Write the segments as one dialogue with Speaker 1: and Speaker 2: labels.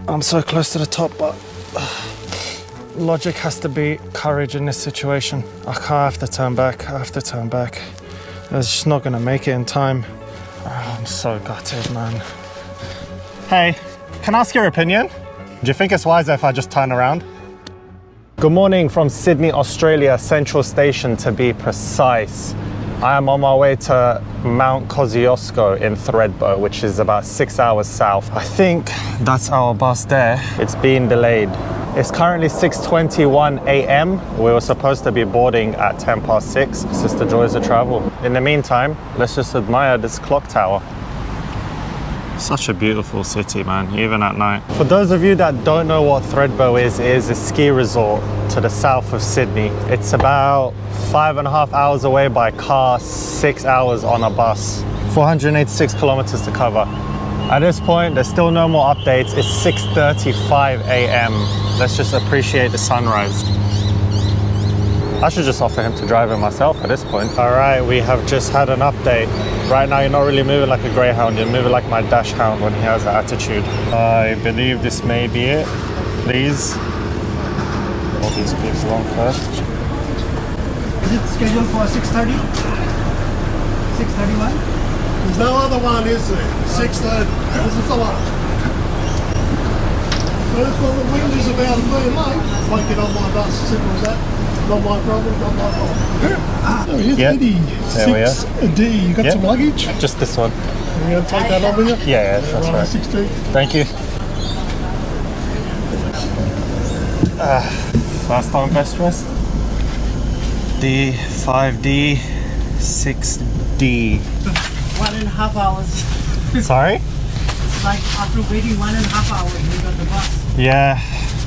Speaker 1: I'm so close to the top, but logic has to beat courage in this situation. I have to turn back. I have to turn back. I was just not gonna make it in time. Oh, I'm so gutted, man. Hey, can I ask your opinion? Do you think it's wiser if I just turn around? Good morning from Sydney, Australia, Central Station to be precise. I am on my way to Mount Kosciuszko in Thredbo, which is about 6 hours south. I think that's our bus there. It's been delayed. It's currently 6:21 a.m. We were supposed to be boarding at 6:10. It's just the joys of travel. In the meantime, let's just admire this clock tower. Such a beautiful city, man, even at night. For those of you that don't know what Thredbo is, it is a ski resort to the south of Sydney. It's about 5.5 hours away by car, 6 hours on a bus. 486 kilometers to cover. At this point, there's still no more updates. It's 6:35 a.m. Let's just appreciate the sunrise. I should just offer him to drive it myself at this point. All right, we have just had an update. Right now, you're not really moving like a greyhound. You're moving like my dash hound when he has an attitude. I believe this may be it. Please. All these people on first.
Speaker 2: Is it scheduled for 6:30? 6:31?
Speaker 3: There's no other one, is there? 6:30. This is the one. Well, the wind is about being late. Won't get on my bus. Simple as that. Not my problem, not my fault. Oh, here's Eddie.
Speaker 1: There we are.
Speaker 3: 6D. You got some luggage?
Speaker 1: Just this one.
Speaker 3: You going to take that on with you?
Speaker 1: Yeah, that's right.
Speaker 3: 16.
Speaker 1: Thank you. Fast time, best rest. D, 5D, 6D.
Speaker 2: 1.5 hours.
Speaker 1: Sorry?
Speaker 2: It's like after waiting 1.5 hours, you got the bus.
Speaker 1: Yeah,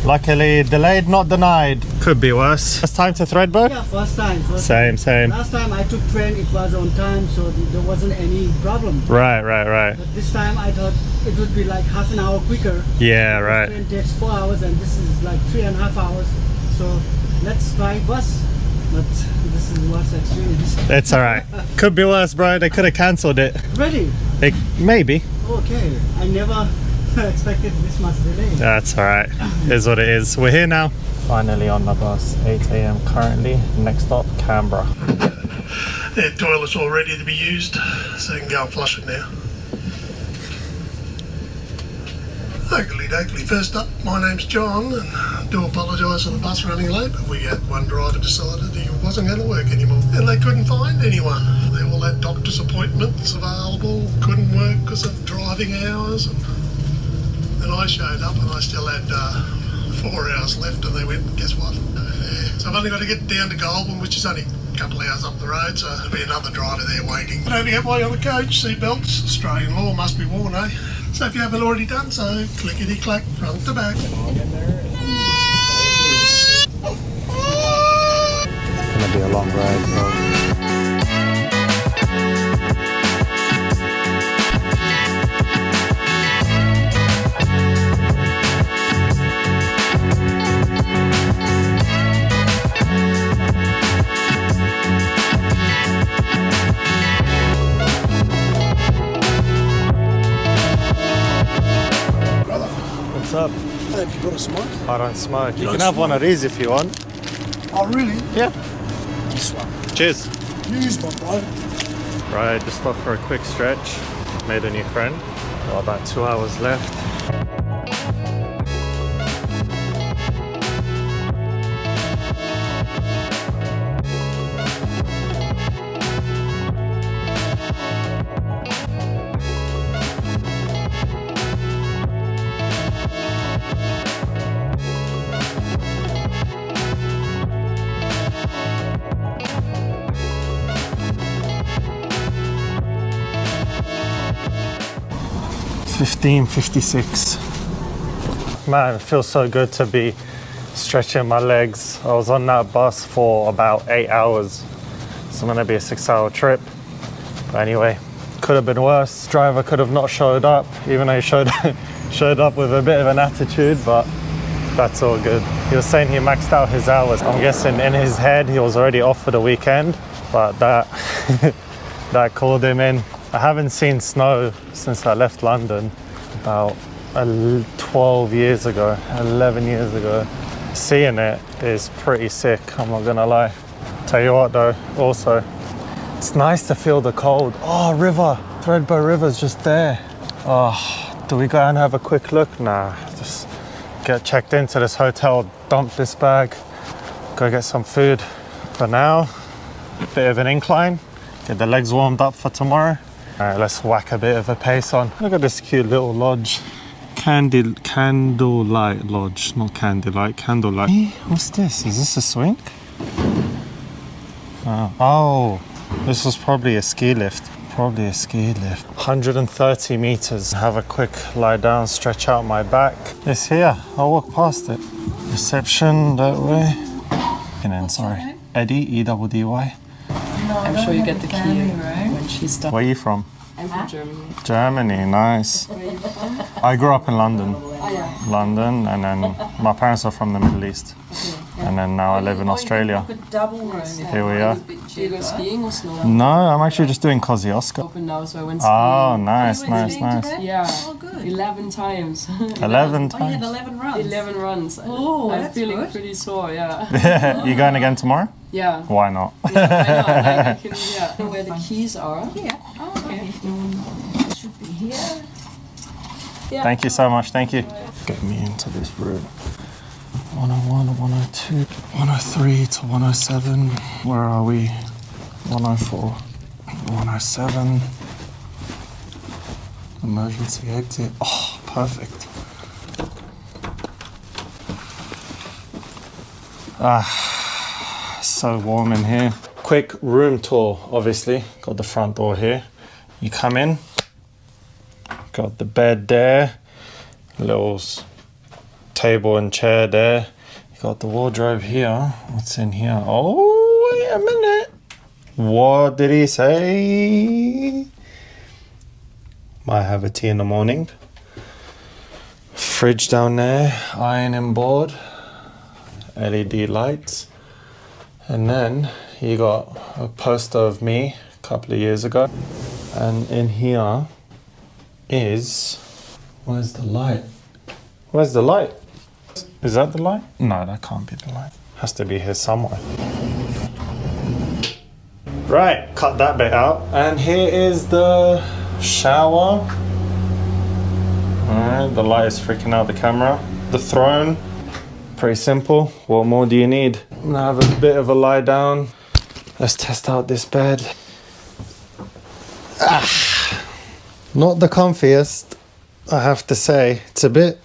Speaker 1: luckily delayed, not denied. Could be worse. First time to Thredbo?
Speaker 2: Yeah, first time.
Speaker 1: Same.
Speaker 2: Last time I took train, it was on time, so there wasn't any problem.
Speaker 1: Right.
Speaker 2: But this time I thought it would be like half an hour quicker.
Speaker 1: Yeah, right.
Speaker 2: Train takes 4 hours and this is like 3.5 hours. So let's try bus. But this is the worst experience.
Speaker 1: It's all right. Could be worse, bro. They could have cancelled it.
Speaker 2: Ready?
Speaker 1: Maybe.
Speaker 2: Okay. I never expected this much delay.
Speaker 1: That's all right. Is what it is. We're here now. Finally on the bus. 8 a.m. currently. Next stop, Canberra.
Speaker 3: Their toilet's all ready to be used, so you can go and flush it now. Oakley. First up, my name's John, and I do apologise for the bus running late, but we had one driver decided he wasn't going to work anymore, and they couldn't find anyone. They all had doctor's appointments available, couldn't work because of driving hours, and I showed up and I still had 4 hours left, and they went, guess what? So I've only got to get down to Goulburn, which is only a couple of hours up the road, so there'll be another driver there waiting. But only halfway on the coach, seatbelts, Australian law must be worn, eh? So if you haven't already done so, clickety-clack, front to back.
Speaker 1: It's gonna be a long ride, so. What's up?
Speaker 3: Hey, have you got a smoke?
Speaker 1: I don't smoke. You
Speaker 3: don't
Speaker 1: can have one of these if you want.
Speaker 3: Oh, really?
Speaker 1: Yeah.
Speaker 3: This one.
Speaker 1: Cheers.
Speaker 3: Use my bro.
Speaker 1: Right, just stopped for a quick stretch. Made a new friend. Got about 2 hours left. $15.56. Man, it feels so good to be stretching my legs. I was on that bus for about 8 hours. It's gonna be a 6-hour trip. But anyway, could have been worse. Driver could have not showed up, even though he showed up with a bit of an attitude, but that's all good. He was saying he maxed out his hours. I'm guessing in his head he was already off for the weekend, but that called him in. I haven't seen snow since I left London, about 12 years ago, 11 years ago. Seeing it is pretty sick, I'm not gonna lie. Tell you what though, also, it's nice to feel the cold. Oh, river, Thredbo River's just there. Oh, do we go and have a quick look? Nah, just get checked into this hotel, dump this bag, go get some food. For now, bit of an incline, get the legs warmed up for tomorrow. All right, let's whack a bit of a pace on. Look at this cute little lodge. Candlelight Lodge, not candlelight, candlelight. Hey, what's this? Is this a swing? Oh, this was probably a ski lift. Probably a ski lift. 130 meters. Have a quick lie down, stretch out my back. It's here. I'll walk past it. Reception that way. And then, sorry. Eddie, E-double-D-Y.
Speaker 4: I'm sure you get the key when she's done.
Speaker 1: Where are you from?
Speaker 4: I'm from Germany.
Speaker 1: Germany, nice. I grew up in London. London, and then my parents are from the Middle East. And then now I live in Australia. Here we are.
Speaker 4: Do you go skiing or snow?
Speaker 1: No, I'm actually just doing Kosciuszko.
Speaker 4: Open now, so I went skiing.
Speaker 1: Oh, nice, nice, nice.
Speaker 4: Yeah.
Speaker 5: Oh, good.
Speaker 4: 11 times.
Speaker 1: 11
Speaker 5: Oh, you had
Speaker 1: times.
Speaker 5: 11 runs.
Speaker 4: 11 runs.
Speaker 5: Oh,
Speaker 4: I'm
Speaker 5: that's
Speaker 4: feeling
Speaker 5: good.
Speaker 4: pretty sore, yeah.
Speaker 1: You going again tomorrow?
Speaker 4: Yeah.
Speaker 1: Why not?
Speaker 4: Why not? I can, yeah. Know where the keys are.
Speaker 5: Yeah. Oh, okay. It should be here.
Speaker 4: Yeah.
Speaker 1: Thank you so much, thank you. Get me into this room. 101, 102, 103 to 107. Where are we? 104, 107. Emergency exit. Oh, perfect. So warm in here. Quick room tour, obviously. Got the front door here. You come in. Got the bed there. Little table and chair there. You got the wardrobe here. What's in here? Oh, wait a minute. What did he say? Might have a tea in the morning. Fridge down there. Ironing board. LED lights. And then you got a poster of me a couple of years ago. And in here is... Where's the light? Where's the light? Is that the light? No, that can't be the light. Has to be here somewhere. Right, cut that bit out. And here is the shower. Alright, the light is freaking out the camera. The throne, pretty simple. What more do you need? I'm gonna have a bit of a lie down. Let's test out this bed. Not the comfiest, I have to say. It's a bit...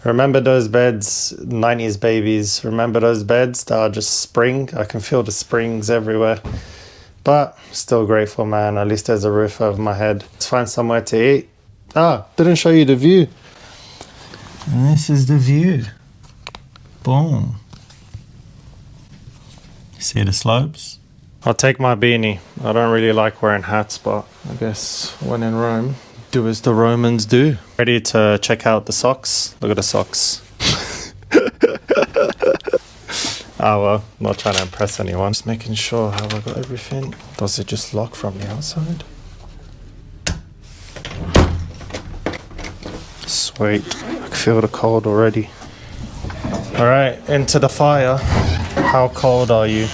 Speaker 1: Remember those beds, 90s babies? Remember those beds that are just spring? I can feel the springs everywhere. But still grateful, man. At least there's a roof over my head. Let's find somewhere to eat. Didn't show you the view. And this is the view. Boom. See the slopes? I'll take my beanie. I don't really like wearing hats, but I guess when in Rome, do as the Romans do. Ready to check out the socks? Look at the socks. Oh well, not trying to impress anyone. Just making sure how I got everything. Does it just lock from the outside? Sweet. I can feel the cold already. Alright, into the fire. How cold are you?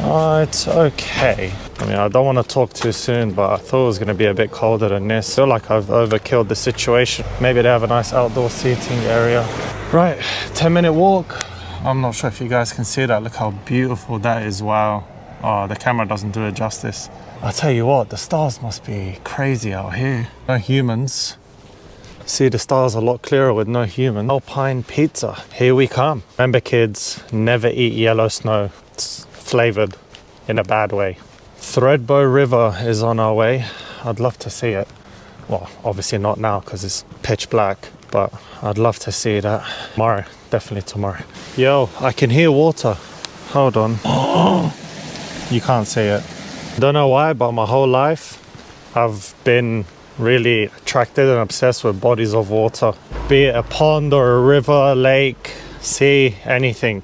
Speaker 1: It's okay. I mean, I don't want to talk too soon, but I thought it was going to be a bit colder than this. I feel like I've overkilled the situation. Maybe they have a nice outdoor seating area. Right, 10-minute walk. I'm not sure if you guys can see that. Look how beautiful that is. Wow. Oh, the camera doesn't do it justice. I'll tell you what, the stars must be crazy out here. No humans. See the stars a lot clearer with no human. Alpine pizza. Here we come. Remember, kids, never eat yellow snow. It's flavored in a bad way. Thredbo River is on our way. I'd love to see it. Well, obviously not now because it's pitch black, but I'd love to see that tomorrow. Definitely tomorrow. Yo, I can hear water. Hold on. You can't see it. Don't know why, but my whole life I've been really attracted and obsessed with bodies of water. Be it a pond or a river, lake, sea, anything.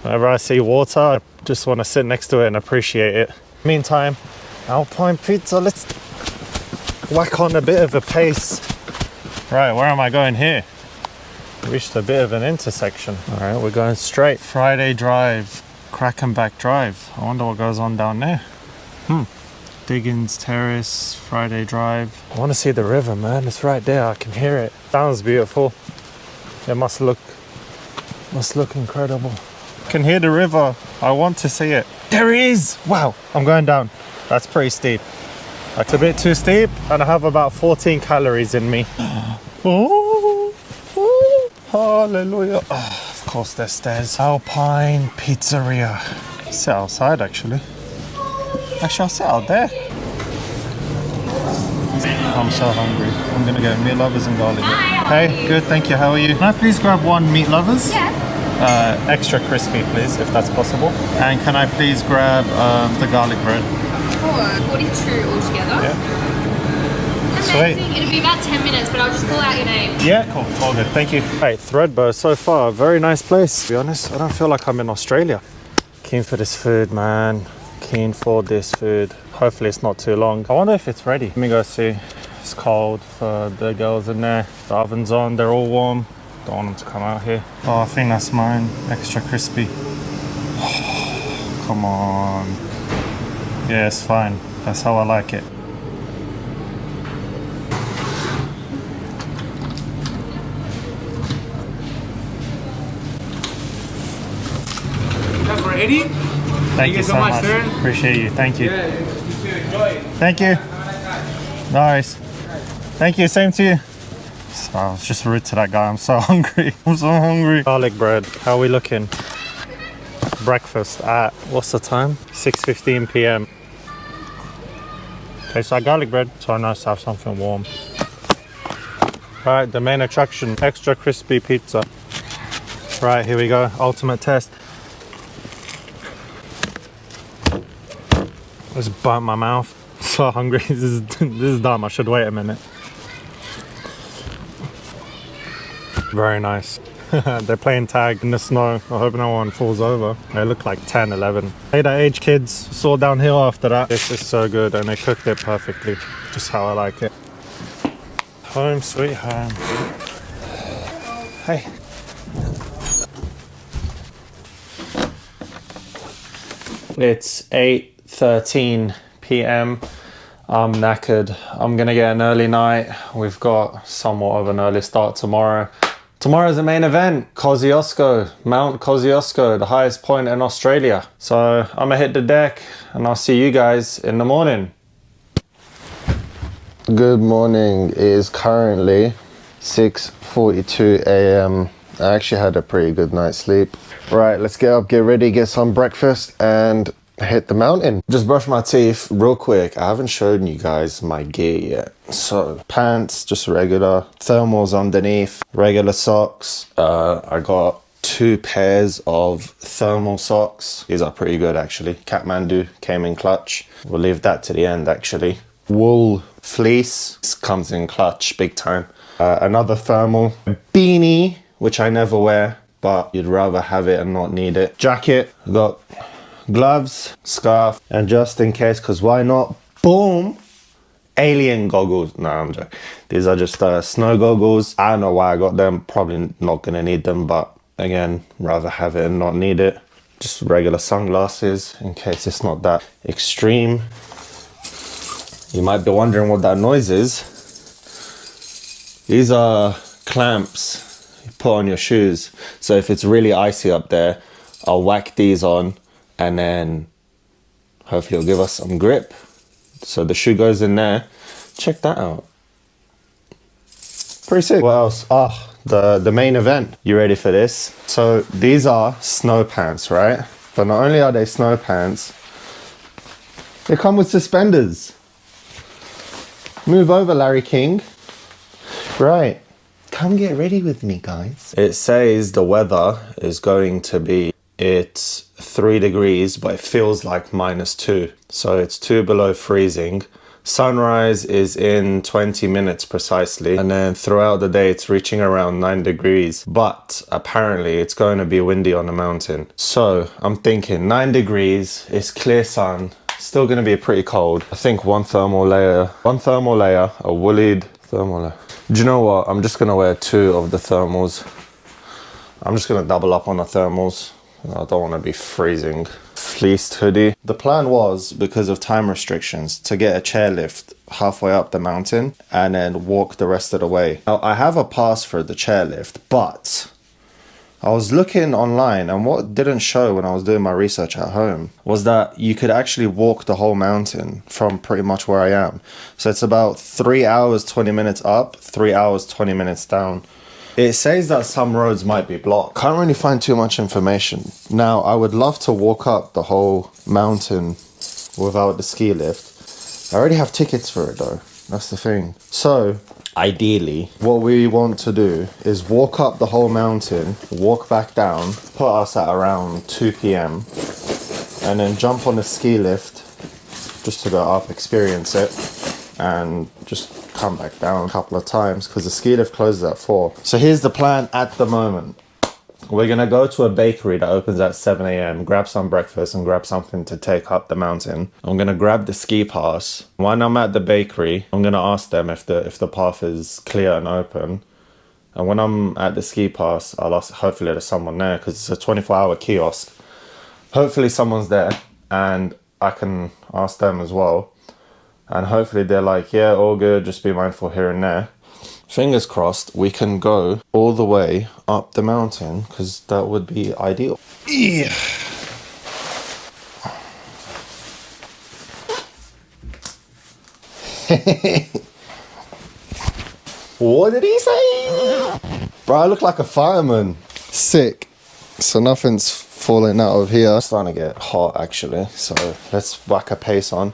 Speaker 1: Whenever I see water, I just want to sit next to it and appreciate it. Meantime, Alpine pizza, let's whack on a bit of a pace. Right, where am I going here? Reached a bit of an intersection. All right, we're going straight. Friday Drive, Krakenback Drive. I wonder what goes on down there. Diggins Terrace, Friday Drive. I want to see the river, man. It's right there. I can hear it. Sounds beautiful. It must look incredible. Can hear the river. I want to see it. There it is. Wow, I'm going down. That's pretty steep. That's a bit too steep, and I have about 14 calories in me. Oh, hallelujah. Oh, of course there's stairs. Alpine Pizzeria. Sit outside, actually. Actually, I'll sit out there. I'm so hungry. I'm gonna get meat lovers and garlic bread. Hey, good, thank you. How are you? Can I please grab one meat lovers?
Speaker 6: Yeah.
Speaker 1: Extra crispy, please, if that's possible. And can I please grab the garlic bread?
Speaker 6: For 42 altogether.
Speaker 1: Yeah. Sweet.
Speaker 6: Amazing. It'll be about 10 minutes, but I'll just call out your name.
Speaker 1: Yeah, cool. All good. Thank you. Hey, Thredbo so far, very nice place. To be honest, I don't feel like I'm in Australia. Keen for this food, man. Keen for this food. Hopefully it's not too long. I wonder if it's ready. Let me go see. It's cold for the girls in there. The oven's on. They're all warm. Don't want them to come out here. Oh, I think that's mine. Extra crispy. Come on. Yeah, it's fine. That's how I like it.
Speaker 7: That's for Eddie.
Speaker 1: Thank you so much.
Speaker 7: sir.
Speaker 1: Appreciate you. Thank you.
Speaker 7: Yeah, you too. Enjoy it.
Speaker 1: Thank you. Nice. Thank you. Same to you. Oh, I was just rude to that guy. I'm so hungry. I'm so hungry. Garlic bread. How are we looking? Breakfast at, what's the time? 6:15 p.m. Tastes like garlic bread. So nice to have something warm. Right, the main attraction. Extra crispy pizza. Right, here we go. Ultimate test. Just burnt my mouth. So hungry. This is dumb. I should wait a minute. Very nice. They're playing tag in the snow. I hope no one falls over. They look like 10, 11. Hey, that age kids saw downhill after that. This is so good, and they cooked it perfectly. Just how I like it. Home sweet home. Hey. It's 8:13 p.m. I'm knackered. I'm gonna get an early night. We've got somewhat of an early start tomorrow. Tomorrow's the main event, Kosciuszko, Mount Kosciuszko, the highest point in Australia. So I'm gonna hit the deck and I'll see you guys in the morning.
Speaker 8: Good morning. It is currently 6:42 a.m. I actually had a pretty good night's sleep. Right, let's get up, get ready, get some breakfast and hit the mountain. Just brush my teeth real quick. I haven't shown you guys my gear yet. So pants, just regular, thermals underneath, regular socks. I got 2 pairs of thermal socks. These are pretty good actually. Kathmandu came in clutch. We'll leave that to the end actually. Wool fleece, this comes in clutch big time. Another thermal beanie, which I never wear, but you'd rather have it and not need it. Jacket, got gloves, scarf, and just in case, because why not, boom, alien goggles. No, I'm joking. These are just snow goggles. I don't know why I got them. Probably not gonna need them, but again, rather have it and not need it. Just regular sunglasses in case it's not that extreme. You might be wondering what that noise is. These are clamps you put on your shoes. So if it's really icy up there, I'll whack these on and then hopefully it'll give us some grip. So the shoe goes in there. Check that out. Pretty sick. What else? Oh, the main event. You ready for this? So these are snow pants, right? But not only are they snow pants, they come with suspenders. Move over, Larry King. Right. Come get ready with me, guys. It says the weather is going to be, it's 3 degrees, but it feels like -2. So it's 2 below freezing. Sunrise is in 20 minutes precisely. And then throughout the day, it's reaching around 9 degrees. But apparently it's going to be windy on the mountain. So I'm thinking 9 degrees, it's clear sun. Still going to be pretty cold. I think one thermal layer, a woollied thermal layer. Do you know what? I'm just gonna wear 2 of the thermals. I'm just gonna double up on the thermals. I don't want to be freezing. Fleeced hoodie. The plan was, because of time restrictions, to get a chairlift halfway up the mountain and then walk the rest of the way. Now, I have a pass for the chairlift, but I was looking online, and what didn't show when I was doing my research at home was that you could actually walk the whole mountain from pretty much where I am. So it's about 3 hours, 20 minutes up, 3 hours, 20 minutes down. It says that some roads might be blocked. Can't really find too much information. Now, I would love to walk up the whole mountain without the ski lift. I already have tickets for it though. That's the thing. So, ideally, what we want to do is walk up the whole mountain, walk back down, put us at around 2 p.m. and then jump on the ski lift just to go up, experience it, and just come back down a couple of times because the ski lift closes at 4. So here's the plan at the moment. We're gonna go to a bakery that opens at 7 a.m, grab some breakfast and grab something to take up the mountain. I'm gonna grab the ski pass. When I'm at the bakery, I'm gonna ask them if the path is clear and open. And when I'm at the ski pass, I'll ask, hopefully there's someone there because it's a 24-hour kiosk. Hopefully someone's there and I can ask them as well. And hopefully they're like, yeah, all good, just be mindful here and there. Fingers crossed we can go all the way up the mountain because that would be ideal. Yeah. What did he say? Bro, I look like a fireman. Sick. So nothing's falling out of here. It's starting to get hot actually, so let's whack a pace on.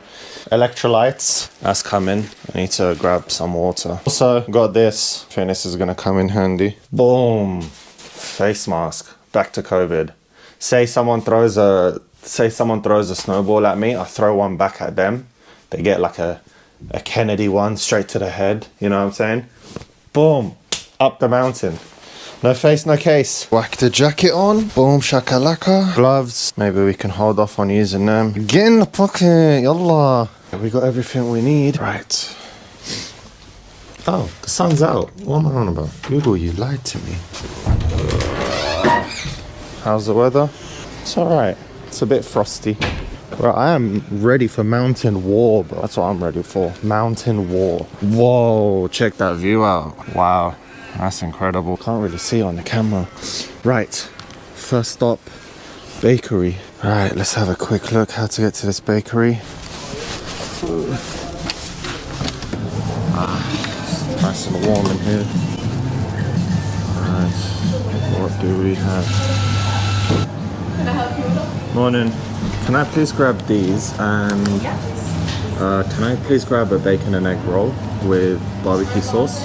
Speaker 8: Electrolytes, that's coming. I need to grab some water. Also got this. I think this is gonna come in handy. Boom. Face mask. Back to COVID. Say someone throws a snowball at me, I throw one back at them. They get like a Kennedy one straight to the head. You know what I'm saying? Boom. Up the mountain. No face, no case. Whack the jacket on. Boom, shakalaka. Gloves. Maybe we can hold off on using them. Get in the pocket. Yallah. We got everything we need. Right. Oh, the sun's out. What am I on about? Google, you lied to me. How's the weather? It's alright. It's a bit frosty. Bro, I am ready for mountain war, bro. That's what I'm ready for. Mountain war. Whoa, check that view out. Wow. That's incredible. Can't really see on the camera. Right, first stop, bakery. Right, let's have a quick look how to get to this bakery. Nice and warm in here. Right, what do we have?
Speaker 6: Can I help you with that?
Speaker 8: Morning. Can I please grab these and can I please grab a bacon and egg roll with barbecue sauce?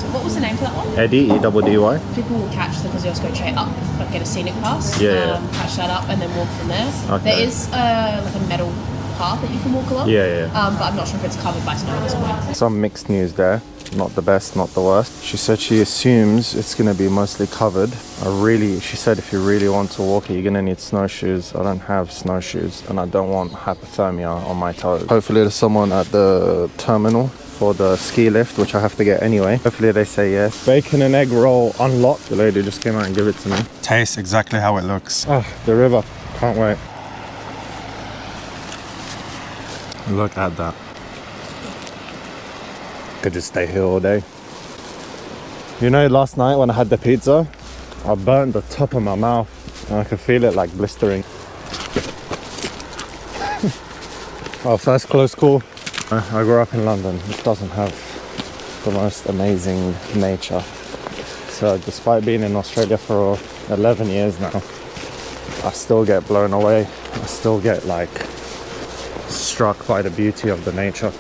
Speaker 4: What was the name for that one?
Speaker 8: Eddie, E-double-D-Y.
Speaker 4: People will catch the Kosciuszko straight up, like get a scenic pass.
Speaker 8: Yeah.
Speaker 4: Catch that up and then walk from there.
Speaker 8: Okay.
Speaker 4: There is like a metal path that you can walk along.
Speaker 8: Yeah.
Speaker 4: But I'm not sure if it's covered by snow at this point.
Speaker 8: Some mixed news there. Not the best, not the worst. She said she assumes it's gonna be mostly covered. She said if you really want to walk it, you're gonna need snowshoes. I don't have snowshoes and I don't want hypothermia on my toes. Hopefully there's someone at the terminal for the ski lift, which I have to get anyway. Hopefully they say yes. Bacon and egg roll unlocked. The lady just came out and gave it to me. Tastes exactly how it looks. Oh, the river. Can't wait. Look at that. Could just stay here all day. You know, last night when I had the pizza, I burnt the top of my mouth and I could feel it like blistering. Our first close call. I grew up in London, which doesn't have the most amazing nature. So despite being in Australia for 11 years now, I still get blown away. I still get like struck by the beauty of the nature.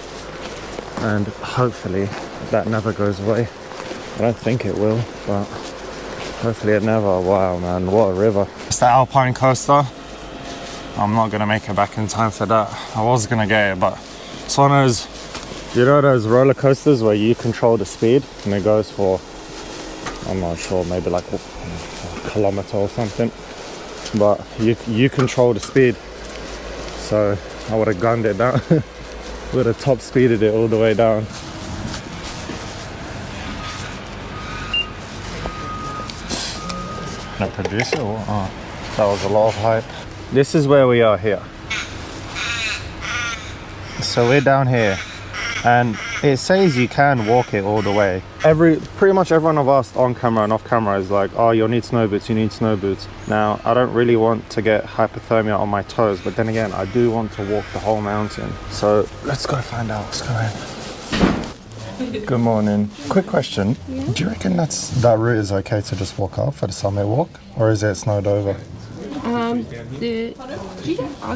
Speaker 8: And hopefully that never goes away. I don't think it will, but hopefully it never. Wow, man, what a river. It's the Alpine Coaster. I'm not gonna make it back in time for that. I was gonna get it, but it's one of those, you know those roller coasters where you control the speed and it goes for, I'm not sure, maybe like a kilometer or something, but you control the speed. So I would have gunned it down. Would have top speeded it all the way down.
Speaker 1: The producer? Oh, that was a lot of hype. This is where we are here. So we're down here, and it says you can walk it all the way. Pretty much everyone I've asked on camera and off camera is like, oh, you'll need snow boots, you need snow boots. Now, I don't really want to get hypothermia on my toes, but then again, I do want to walk the whole mountain. So let's go find out what's going on. Good morning. Quick question. Yeah? Do you reckon that route is okay to just walk up for the summit walk? Or is it snowed over?
Speaker 6: I'll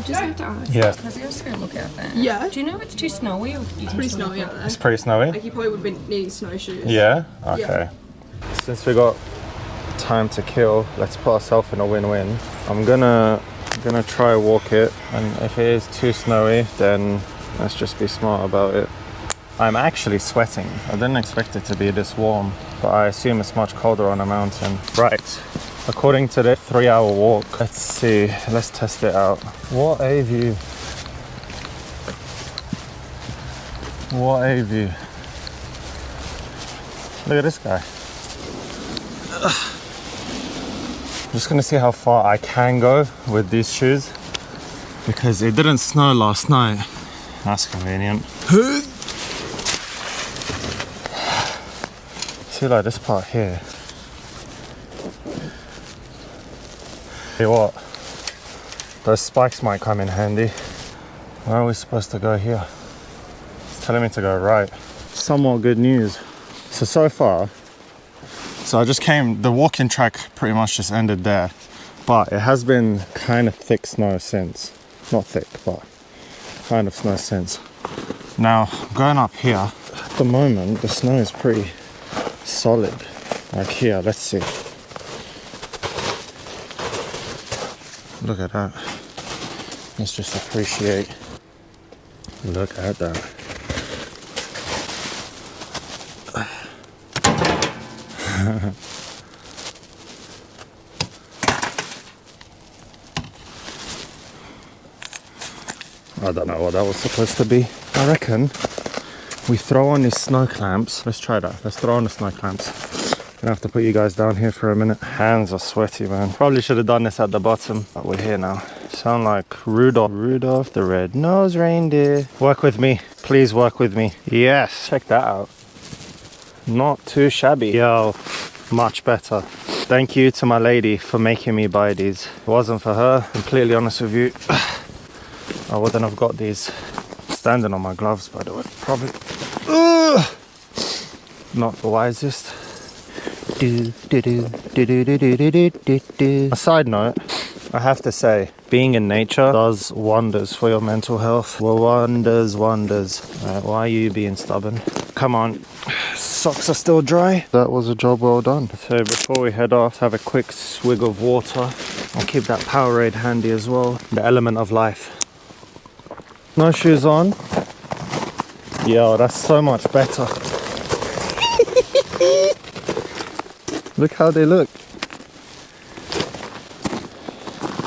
Speaker 6: just have to ask.
Speaker 1: Yeah.
Speaker 4: Because I was going to look at that.
Speaker 6: Yeah.
Speaker 4: Do you know if it's too snowy? Or
Speaker 6: It's pretty snowy out there.
Speaker 1: It's pretty snowy?
Speaker 6: Like you probably would have been needing snowshoes.
Speaker 1: Yeah? Okay. Yeah. Since we got time to kill, let's put ourselves in a win-win. I'm gonna try walk it, and if it is too snowy, then let's just be smart about it. I'm actually sweating. I didn't expect it to be this warm, but I assume it's much colder on a mountain. Right. According to the 3-hour walk, let's see, let's test it out. What a view. What a view. Look at this guy. I'm just gonna see how far I can go with these shoes, because it didn't snow last night. That's convenient. See, like this part here. See what? Those spikes might come in handy. Where are we supposed to go here? It's telling me to go right. Somewhat good news. So far, I just came, the walking track pretty much just ended there, but it has been kind of thick snow since. Not thick, but kind of snow since. Now, going up here, at the moment, the snow is pretty solid. Like here, let's see. Look at that. Let's just appreciate. Look at that. I don't know what that was supposed to be. I reckon we throw on these snow clamps. Let's try that. Let's throw on the snow clamps. Gonna have to put you guys down here for a minute. Hands are sweaty, man. Probably should have done this at the bottom, but we're here now. Sound like Rudolph. Rudolph the red-nosed reindeer. Work with me. Please work with me. Yes. Check that out. Not too shabby. Yo, much better. Thank you to my lady for making me buy these. If it wasn't for her, completely honest with you, I wouldn't have got these. Standing on my gloves, by the way. Probably not the wisest. A side note, I have to say, being in nature does wonders for your mental health. Wonders. Why are you being stubborn? Come on, socks are still dry. That was a job well done. So before we head off, have a quick swig of water. I'll keep that Powerade handy as well. The element of life. No shoes on. Yo, that's so much better. Look how they look.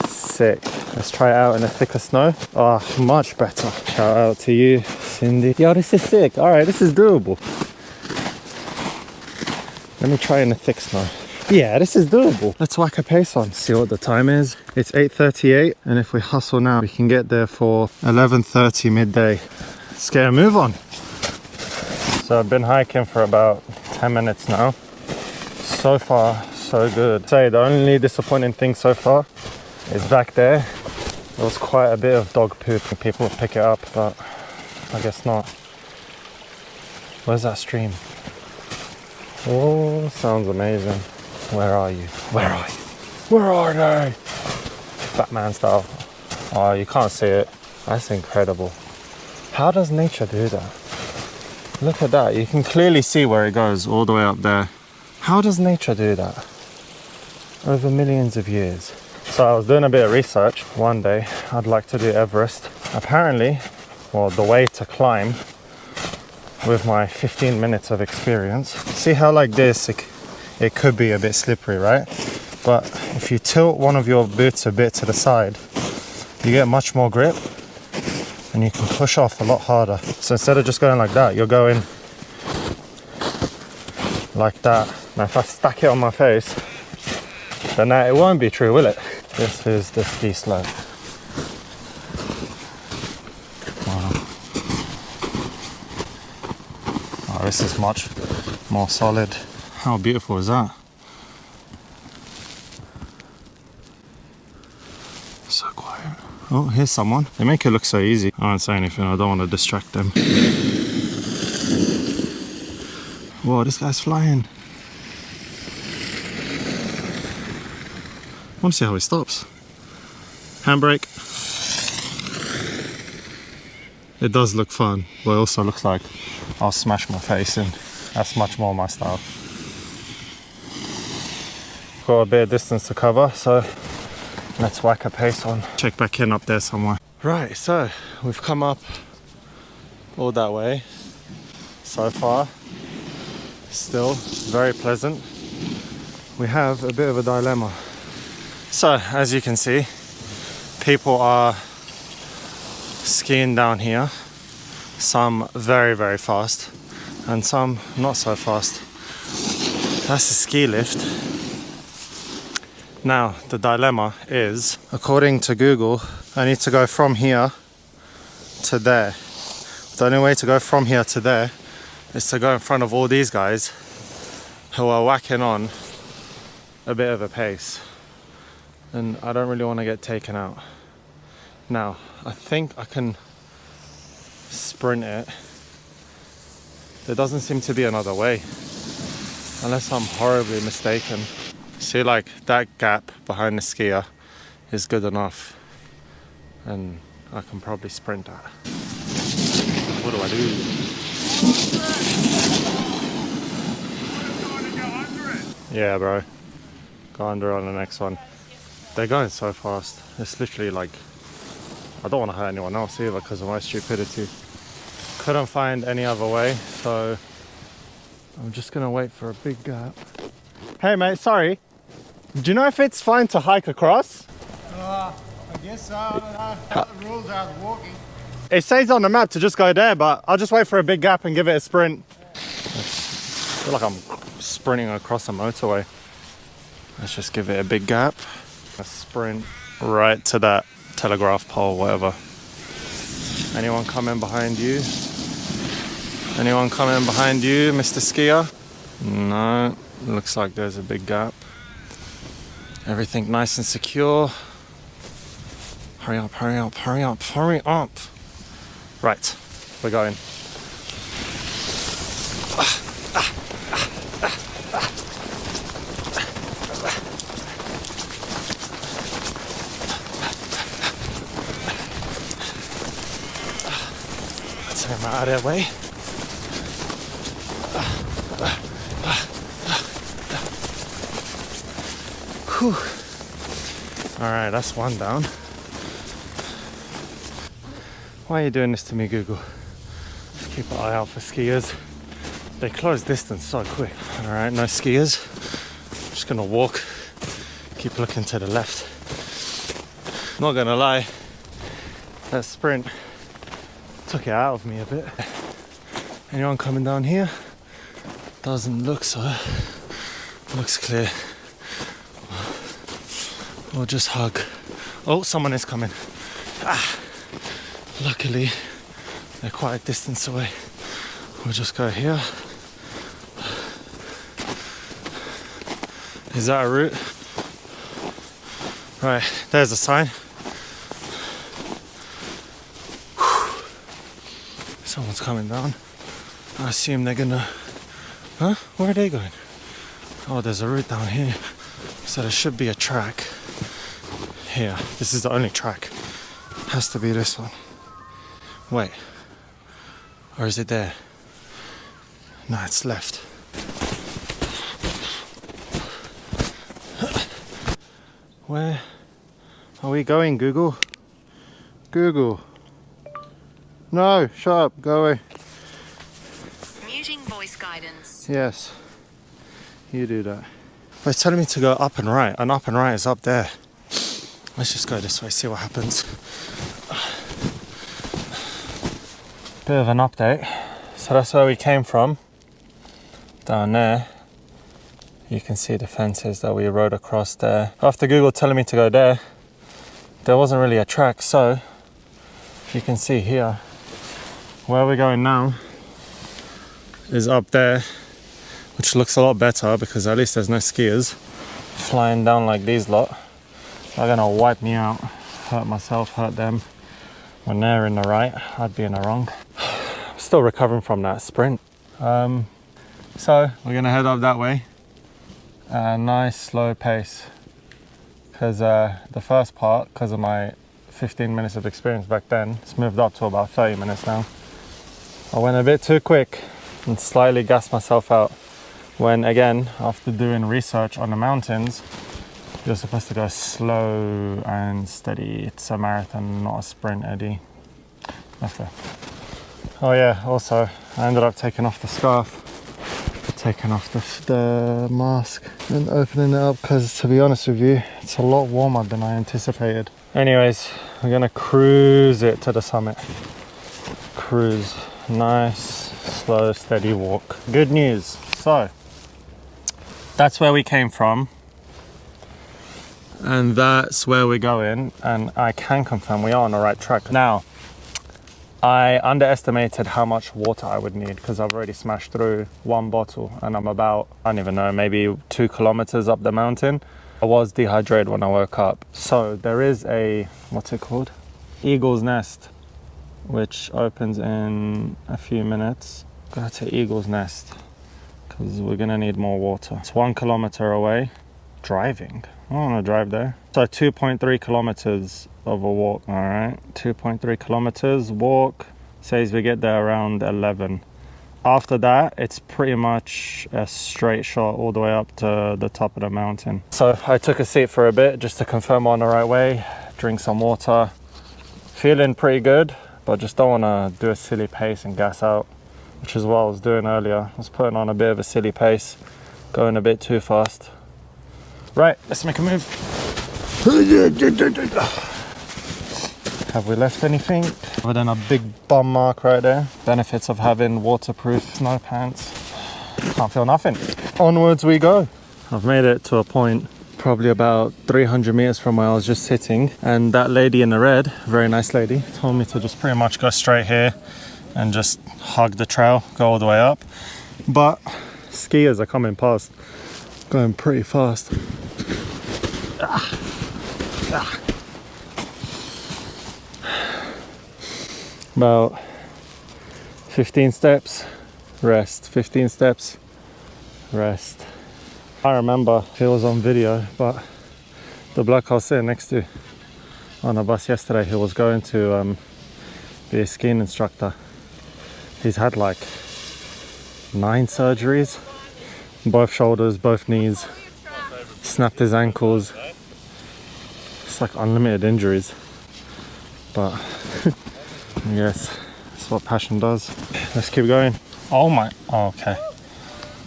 Speaker 1: Sick. Let's try it out in the thicker snow. Oh, much better. Shout out to you, Cindy. Yo, this is sick. All right, this is doable. Let me try in the thick snow. Yeah, this is doable. Let's whack a pace on. See what the time is. It's 8:38, and if we hustle now, we can get there for 11:30 midday. Let's get a move on. So I've been hiking for about 10 minutes now. So far, so good. Say the only disappointing thing so far is back there. There was quite a bit of dog poop and people would pick it up, but I guess not. Where's that stream? Oh, sounds amazing. Where are you? Where are you? Where are they? Batman style. Oh, you can't see it. That's incredible. How does nature do that? Look at that. You can clearly see where it goes all the way up there. How does nature do that? Over millions of years. So I was doing a bit of research. One day I'd like to do Everest. Apparently, well, the way to climb with my 15 minutes of experience. See how like this, it could be a bit slippery, right? But if you tilt one of your boots a bit to the side, you get much more grip and you can push off a lot harder. So instead of just going like that, you're going like that. Now if I stack it on my face, But no, it won't be true, will it? This is the ski slope. Wow. Oh, this is much more solid. How beautiful is that? So quiet. Oh, here's someone. They make it look so easy. I won't say anything, I don't want to distract them. Whoa, this guy's flying. I want to see how he stops. Handbrake. It does look fun, but it also looks like I'll smash my face in. That's much more my style. Got a bit of distance to cover, so let's whack a pace on. Check back in up there somewhere. Right, so we've come up all that way so far. Still very pleasant. We have a bit of a dilemma. So as you can see, people are skiing down here. Some very, very fast and some not so fast. That's a ski lift. Now the dilemma is, according to Google, I need to go from here to there. The only way to go from here to there is to go in front of all these guys who are whacking on a bit of a pace. And I don't really want to get taken out. Now, I think I can sprint it. There doesn't seem to be another way, unless I'm horribly mistaken. See, like that gap behind the skier is good enough, and I can probably sprint that. What do I do? Yeah, bro. Go under on the next one. They're going so fast. It's literally like, I don't want to hurt anyone else either because of my stupidity. Couldn't find any other way, so I'm just gonna wait for a big gap. Hey mate, sorry. Do you know if it's fine to hike across?
Speaker 7: I guess so. I don't know the rules are walking.
Speaker 1: It says on the map to just go there, but I'll just wait for a big gap and give it a sprint. I feel like I'm sprinting across a motorway. Let's just give it a big gap. A sprint right to that telegraph pole, whatever. Anyone coming behind you? Anyone coming behind you, Mr. Skier? No, looks like there's a big gap. Everything nice and secure. Hurry up, hurry up, hurry up, hurry up. Right, we're going. Let's get him out of their way. Whew. All right, that's one down. Why are you doing this to me, Google? Just keep an eye out for skiers. They close distance so quick. All right, no skiers. I'm just gonna walk, keep looking to the left. Not gonna lie, that sprint took it out of me a bit. Anyone coming down here? Doesn't look so. Looks clear. We'll just hug. Oh, someone is coming. Ah, luckily, they're quite a distance away. We'll just go here. Is that a route? Right, there's a sign. Someone's coming down. I assume they're gonna... Huh? Where are they going? Oh, there's a route down here. So there should be a track here. This is the only track. Has to be this one. Wait. Or is it there? No, it's left. Where are we going, Google? Google. No, shut up, go away.
Speaker 9: Muting voice guidance.
Speaker 1: Yes, you do that. But it's telling me to go up and right is up there. Let's just go this way, see what happens. Bit of an update. So that's where we came from, down there. You can see the fences that we rode across there. After Google telling me to go there, there wasn't really a track, so you can see here, where we're going now is up there, which looks a lot better because at least there's no skiers flying down like these lot. They're gonna wipe me out, hurt myself, hurt them. When they're in the right, I'd be in the wrong. I'm still recovering from that sprint. So we're gonna head up that way. Nice slow pace, because the first part, because of my 15 minutes of experience back then, it's moved up to about 30 minutes now. I went a bit too quick and slightly gassed myself out, when again, after doing research on the mountains, you're supposed to go slow and steady. It's a marathon, not a sprint, Eddie. Okay. Oh yeah, also I ended up taking off the scarf, taking off the mask and opening it up, because to be honest with you, it's a lot warmer than I anticipated. Anyways, we're gonna cruise it to the summit. Cruise, nice, slow, steady walk. Good news. So, that's where we came from. And that's where we're going, and I can confirm we are on the right track. Now, I underestimated how much water I would need, because I've already smashed through one bottle and I'm about, I don't even know, maybe 2 kilometers up the mountain. I was dehydrated when I woke up. So there is a, what's it called? Eagle's Nest, which opens in a few minutes. Go to Eagle's Nest, because we're gonna need more water. It's 1 kilometer away. Driving. I don't want to drive there. So 2.3 kilometers of a walk. All right, 2.3 kilometers walk. Says we get there around 11. After that, it's pretty much a straight shot all the way up to the top of the mountain. So I took a seat for a bit just to confirm we're on the right way, drink some water. Feeling pretty good, but just don't want to do a silly pace and gas out, which is what I was doing earlier. I was putting on a bit of a silly pace, going a bit too fast. Right, let's make a move. Have we left anything? Other than a big bum mark right there. Benefits of having waterproof snow pants. Can't feel nothing. Onwards we go. I've made it to a point, probably about 300 meters from where I was just sitting. And that lady in the red, very nice lady, told me to just pretty much go straight here and just hug the trail, go all the way up. But skiers are coming past, going pretty fast. About 15 steps, rest, 15 steps, rest. I remember it was on video, but the bloke I was sitting next to on a bus yesterday, he was going to be a skiing instructor. He's had like 9 surgeries, both shoulders, both knees, snapped his ankles. It's like unlimited injuries, but yes, that's what passion does. Let's keep going. Oh my, oh, okay.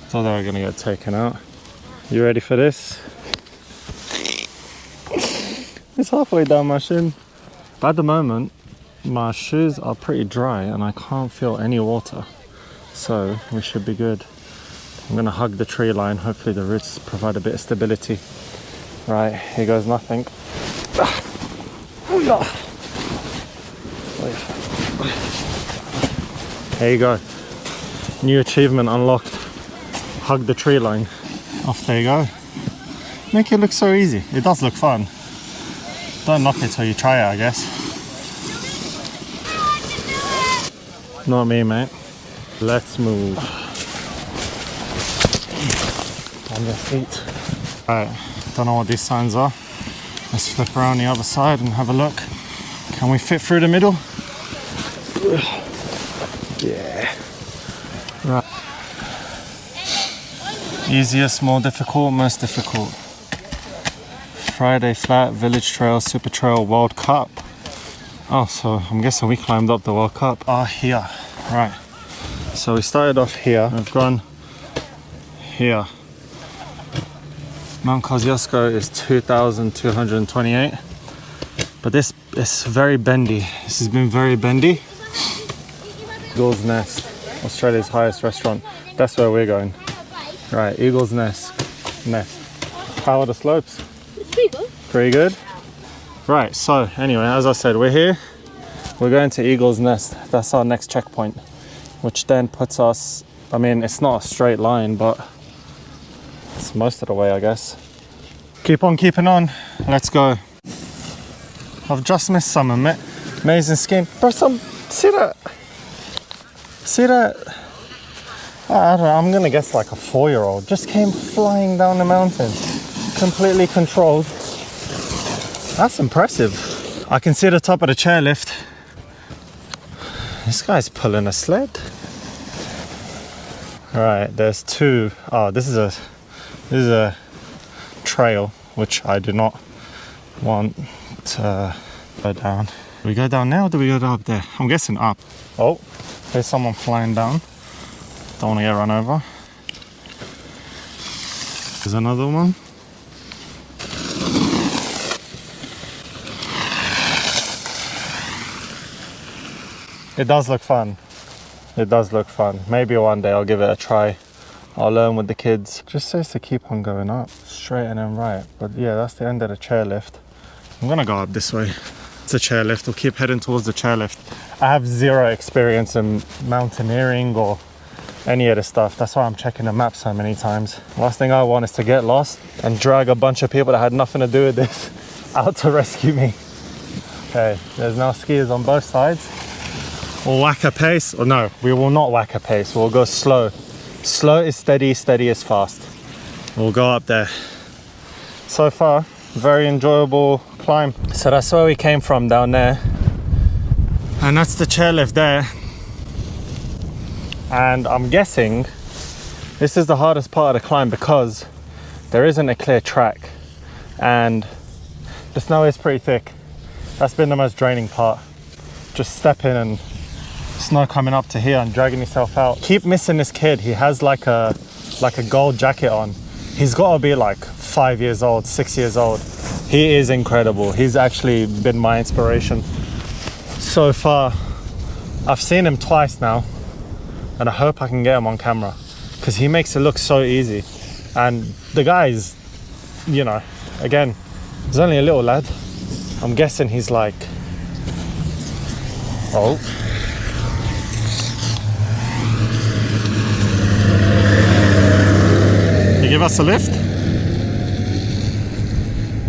Speaker 1: Thought they were gonna get taken out. You ready for this? It's halfway down my shin. But at the moment, my shoes are pretty dry and I can't feel any water. So we should be good. I'm gonna hug the tree line. Hopefully the roots provide a bit of stability. Right, here goes nothing. There you go. New achievement unlocked. Hug the tree line. Off there you go. Make it look so easy. It does look fun. Don't knock it till you try it, I guess. Not me, mate. Let's move. On your feet. Alright, don't know what these signs are. Let's flip around the other side and have a look. Can we fit through the middle? Yeah. Right. Easiest, more difficult, most difficult. Friday Flat, Village Trail, Super Trail, World Cup. Oh, so I'm guessing we climbed up the World Cup. Here. Right. So we started off here. We've gone here. Mount Kosciuszko is 2,228. But this is very bendy. This has been very bendy. Eagle's Nest, Australia's highest restaurant. That's where we're going. Right, Eagle's Nest. Nest. How are the slopes?
Speaker 5: It's pretty good.
Speaker 1: Pretty good? Right, so anyway, as I said, we're here. We're going to Eagle's Nest. That's our next checkpoint, which then puts us, I mean, it's not a straight line, but it's most of the way, I guess. Keep on keeping on. Let's go. I've just missed some amazing skiing. Bro, see that? See that? I don't know, I'm gonna guess like a 4-year-old just came flying down the mountain, completely controlled. That's impressive. I can see the top of the chairlift. This guy's pulling a sled. Right, there's two. Oh, this is a trail which I do not want to go down. Do we go down now or do we go up there? I'm guessing up. Oh, there's someone flying down. Don't want to get run over. There's another one. It does look fun. It does look fun. Maybe one day I'll give it a try. I'll learn with the kids. Just says to keep on going up, straight and then right. But yeah, that's the end of the chairlift. I'm gonna go up this way. It's a chairlift. We'll keep heading towards the chairlift. I have zero experience in mountaineering or any of the stuff. That's why I'm checking the map so many times. Last thing I want is to get lost and drag a bunch of people that had nothing to do with this out to rescue me. Okay, there's now skiers on both sides. We'll whack a pace, or no, we will not whack a pace. We'll go slow. Slow is steady, steady is fast. We'll go up there. So far, very enjoyable climb. So that's where we came from down there. And that's the chairlift there. And I'm guessing this is the hardest part of the climb because there isn't a clear track and the snow is pretty thick. That's been the most draining part. Just stepping and snow coming up to here and dragging yourself out. Keep missing this kid. He has like a gold jacket on. He's got to be like 5 years old, 6 years old. He is incredible. He's actually been my inspiration so far. I've seen him twice now and I hope I can get him on camera because he makes it look so easy. And the guy is, you know, again, he's only a little lad. I'm guessing he's like, oh. You give us a lift?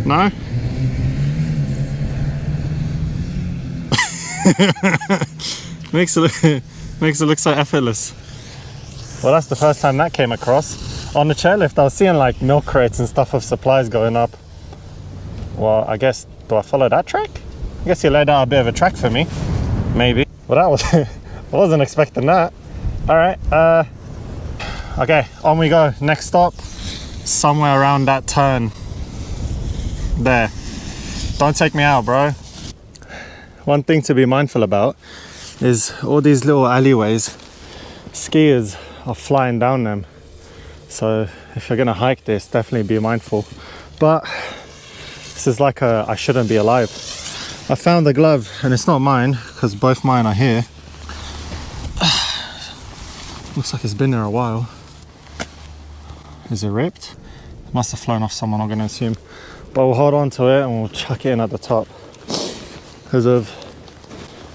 Speaker 1: No? makes it look so effortless. Well, that's the first time that came across. On the chairlift, I was seeing like milk crates and stuff of supplies going up. Well, I guess, do I follow that track? I guess you laid out a bit of a track for me. Maybe. Well, that was, I wasn't expecting that. All right, okay, on we go. Next stop, somewhere around that turn. There. Don't take me out, bro. One thing to be mindful about is all these little alleyways. Skiers are flying down them. So if you're gonna hike this, definitely be mindful. But this is like a I shouldn't be alive. I found the glove and it's not mine because both mine are here. Looks like it's been there a while. Is it ripped? It must have flown off someone, I'm gonna assume. But we'll hold on to it and we'll chuck it in at the top. Because of,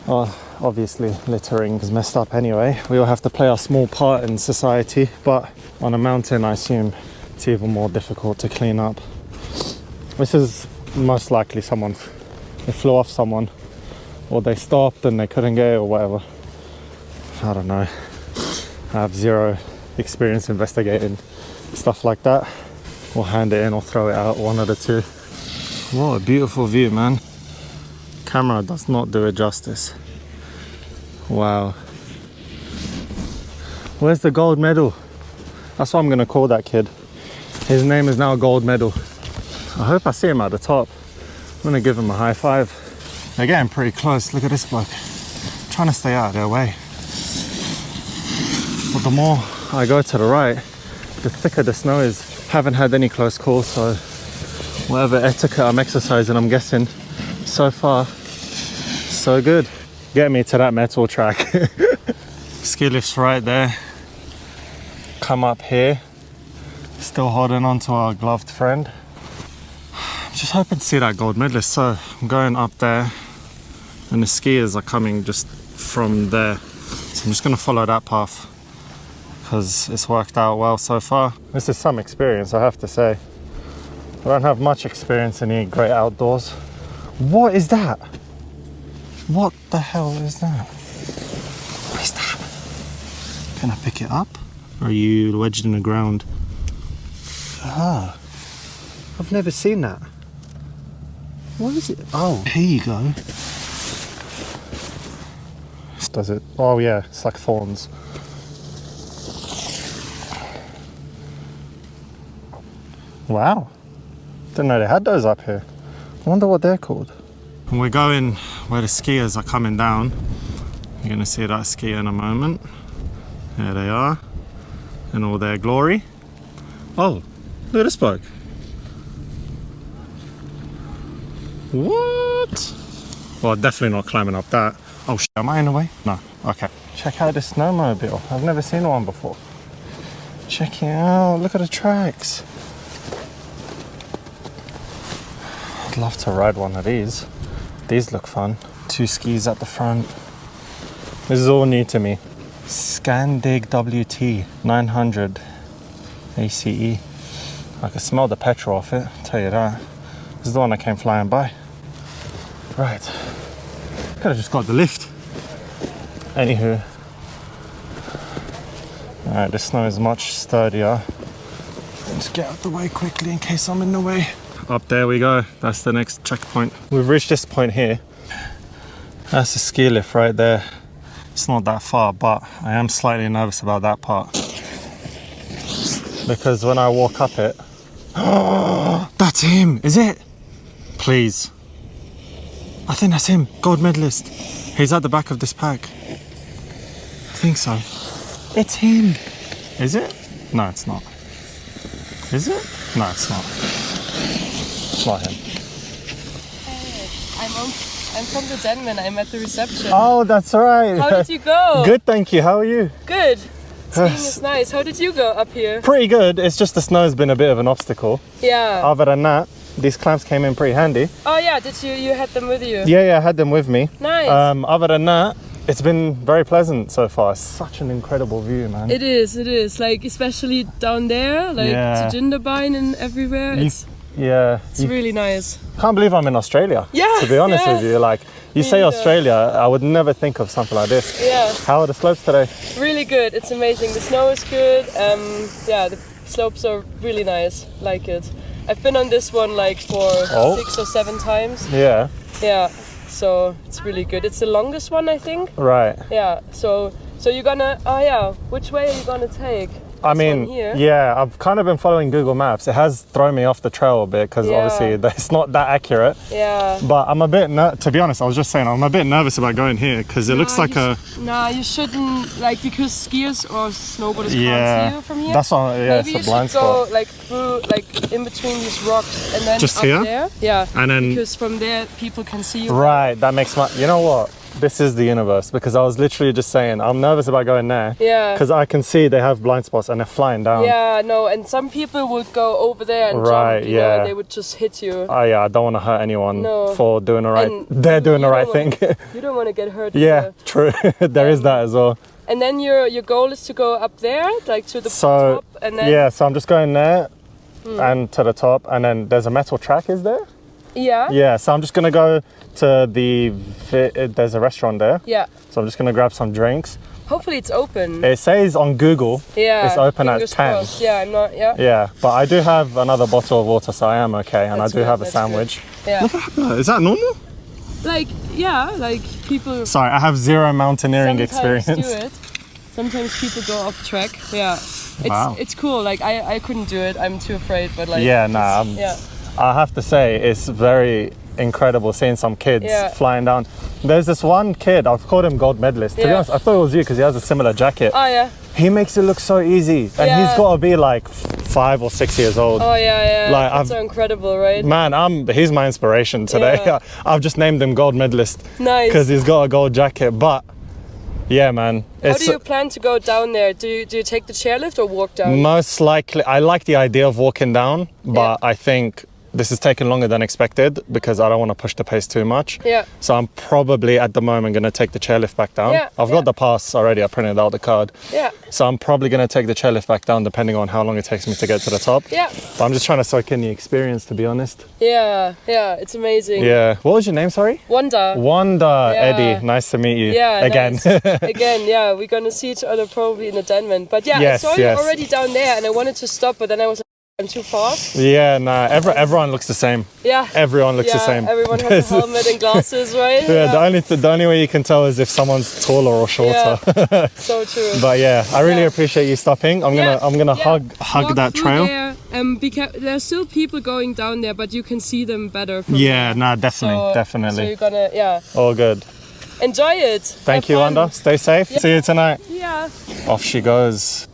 Speaker 1: obviously littering is messed up anyway. We all have to play our small part in society, but on a mountain I assume it's even more difficult to clean up. This is most likely someone, it flew off someone, or they stopped and they couldn't get it or whatever. I don't know. I have zero experience investigating stuff like that. We'll hand it in or throw it out, one of the two. What a beautiful view, man. Camera does not do it justice. Wow. Where's the gold medal? That's what I'm gonna call that kid. His name is now Gold Medal. I hope I see him at the top. I'm gonna give him a high five. They're getting pretty close. Look at this bloke. I'm trying to stay out of their way. But the more I go to the right, the thicker the snow is. Haven't had any close calls, so whatever etiquette I'm exercising, I'm guessing so far, so good. Get me to that metal track. Ski lift's right there. Come up here. It's Still holding on to our gloved friend. I'm just hoping to see that gold medalist. So I'm going up there and the skiers are coming just from there. So I'm just going to follow that path because it's worked out well so far. This is some experience, I have to say. I don't have much experience in the great outdoors. What is that? What the hell is that? What is that? Can I pick it up? Or are you wedged in the ground? Ah, I've never seen that. What is it? Oh, here you go. Does it? Oh yeah, it's like thorns. Wow. Didn't know they had those up here. I wonder what they're called. And we're going where the skiers are coming down. You're gonna see that skier in a moment. There they are, in all their glory. Oh, look at this bloke. What? Well, definitely not climbing up that. Oh shit, am I in the way? No, okay. Check out this snowmobile. I've never seen one before. Check it out, look at the tracks. I'd love to ride one of these. These look fun. 2 skis at the front. This is all new to me. Scandig WT 900 ACE. I can smell the petrol off it, I'll tell you that. This is the one that came flying by. Right. Could have just got the lift. Anywho. Alright, this snow is much sturdier. Let's get out the way quickly in case I'm in the way. Up there we go. That's the next checkpoint. We've reached this point here. That's the ski lift right there. It's not that far, but I am slightly nervous about that part. Because when I walk up it... Oh, that's him! Is it? Please. I think that's him. Gold medalist. He's at the back of this pack. I think so. It's him. Is it? No, it's not. Is it? No, it's not. It's not him.
Speaker 4: I'm from the Denman. I'm at the reception.
Speaker 1: Oh, that's right.
Speaker 4: How did you go?
Speaker 1: Good, thank you. How are you?
Speaker 4: Good. Skiing is nice. How did you go up here?
Speaker 1: Pretty good. It's just the snow's been a bit of an obstacle.
Speaker 4: Yeah.
Speaker 1: Other than that, these clamps came in pretty handy.
Speaker 4: Oh yeah, did you had them with you?
Speaker 1: Yeah, I had them with me.
Speaker 4: Nice.
Speaker 1: Other than that, it's been very pleasant so far. It's such an incredible view, man.
Speaker 4: It is. Like especially down there, like
Speaker 1: Yeah.
Speaker 4: to Jindabyne and everywhere. It's really nice.
Speaker 1: Can't believe I'm in Australia.
Speaker 4: Yeah.
Speaker 1: To be honest with you, like you say
Speaker 4: neither.
Speaker 1: Australia, I would never think of something like this.
Speaker 4: Yeah.
Speaker 1: How are the slopes today?
Speaker 4: Really good. It's amazing. The snow is good. Yeah, the slopes are really nice. Like it. I've been on this one like for 6 or 7 times.
Speaker 1: Yeah.
Speaker 4: Yeah. So it's really good. It's the longest one, I think.
Speaker 1: Right.
Speaker 4: Yeah. So you're gonna. Oh yeah. Which way are you gonna take?
Speaker 1: I mean, yeah, I've kind of been following Google Maps. It has thrown me off the trail a bit because obviously it's not that accurate.
Speaker 4: Yeah.
Speaker 1: But I'm a bit, to be honest, I was just saying, I'm a bit nervous about going here because it looks like a...
Speaker 4: Nah, you shouldn't, like, because skiers or snowboarders can't see you from here.
Speaker 1: That's on,
Speaker 4: Maybe
Speaker 1: it's a blind
Speaker 4: you should go,
Speaker 1: spot.
Speaker 4: like, through, like, in between these rocks and then
Speaker 1: just
Speaker 4: up
Speaker 1: here?
Speaker 4: there. Yeah.
Speaker 1: And then...
Speaker 4: Because from there, people can see you.
Speaker 1: Right, that makes my... You know what? This is the universe because I was literally just saying I'm nervous about going there.
Speaker 4: Yeah.
Speaker 1: Because I can see they have blind spots and they're flying down.
Speaker 4: Yeah, no, and some people would go over there and jump, you know, and they would just hit you.
Speaker 1: Oh yeah, I don't want to hurt anyone for doing the right...
Speaker 4: And
Speaker 1: they're doing the right thing.
Speaker 4: You don't want to get hurt.
Speaker 1: Yeah, true. There is that as well.
Speaker 4: And then your goal is to go up there, like to the top, and then...
Speaker 1: Yeah, so I'm just going there and to the top, and then there's a metal track, is there?
Speaker 4: Yeah.
Speaker 1: Yeah, so I'm just gonna go to there's a restaurant there.
Speaker 4: Yeah.
Speaker 1: So I'm just gonna grab some drinks.
Speaker 4: Hopefully it's open.
Speaker 1: It says on Google it's open at 10.
Speaker 4: Crossed. Yeah, I'm not,
Speaker 1: Yeah, but I do have another bottle of water, so I am okay, and
Speaker 4: That's
Speaker 1: I do
Speaker 4: good,
Speaker 1: have a
Speaker 4: that's
Speaker 1: sandwich.
Speaker 4: good. Yeah.
Speaker 1: Look at that. Is that normal?
Speaker 4: Like, yeah, like people...
Speaker 1: Sorry, I have zero mountaineering experience.
Speaker 4: Do it. Sometimes people go off track. Yeah. It's cool. Like, I couldn't do it. I'm too afraid, but like...
Speaker 1: Yeah, nah. I have to say, it's very incredible seeing some kids flying down. There's this one kid, I've called him gold medalist. To be honest, I thought it was you because he has a similar jacket.
Speaker 4: Oh yeah.
Speaker 1: He makes it look so easy, and he's got to be like 5 or 6 years old.
Speaker 4: Oh yeah.
Speaker 1: Like,
Speaker 4: that's so incredible, right?
Speaker 1: Man, he's my inspiration today.
Speaker 4: Yeah.
Speaker 1: I've just named him gold medalist.
Speaker 4: Nice.
Speaker 1: Because he's got a gold jacket, but Yeah, man.
Speaker 4: How do you plan to go down there? Do you take the chairlift or walk down?
Speaker 1: Most likely, I like the idea of walking down, but I think this is taking longer than expected because I don't want to push the pace too much.
Speaker 4: Yeah.
Speaker 1: So I'm probably at the moment going to take the chairlift back down.
Speaker 4: Yeah,
Speaker 1: I've got the pass already. I printed out the card.
Speaker 4: Yeah.
Speaker 1: So I'm probably going to take the chairlift back down depending on how long it takes me to get to the top.
Speaker 4: Yeah.
Speaker 1: But I'm just trying to soak in the experience, to be honest.
Speaker 4: Yeah, it's amazing.
Speaker 1: Yeah. What was your name, sorry?
Speaker 4: Wanda.
Speaker 1: Wanda,
Speaker 4: Yeah.
Speaker 1: Eddie. Nice to meet you.
Speaker 4: Yeah,
Speaker 1: again.
Speaker 4: nice. Again, yeah, we're gonna see each other probably in the Denman. But yeah,
Speaker 1: Yes,
Speaker 4: I saw you
Speaker 1: yes.
Speaker 4: already down there and I wanted to stop, but then I was like, I'm too far.
Speaker 1: Yeah, nah. Everyone looks the same.
Speaker 4: Yeah.
Speaker 1: Everyone looks the same.
Speaker 4: Everyone has a helmet and glasses, right?
Speaker 1: Yeah, the only way you can tell is if someone's taller or shorter.
Speaker 4: Yeah. So true.
Speaker 1: But yeah, I really appreciate you stopping. I'm gonna hug
Speaker 4: Walk
Speaker 1: that
Speaker 4: through
Speaker 1: trail.
Speaker 4: There, because there's still people going down there, but you can see them better. From
Speaker 1: Yeah,
Speaker 4: there.
Speaker 1: nah, definitely.
Speaker 4: So you're gonna,
Speaker 1: All good.
Speaker 4: enjoy it.
Speaker 1: Thank
Speaker 4: Have
Speaker 1: you,
Speaker 4: fun.
Speaker 1: Wanda. Stay safe. See you tonight.
Speaker 4: Yeah.
Speaker 1: Off she goes.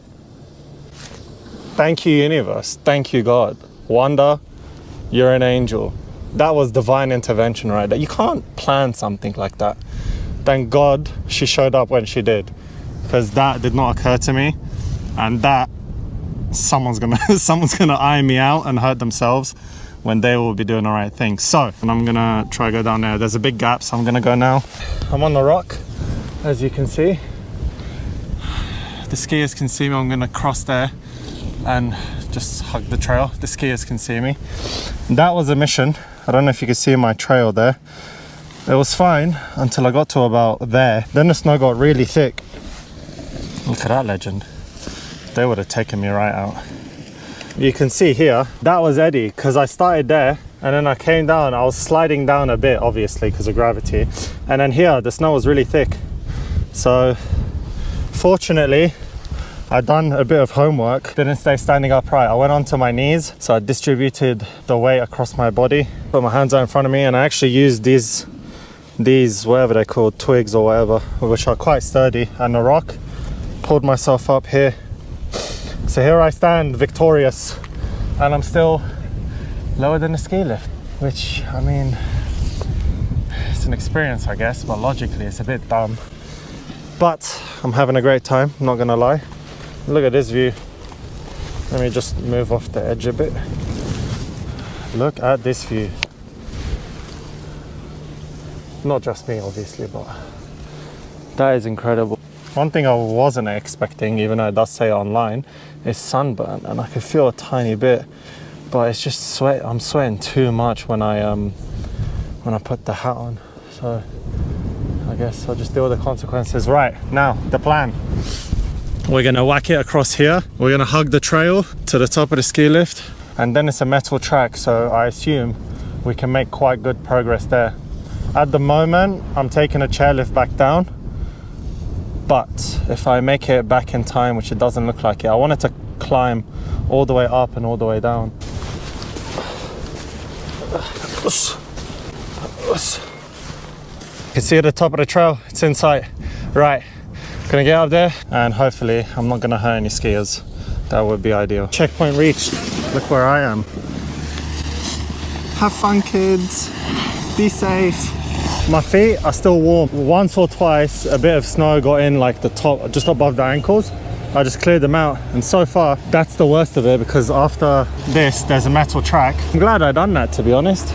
Speaker 1: Thank you, universe. Thank you, God. Wanda, you're an angel. That was divine intervention right there. You can't plan something like that. Thank God she showed up when she did, because that did not occur to me, and that someone's gonna eye me out and hurt themselves when they will be doing the right thing. So, and I'm gonna try to go down there. There's a big gap, so I'm gonna go now. I'm on the rock, as you can see. The skiers can see me. I'm gonna cross there and just hug the trail. The skiers can see me. That was a mission. I don't know if you can see my trail there. It was fine until I got to about there. Then the snow got really thick. Look at that legend. They would have taken me right out. You can see here, that was Eddie, because I started there and then I came down. I was sliding down a bit, obviously, because of gravity. And then here, the snow was really thick. So, fortunately, I'd done a bit of homework, didn't stay standing upright. I went onto my knees, so I distributed the weight across my body, put my hands out in front of me, and I actually used these whatever they're called, twigs or whatever, which are quite sturdy, and a rock. Pulled myself up here. So here I stand, victorious, and I'm still lower than the ski lift, which, I mean, it's an experience, I guess, but logically it's a bit dumb. But I'm having a great time, not gonna lie. Look at this view. Let me just move off the edge a bit. Look at this view. Not just me, obviously, but that is incredible. One thing I wasn't expecting, even though it does say online, is sunburn, and I could feel a tiny bit, but it's just sweat. I'm sweating too much when I put the hat on. So I guess I'll just deal with the consequences. Right, now the plan. We're gonna whack it across here. We're gonna hug the trail to the top of the ski lift, and then it's a metal track, so I assume we can make quite good progress there. At the moment, I'm taking a chairlift back down, but if I make it back in time, which it doesn't look like it, I wanted to climb all the way up and all the way down. You can see at the top of the trail, it's in sight. Right. Gonna get up there and hopefully I'm not gonna hurt any skiers. That would be ideal. Checkpoint reached. Look where I am. Have fun, kids. Be safe. My feet are still warm. Once or twice a bit of snow got in like the top, just above the ankles. I just cleared them out, and so far that's the worst of it, because after this there's a metal track. I'm glad I done that, to be honest.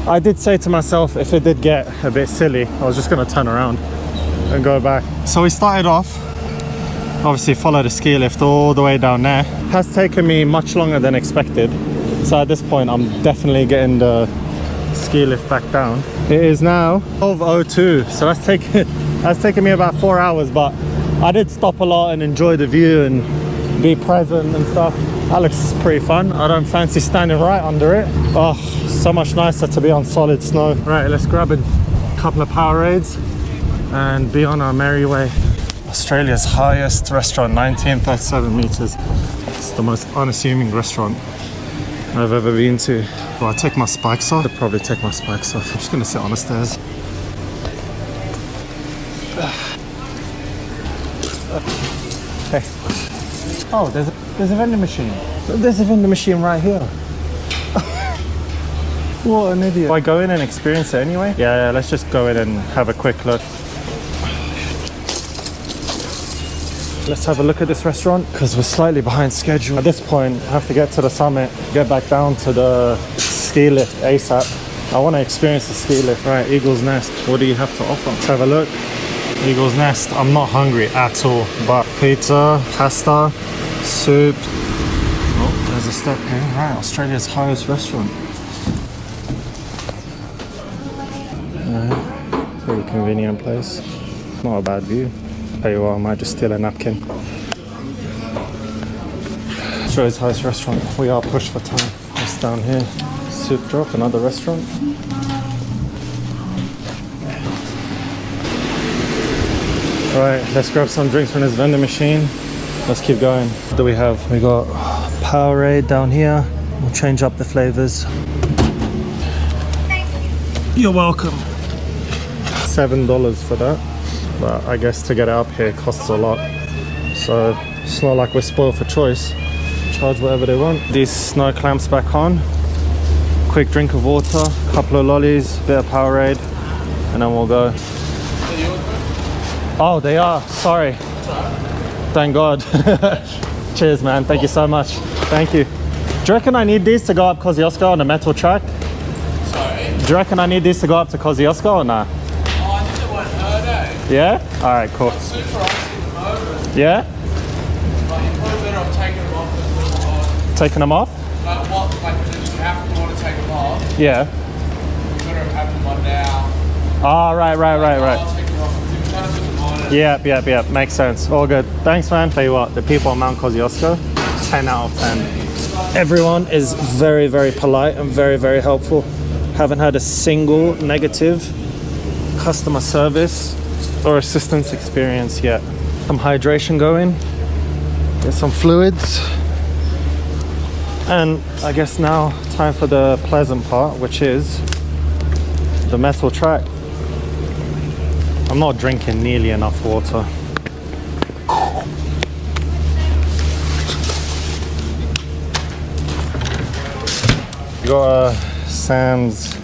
Speaker 1: I did say to myself, if it did get a bit silly, I was just gonna turn around and go back. So we started off, obviously followed the ski lift all the way down there. It has taken me much longer than expected, so at this point I'm definitely getting the ski lift back down. It is now 12:02, so that's taken me about 4 hours, but I did stop a lot and enjoy the view and be present and stuff. That looks pretty fun. I don't fancy standing right under it. Oh, so much nicer to be on solid snow. Right, let's grab a couple of Powerades and be on our merry way. Australia's highest restaurant, 1937 meters. It's the most unassuming restaurant I've ever been to. Well, I take my spikes off. I'd probably take my spikes off. I'm just gonna sit on the stairs. Hey. Oh, there's a vending machine. There's a vending machine right here. What an idiot. Do I go in and experience it anyway? Yeah, let's just go in and have a quick look. Let's have a look at this restaurant because we're slightly behind schedule. At this point, I have to get to the summit, get back down to the ski lift ASAP. I want to experience the ski lift. Right, Eagle's Nest. What do you have to offer? Let's have a look. Eagle's Nest. I'm not hungry at all, but pizza, pasta, soup. Oh, there's a step here. Right, Australia's highest restaurant. Very convenient place. Not a bad view. Tell you what, I might just steal a napkin. Australia's highest restaurant. We are pushed for time. It's down here. Soup Drop, another restaurant. Right, let's grab some drinks from this vending machine. Let's keep going. What do we have? We got Powerade down here. We'll change up the flavors. You're welcome. $7 for that. But I guess to get it up here costs a lot. So it's not like we're spoiled for choice. Charge whatever they want. These snow clamps back on. Quick drink of water, couple of lollies, bit of Powerade, and then we'll go. Oh, they are. Sorry. Thank God. Cheers, man. Thank you so much. Thank you. Do you reckon I need these to go up Kosciuszko on a metal track?
Speaker 10: Sorry?
Speaker 1: Do you reckon I need these to go up to Kosciuszko or nah?
Speaker 10: Oh, I think it won't hurt, eh?
Speaker 1: Yeah? Alright, cool.
Speaker 10: It's super icy at the moment.
Speaker 1: Yeah?
Speaker 10: But you're probably better off taking them off than putting them on.
Speaker 1: Taking them off?
Speaker 10: Like, what? Like, if you have to want to take them off,
Speaker 1: Yeah.
Speaker 10: you better have them on now.
Speaker 1: Ah, right.
Speaker 10: I'll take them off. If you're trying to put them on,
Speaker 1: Yep. Makes sense. All good. Thanks, man. Tell you what, the people on Mount Kosciuszko, 10 out of 10. Everyone is very, very polite and very, very helpful. Haven't had a single negative customer service or assistance experience yet. Some hydration going, get some fluids, and I guess now time for the pleasant part, which is the metal track. I'm not drinking nearly enough water. Got a Sam's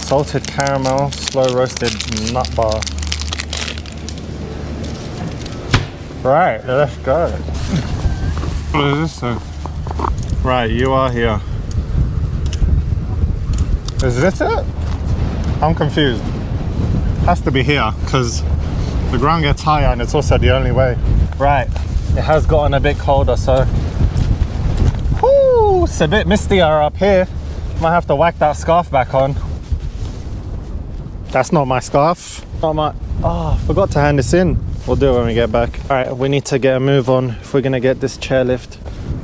Speaker 1: salted caramel slow roasted nut bar. Right, let's go. What is this thing? Right, you are here. Is this it? I'm confused. Has to be here because the ground gets higher and it's also the only way. Right, it has gotten a bit colder, so whoo, it's a bit mistier up here. Might have to whack that scarf back on. That's not my scarf. Not my. Oh, I forgot to hand this in. We'll do it when we get back. All right, we need to get a move on if we're gonna get this chairlift.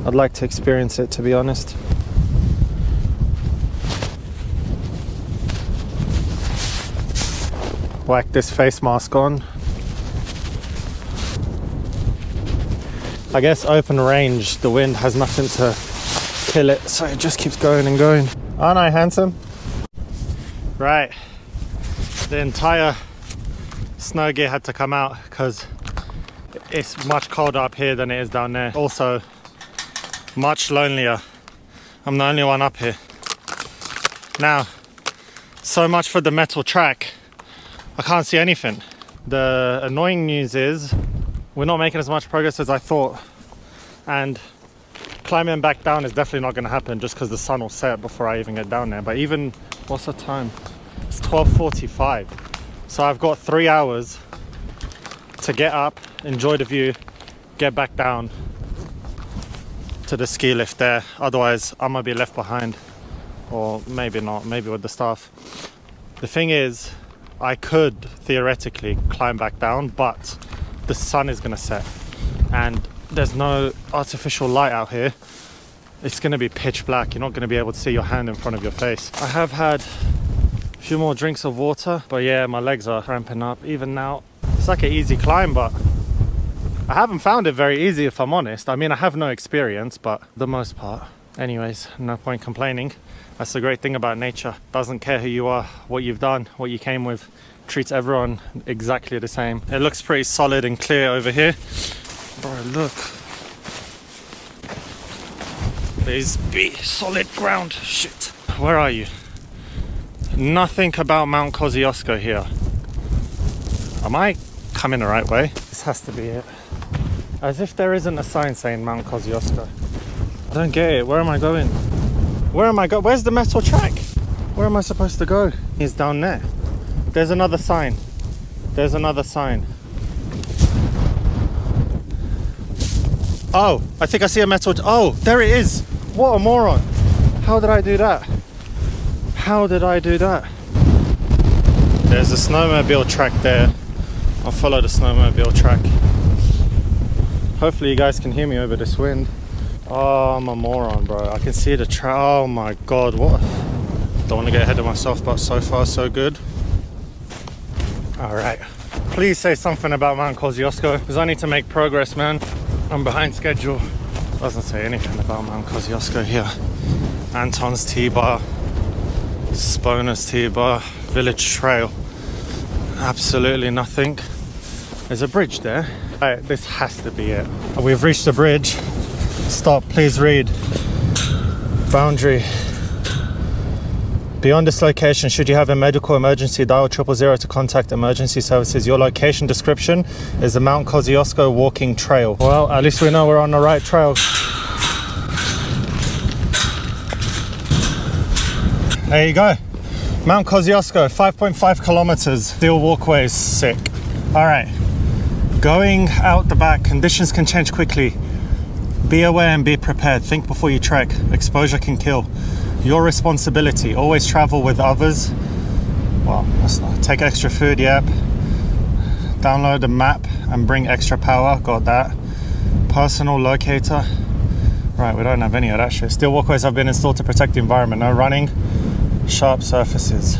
Speaker 1: I'd like to experience it, to be honest. Whack this face mask on. I guess open range, the wind has nothing to kill it, so it just keeps going and going. Aren't I handsome? Right, the entire snow gear had to come out because it's much colder up here than it is down there. Also, much lonelier. I'm the only one up here. Now, so much for the metal track. I can't see anything. The annoying news is we're not making as much progress as I thought, and climbing back down is definitely not going to happen just because the sun will set before I even get down there. But even, what's the time? It's 12:45, so I've got 3 hours to get up, enjoy the view, get back down to the ski lift there. Otherwise I'm gonna be left behind, or maybe not, maybe with the staff. The thing is, I could theoretically climb back down, but the sun is gonna set and there's no artificial light out here. It's gonna be pitch black. You're not gonna be able to see your hand in front of your face. I have had a few more drinks of water, but yeah, my legs are cramping up even now. It's like an easy climb, but I haven't found it very easy, if I'm honest. I mean, I have no experience, but the most part. Anyways, no point complaining. That's the great thing about nature. Doesn't care who you are, what you've done, what you came with. Treats everyone exactly the same. It looks pretty solid and clear over here. Bro, look. There's big solid ground. Shit. Where are you? Nothing about Mount Kosciuszko here. Am I coming the right way? This has to be it. As if there isn't a sign saying Mount Kosciuszko. I don't get it. Where am I going? Where am I going? Where's the metal track? Where am I supposed to go? It's down there. There's another sign. There's another sign. Oh, I think I see a metal. Oh, there it is. What a moron. How did I do that? How did I do that? There's a snowmobile track there. I'll follow the snowmobile track. Hopefully you guys can hear me over this wind. Oh, I'm a moron, bro. I can see the track. Oh my God, what? Don't want to get ahead of myself, but so far so good. All right. Please say something about Mount Kosciuszko, because I need to make progress, man. I'm behind schedule. Doesn't say anything about Mount Kosciuszko here. Anton's T-bar, Sponer's T-bar, Village Trail. Absolutely nothing. There's a bridge there. Right, this has to be it. We've reached the bridge. Stop, please read. Boundary. Beyond this location, should you have a medical emergency, dial 000 to contact emergency services. Your location description is the Mount Kosciuszko walking trail. Well, at least we know we're on the right trail. There you go. Mount Kosciuszko, 5.5 kilometers. Steel walkways, sick. All right. Going out the back, conditions can change quickly. Be aware and be prepared. Think before you trek. Exposure can kill. Your responsibility. Always travel with others. Well, that's not. Take extra food, yep. Download a map and bring extra power. Got that. Personal locator. Right, we don't have any of that shit. Steel walkways have been installed to protect the environment. No running. Sharp surfaces.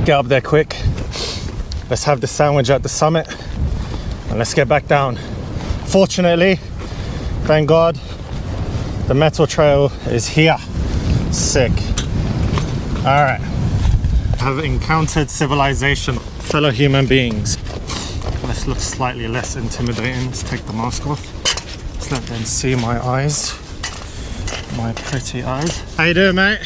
Speaker 1: Get up there quick. Let's have the sandwich at the summit and let's get back down. Fortunately, thank God, the metal trail is here. Sick. All right. Have encountered civilization, fellow human beings. Let's look slightly less intimidating. Let's take the mask off. Let's let them see my eyes. My pretty eyes. How you doing, mate?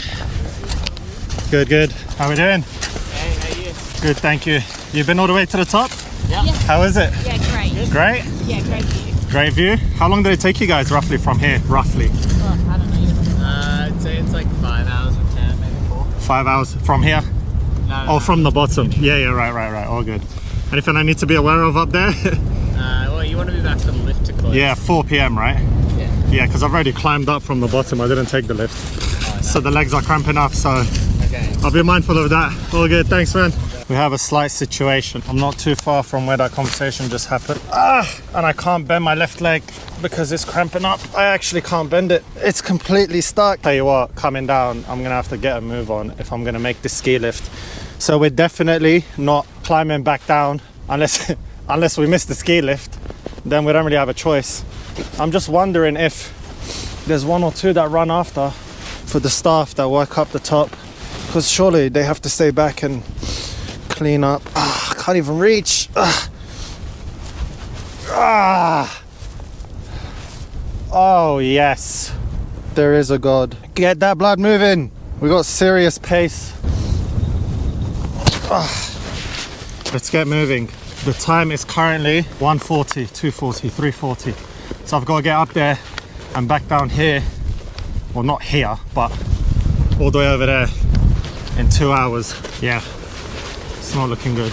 Speaker 1: Good, good. How we doing?
Speaker 10: Hey, how are you?
Speaker 1: Good, thank you. You've been all the way to the top?
Speaker 10: Yeah.
Speaker 1: How is it?
Speaker 5: Yeah, great.
Speaker 1: Great?
Speaker 5: Yeah, great view.
Speaker 1: Great view. How long did it take you guys roughly from here? Roughly?
Speaker 5: Oh, I don't know.
Speaker 10: I'd say it's like 5 hours or 10, maybe 4.
Speaker 1: 5 hours from here?
Speaker 10: No,
Speaker 1: Oh, from the bottom. Yeah, right. All good. Anything I need to be aware of up there?
Speaker 10: Well, you want to be back for the lift to close.
Speaker 1: Yeah, 4 p.m, right?
Speaker 10: Yeah.
Speaker 1: Yeah, because I've already climbed up from the bottom. I didn't take the lift.
Speaker 10: Oh, no.
Speaker 1: So the legs are cramping up, so
Speaker 10: Okay.
Speaker 1: I'll be mindful of that. All good, thanks, man. We have a slight situation. I'm not too far from where that conversation just happened. And I can't bend my left leg because it's cramping up. I actually can't bend it. It's completely stuck. Tell you what, coming down, I'm gonna have to get a move on if I'm gonna make this ski lift. So we're definitely not climbing back down unless we miss the ski lift. Then we don't really have a choice. I'm just wondering if there's one or two that run after for the staff that work up the top, because surely they have to stay back and clean up. I can't even reach. Oh yes, there is a God. Get that blood moving. We got serious pace. Let's get moving. The time is currently 1:40, 2:40, 3:40. So I've got to get up there and back down here. Well, not here, but all the way over there in 2 hours. Yeah, it's not looking good.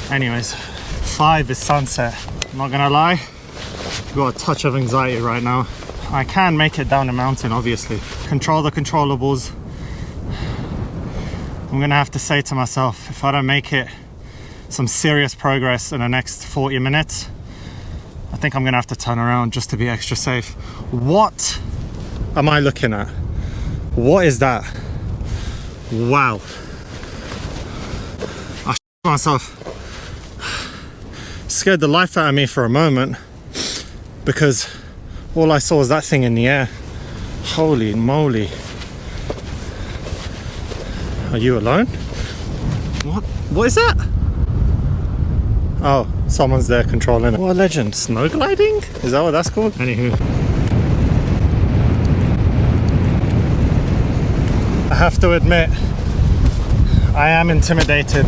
Speaker 1: Anyways, 5 is sunset. I'm not gonna lie, I've got a touch of anxiety right now. I can make it down the mountain, obviously. Control the controllables. I'm gonna have to say to myself, if I don't make it some serious progress in the next 40 minutes, I think I'm gonna have to turn around just to be extra safe. What am I looking at? What is that? Wow. I shit myself. Scared the life out of me for a moment because all I saw was that thing in the air. Holy moly. Are you alone? What is that? Oh, someone's there controlling it. What a legend. Snow gliding? Is that what that's called? Anywho. I have to admit, I am intimidated.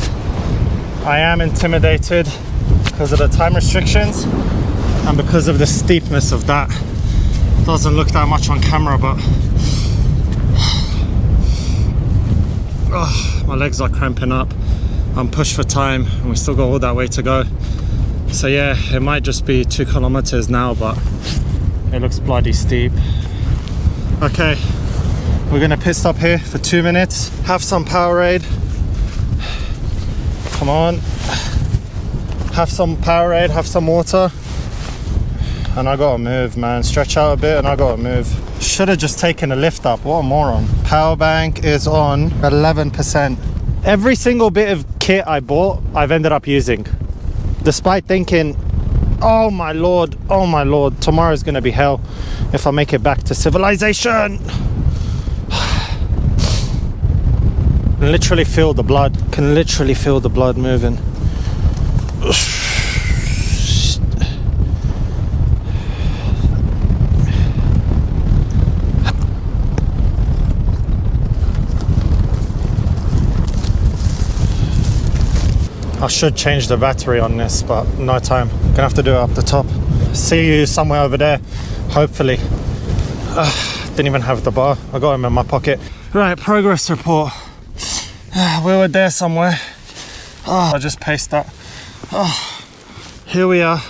Speaker 1: because of the time restrictions and because of the steepness of that. Doesn't look that much on camera, but my legs are cramping up. I'm pushed for time and we still got all that way to go. So yeah, it might just be 2 kilometers now, but it looks bloody steep. Okay, we're gonna pit stop here for 2 minutes, have some Powerade. Come on, have some Powerade, have some water. And I gotta move, man. Stretch out a bit and I gotta move. Should have just taken a lift up. What a moron. Power bank is on 11%. Every single bit of kit I bought, I've ended up using. Despite thinking, oh my lord, tomorrow's gonna be hell if I make it back to civilization. Can literally feel the blood. Can literally feel the blood moving. I should change the battery on this, but no time. Gonna have to do it up the top. See you somewhere over there, hopefully. Didn't even have the bar. I got him in my pocket. Right, progress report. We were there somewhere. I just paced that. Here we are.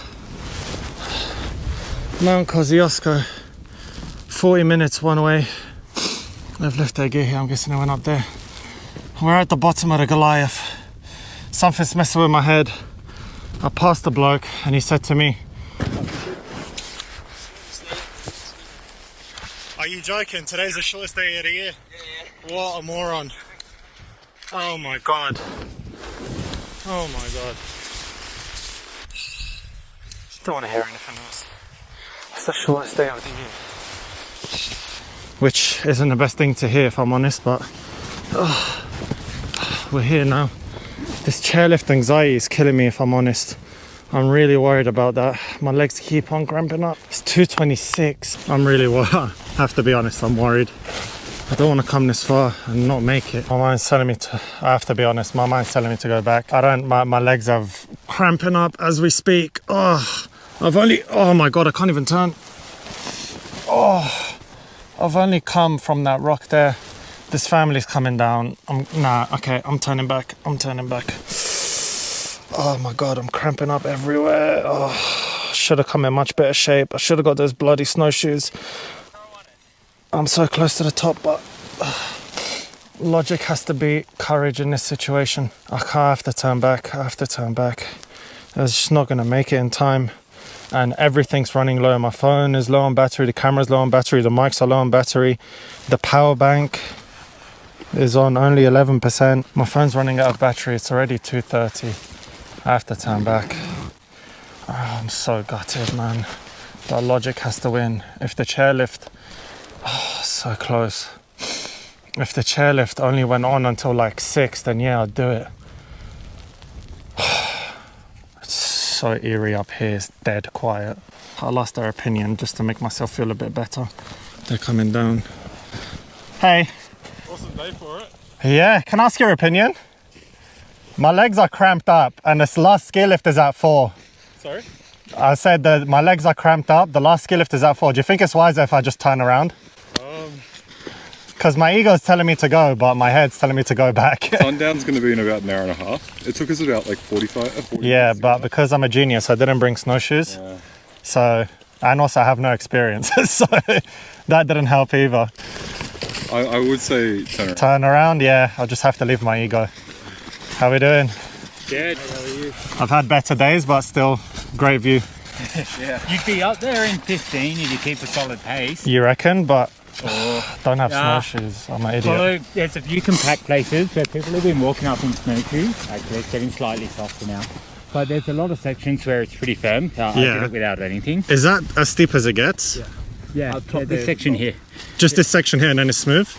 Speaker 1: Mount Kosciuszko. 40 minutes one way. I've left their gear here. I'm guessing I went up there. We're at the bottom of the Goliath. Something's messing with my head. I passed the bloke and he said to me, "Are you joking? Today's the shortest day of the year." Yeah. What a moron. Oh my god. Oh my god. Don't want to hear anything else. It's the shortest day of the year. Which isn't the best thing to hear if I'm honest, but we're here now. This chairlift anxiety is killing me if I'm honest. I'm really worried about that. My legs keep on cramping up. It's 2:26. I'm really worried. I have to be honest, I'm worried. I don't want to come this far and not make it. My mind's telling me to, I have to be honest, my mind's telling me to go back. My legs have cramping up as we speak. Oh my god, I can't even turn. I've only come from that rock there. This family's coming down. I'm turning back. Oh my god, I'm cramping up everywhere. Should have come in much better shape. I should have got those bloody snowshoes. I'm so close to the top, but logic has to beat courage in this situation. I have to turn back. I was just not gonna make it in time. And everything's running low. My phone is low on battery, the camera's low on battery, the mics are low on battery, the power bank is on only 11%. My phone's running out of battery. It's already 2:30. I have to turn back. I'm so gutted, man. But logic has to win. If the chairlift, so close. If the chairlift only went on until like 6, then yeah, I'd do it. It's so eerie up here. It's dead quiet. I lost their opinion just to make myself feel a bit better. They're coming down. Hey.
Speaker 7: Awesome day for it.
Speaker 1: Yeah, can I ask your opinion? My legs are cramped up and this last ski lift is at 4.
Speaker 7: Sorry?
Speaker 1: I said that my legs are cramped up, the last ski lift is at 4. Do you think it's wiser if I just turn around? Because my ego's telling me to go, but my head's telling me to go back.
Speaker 7: Sundown's going to be in about an hour and a half. It took us about like 40
Speaker 1: Yeah, but because I'm a genius, I didn't bring snowshoes.
Speaker 7: Yeah.
Speaker 1: So, and also I have no experience, so that didn't help either.
Speaker 7: I would say turn around.
Speaker 1: Turn around, yeah, I'll just have to leave my ego. How we doing?
Speaker 10: Good. How are you?
Speaker 1: I've had better days, but still, great view.
Speaker 10: Yeah. You'd be up there in 15 if you keep a solid pace.
Speaker 1: You reckon? But don't have snowshoes. I'm an idiot.
Speaker 10: Follow, there's a few compact places where people have been walking up in snowshoes. Actually, it's getting slightly softer now. But there's a lot of sections where it's pretty firm. I did it without anything.
Speaker 1: Is that as steep as it gets?
Speaker 10: Yeah, this section here.
Speaker 1: Just this section here and then it's smooth?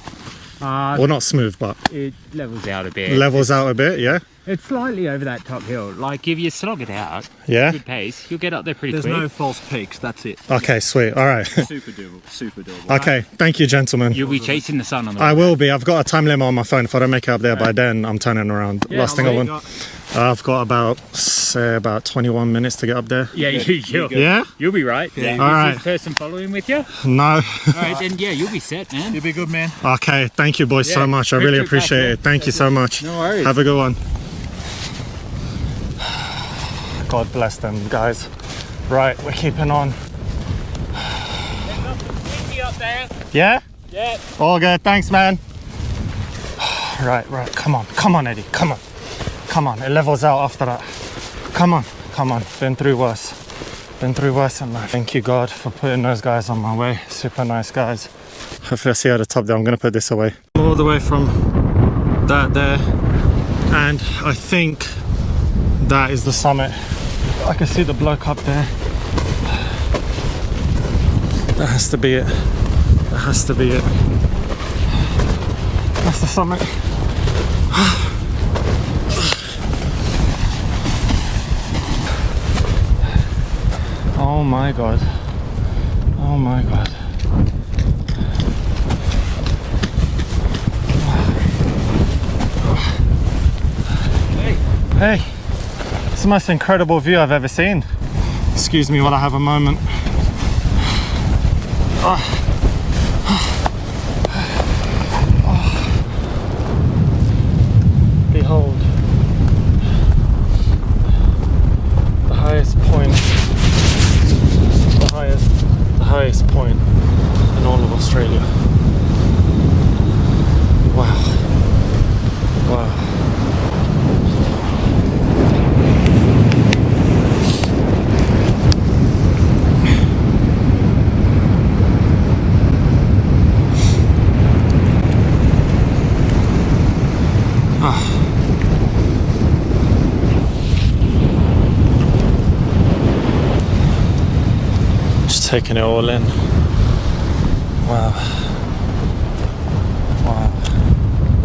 Speaker 1: Well, not smooth, but...
Speaker 10: It levels out a bit.
Speaker 1: Levels out a bit, yeah?
Speaker 10: It's slightly over that top hill. Like, if you slog it out, good pace, you'll get up there pretty quick.
Speaker 11: There's no false peaks, that's it.
Speaker 1: Okay, sweet, all right.
Speaker 11: Super doable.
Speaker 1: Okay, thank you, gentlemen.
Speaker 10: You'll be chasing the sun on the
Speaker 1: I will be. I've got a time limit on my phone. If I don't make it up there by then, I'm turning around. Last thing I want. I've got about, say, about 21 minutes to get up there.
Speaker 10: Yeah,
Speaker 1: Yeah?
Speaker 10: You'll be right. Yeah.
Speaker 1: All right.
Speaker 10: Is this person following with you?
Speaker 1: No.
Speaker 10: All right, then yeah, you'll be set, man.
Speaker 11: You'll be good, man.
Speaker 1: Okay, thank you boys so
Speaker 10: Yeah,
Speaker 1: much. I
Speaker 10: great
Speaker 1: really
Speaker 10: trip
Speaker 1: appreciate
Speaker 10: back,
Speaker 1: it. Thank you so much.
Speaker 10: No worries.
Speaker 1: Have a good one. God bless them, guys. Right, we're keeping on.
Speaker 10: Up there.
Speaker 1: Yeah?
Speaker 10: Yeah.
Speaker 1: All good, thanks, man. Right, come on, Eddie, come on, it levels out after that. Come on, been through worse in life. Thank you, God, for putting those guys on my way. Super nice guys. Hopefully I see you at the top there. I'm gonna put this away. All the way from that there, and I think that is the summit. I can see the bloke up there. That has to be it. That's the summit. Oh my God. Hey, it's the most incredible view I've ever seen. Excuse me while I have a moment. Behold, the highest point, the highest point in all of Australia. Wow. Just taking it all in. Wow.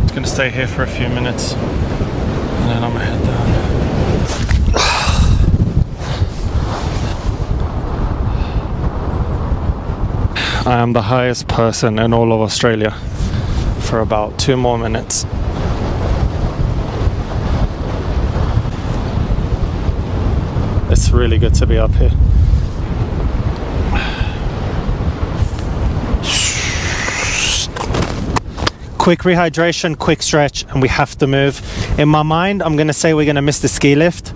Speaker 1: Just gonna stay here for a few minutes and then I'm gonna head down. I am the highest person in all of Australia for about 2 more minutes. It's really good to be up here. Quick rehydration, quick stretch, and we have to move. In my mind, I'm gonna say we're gonna miss the ski lift.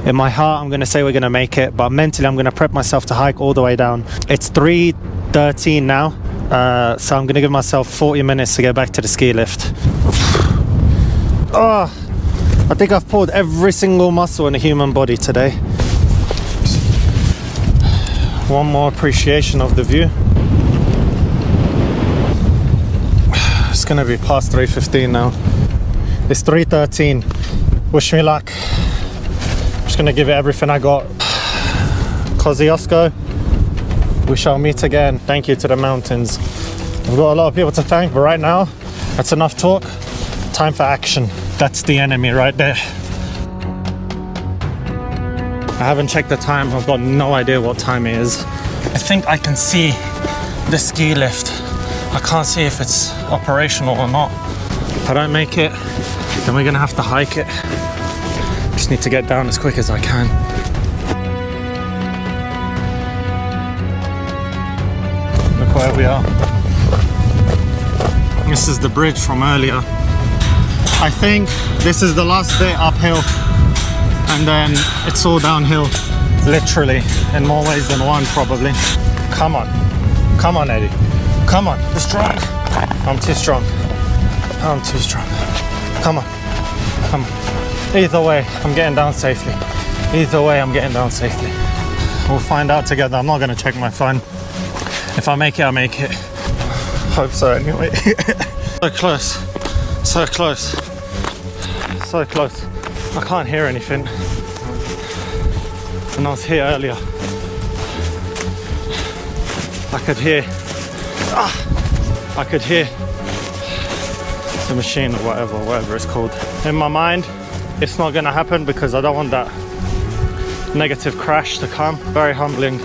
Speaker 1: In my heart, I'm gonna say we're gonna make it, but mentally, I'm gonna prep myself to hike all the way down. It's 3:13 now, so I'm gonna give myself 40 minutes to get back to the ski lift. Oh, I think I've pulled every single muscle in the human body today. One more appreciation of the view. It's gonna be past 3:15 now. It's 3:13. Wish me luck. I'm just gonna give it everything I got. Kosciuszko, we shall meet again. Thank you to the mountains. We've got a lot of people to thank, but right now, that's enough talk. Time for action. That's the enemy right there. I haven't checked the time. I've got no idea what time it is. I think I can see the ski lift. I can't see if it's operational or not. If I don't make it, then we're gonna have to hike it. Just need to get down as quick as I can. Look where we are. This is the bridge from earlier. I think this is the last bit uphill, and then it's all downhill, literally, in more ways than one probably. Come on Eddie, come on, you're strong. I'm too strong, come on. Either way, I'm getting down safely. We'll find out together. I'm not gonna check my phone. If I make it, I make it. Hope so anyway. So close. I can't hear anything. When I was here earlier, I could hear the machine or whatever it's called. In my mind, it's not gonna happen because I don't want that negative crash to come. Very humbling.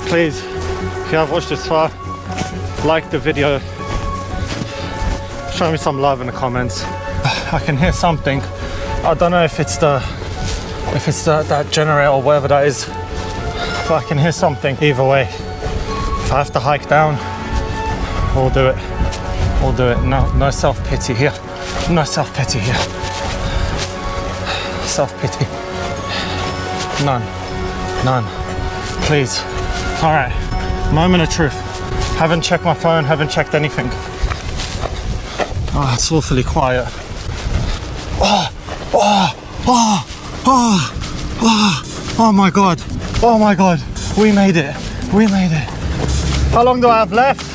Speaker 1: Please, if you have watched this far, like the video, show me some love in the comments. I can hear something. I don't know if it's the if it's that generator or whatever that is, if I can hear something. Either way, if I have to hike down, we'll do it. We'll do it. No self-pity here. No self-pity here. Self-pity. None. None. Please. All right. Moment of truth. Haven't checked my phone, haven't checked anything. Oh, it's awfully quiet. Oh my God. Oh my God. We made it. We made it. How long do I have left?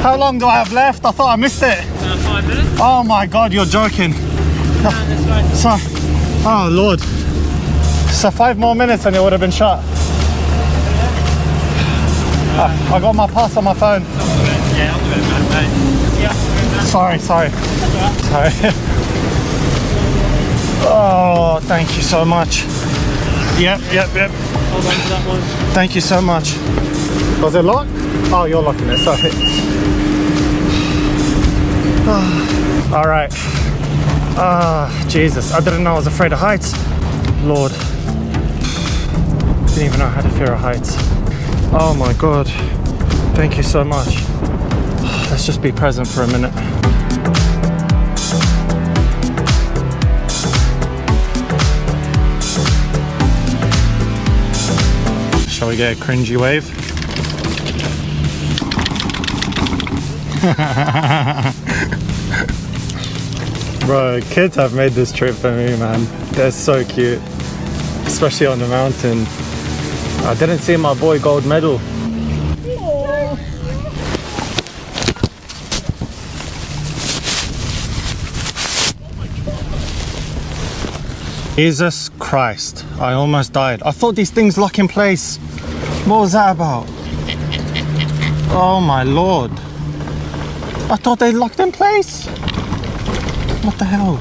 Speaker 1: How long do I have left? I thought I missed it.
Speaker 10: 5 minutes.
Speaker 1: Oh my God, you're joking. So, oh Lord. So 5 more minutes and it would have been shut. I got my pass on my phone.
Speaker 10: Yeah, I'll do it, mate. Yeah.
Speaker 1: Sorry. Oh, thank you so much. Yep.
Speaker 10: Hold on to that one.
Speaker 1: Thank you so much. Was it locked? Oh, you're locking it, sorry. All right. Jesus, I didn't know I was afraid of heights. Lord. Didn't even know I had a fear of heights. Oh my God. Thank you so much. Let's just be present for a minute. Shall we get a cringy wave? Bro, kids have made this trip for me, man. They're so cute. Especially on the mountain. I didn't see my boy gold medal. Jesus Christ, I almost died. I thought these things lock in place. What was that about? Oh my Lord. I thought they locked in place. What the hell?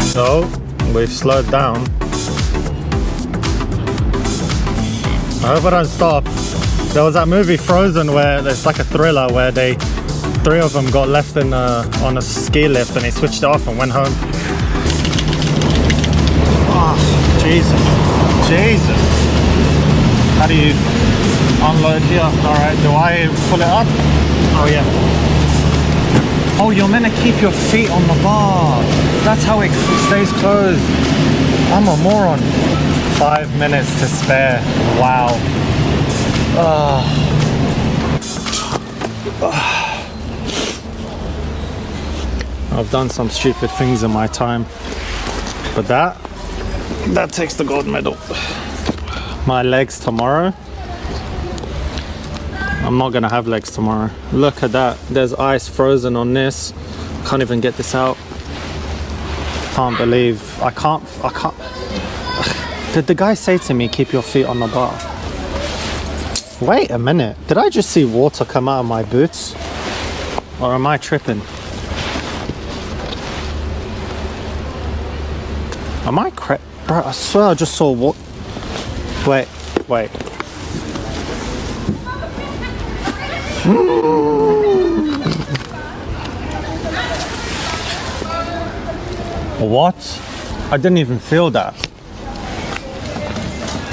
Speaker 1: So, we've slowed down. I hope I don't stop. There was that movie Frozen where it's like a thriller where three of them got left in on a ski lift and they switched it off and went home. Oh, Jesus. How do you unload here? Alright, do I pull it up? Oh yeah. Oh, you're meant to keep your feet on the bar. That's how it stays closed. I'm a moron. 5 minutes to spare. Wow. I've done some stupid things in my time, but that takes the gold medal. My legs tomorrow. I'm not gonna have legs tomorrow. Look at that. There's ice frozen on this. Can't even get this out. Can't believe I can't. Did the guy say to me, keep your feet on the bar? Wait a minute. Did I just see water come out of my boots? Or am I tripping? Am I bro, I swear I just saw what. Wait. What? I didn't even feel that.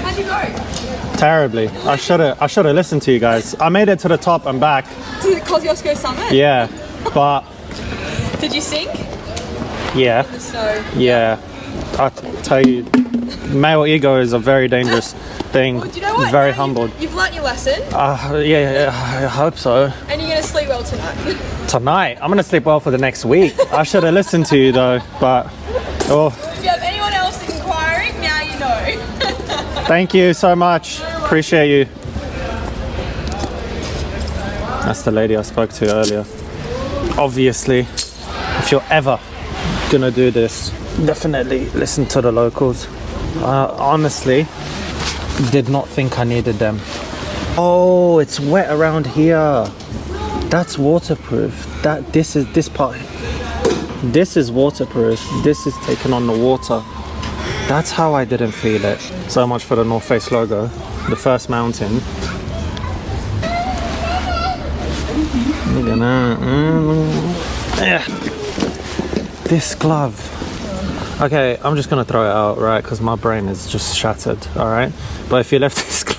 Speaker 6: How'd you go?
Speaker 1: Terribly. I should have listened to you guys. I made it to the top and back.
Speaker 6: To the Kosciuszko summit?
Speaker 1: Yeah, but
Speaker 6: Did you sink?
Speaker 1: yeah.
Speaker 6: In the snow?
Speaker 1: Yeah. I tell you, male ego is a very dangerous thing.
Speaker 6: Well, do you know what?
Speaker 1: Very
Speaker 6: Now
Speaker 1: humbled.
Speaker 6: You've learnt your lesson.
Speaker 1: Yeah, I hope so.
Speaker 6: And you're going to sleep well tonight.
Speaker 1: Tonight, I'm gonna sleep well for the next week. I should have listened to you though, but
Speaker 6: If you have anyone else inquiring, now you know.
Speaker 1: thank you so much. Appreciate you. That's the lady I spoke to earlier. Obviously, if you're ever gonna do this, definitely listen to the locals. Honestly, did not think I needed them. Oh, it's wet around here. That's waterproof. This part. This is waterproof. This is taking on the water. That's how I didn't feel it. So much for the North Face logo. The first mountain. Look at that. Yeah. This glove. Okay, I'm just gonna throw it out, right? Because my brain is just shattered. All right. But if you left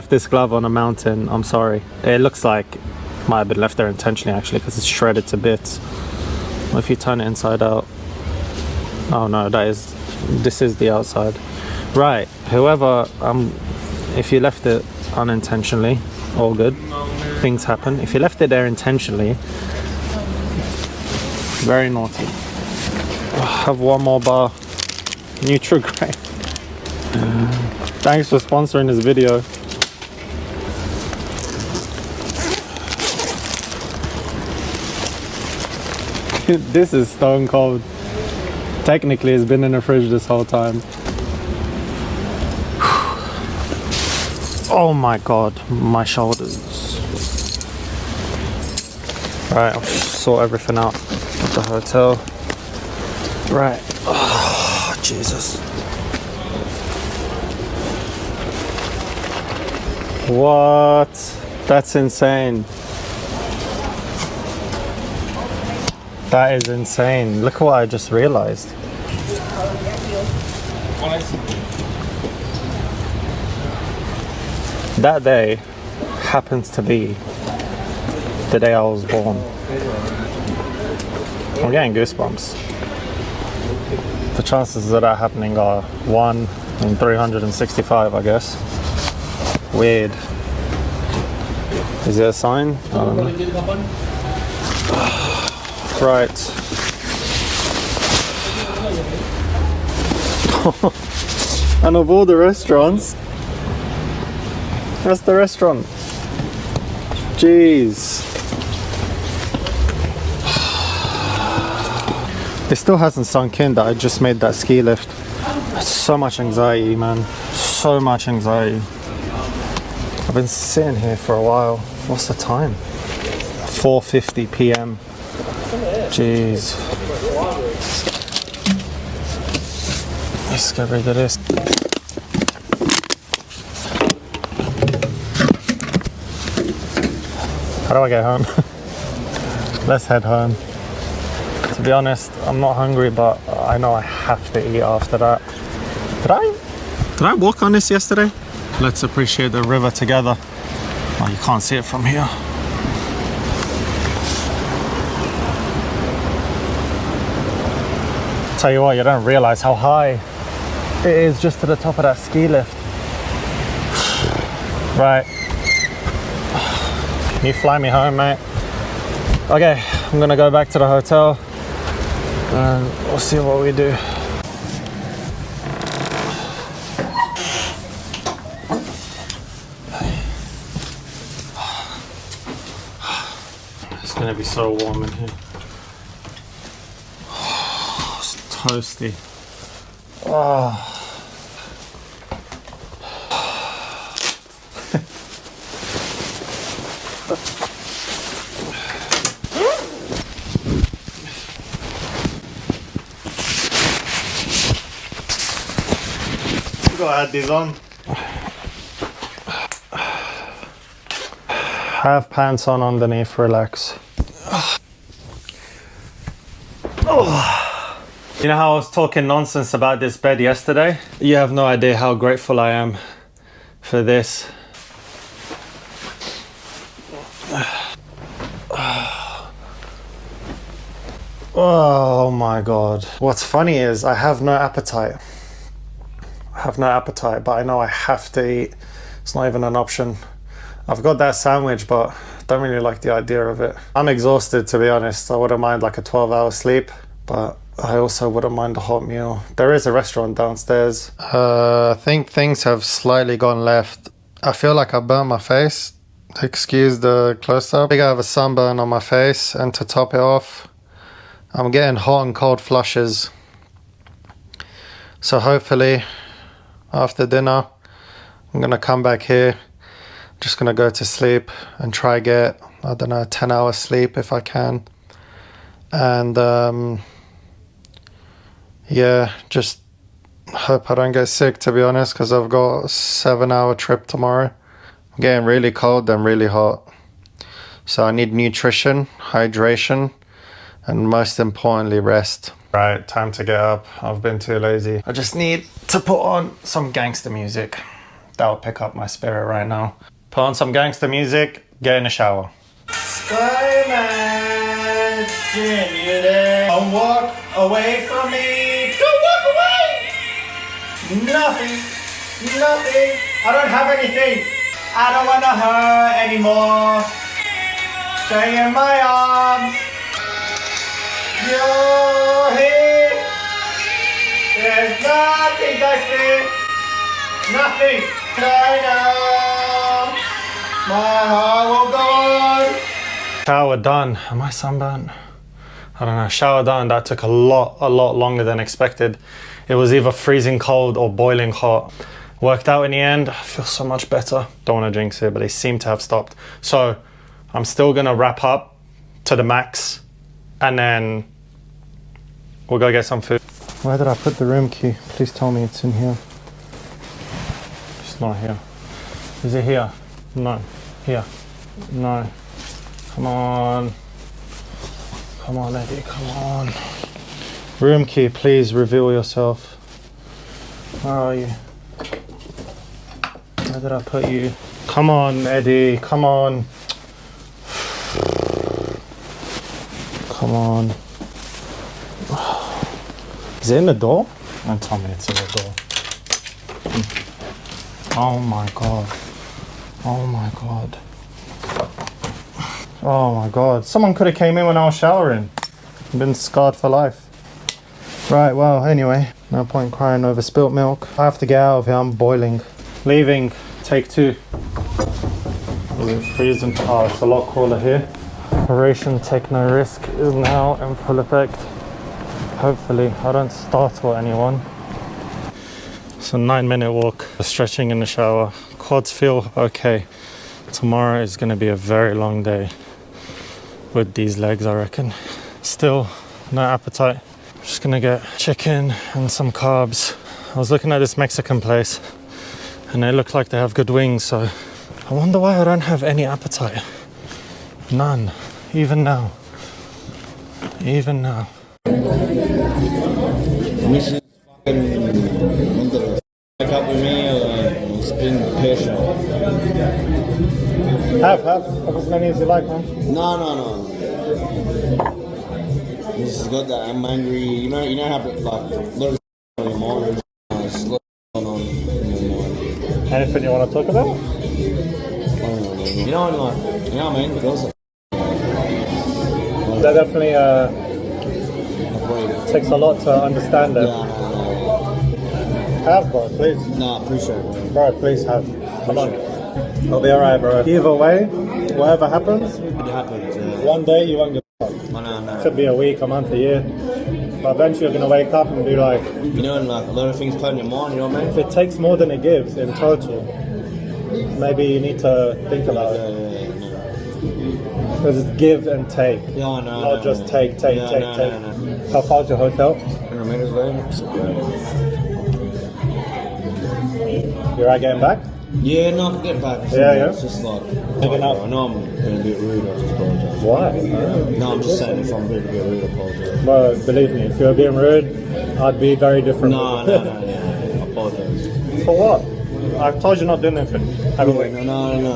Speaker 1: this glove on a mountain, I'm sorry. It looks like it might have been left there intentionally, actually, because it's shredded to bits. What if you turn it inside out? Oh no, this is the outside. Right, whoever, if you left it unintentionally, all good. Things happen. If you left it there intentionally, very naughty. I have one more bar. Nutrigrain. Thanks for sponsoring this video. This is stone cold. Technically, it's been in the fridge this whole time. Oh my god, my shoulders. Right, I'll sort everything out at the hotel. Right. Oh, Jesus. What? That's insane. That is insane. Look what I just realized. That day happens to be the day I was born. I'm getting goosebumps. The chances of that happening are 1 in 365, I guess. Weird. Is it a sign? I don't know. Right. And of all the restaurants, that's the restaurant. Jeez. It still hasn't sunk in that I just made that ski lift. So much anxiety, man. So much anxiety. I've been sitting here for a while. What's the time? 4:50 p.m. Jeez. Let's get rid of this. How do I get home? Let's head home. To be honest, I'm not hungry, but I know I have to eat after that. Did I walk on this yesterday? Let's appreciate the river together. Oh, you can't see it from here. Tell you what, you don't realize how high it is just to the top of that ski lift. Right. Can you fly me home, mate? Okay, I'm gonna go back to the hotel and we'll see what we do. It's gonna be so warm in here. It's toasty. Oh. Gotta add these on. Have pants on underneath, relax. Oh. You know how I was talking nonsense about this bed yesterday? You have no idea how grateful I am for this. Oh my god. What's funny is I have no appetite. But I know I have to eat. It's not even an option. I've got that sandwich, but don't really like the idea of it. I'm exhausted, to be honest. I wouldn't mind like a 12-hour sleep, but I also wouldn't mind a hot meal. There is a restaurant downstairs. I think things have slightly gone left. I feel like I burnt my face. Excuse the close-up. I think I have a sunburn on my face, and to top it off, I'm getting hot and cold flushes. So hopefully, after dinner, I'm gonna come back here. Just gonna go to sleep and try get, I don't know, 10 hours sleep if I can. And yeah, just Hope I don't get sick, to be honest, because I've got a 7-hour trip tomorrow. I'm getting really cold and really hot. So I need nutrition, hydration, and most importantly, rest. Right, time to get up. I've been too lazy. I just need to put on some gangster music. That'll pick up my spirit right now. Put on some gangster music, get in the shower. Skyman, you there? Don't walk away from me. Don't walk away! Nothing. I don't have anything. I don't want to hurt anymore. Stay in my arms. You're here. There's nothing I see. Nothing. I know. My heart will go on. Shower done. Am I sunburned? I don't know. Shower done. That took a lot longer than expected. It was either freezing cold or boiling hot. Worked out in the end. I feel so much better. Don't want to jinx it, but they seem to have stopped. So I'm still gonna wrap up to the max and then we'll go get some food. Where did I put the room key? Please tell me it's in here. It's not here. Is it here? No. Here. No. Come on. Come on, Eddie, come on. Room key, please reveal yourself. Where are you? Where did I put you? Come on, Eddie, come on. Come on. Is it in the door? Don't tell me it's in the door. Oh my god. Oh my god. Oh my god. Someone could have came in when I was showering. I've been scarred for life. Right, well, anyway. No point crying over spilt milk. I have to get out of here. I'm boiling. Leaving. Take 2. Is it freezing? Oh, it's a lot cooler here. Operation Take No Risk is now in full effect. Hopefully I don't startle anyone. It's a 9-minute walk. Stretching in the shower. Quads feel okay. Tomorrow is going to be a very long day with these legs, I reckon. Still no appetite. Just gonna get chicken and some carbs. I was looking at this Mexican place and they look like they have good wings, so I wonder why I don't have any appetite. None. Even now. Even now.
Speaker 12: Up with me, it's been patient.
Speaker 1: Have as many as you like, man.
Speaker 12: No. This is good that I'm angry. You know how like little on your mind, slow on your mind.
Speaker 1: Anything you want to talk about?
Speaker 12: I don't know, man. You know what I mean? Girls are
Speaker 1: that definitely takes a lot to understand it.
Speaker 12: Yeah, no.
Speaker 1: Have, bro, please.
Speaker 12: No, appreciate it,
Speaker 1: bro. Bro, please have. Come on. I'll be alright, bro. Either way, whatever happens,
Speaker 12: it happens.
Speaker 1: One day you won't get fucked.
Speaker 12: No.
Speaker 1: Could be a week, a month, a year. But eventually you're going to wake up and be like...
Speaker 12: You know, like a lot of things play in your mind, you know what I mean?
Speaker 1: If it takes more than it gives in total, maybe you need to think about it. Because it's give and take.
Speaker 12: Yeah, I know.
Speaker 1: Not just take. How far's your hotel? You're right getting back?
Speaker 12: Yeah, no, I can get back.
Speaker 1: Yeah.
Speaker 12: It's just like, I know I'm being a bit rude, I just apologise.
Speaker 1: Why?
Speaker 12: No, I'm just saying if I'm being a bit rude, I apologise.
Speaker 1: Well, believe me, if you're being rude, I'd be very different.
Speaker 12: No, yeah, I apologise.
Speaker 1: For what? I've told you not doing anything.
Speaker 12: No.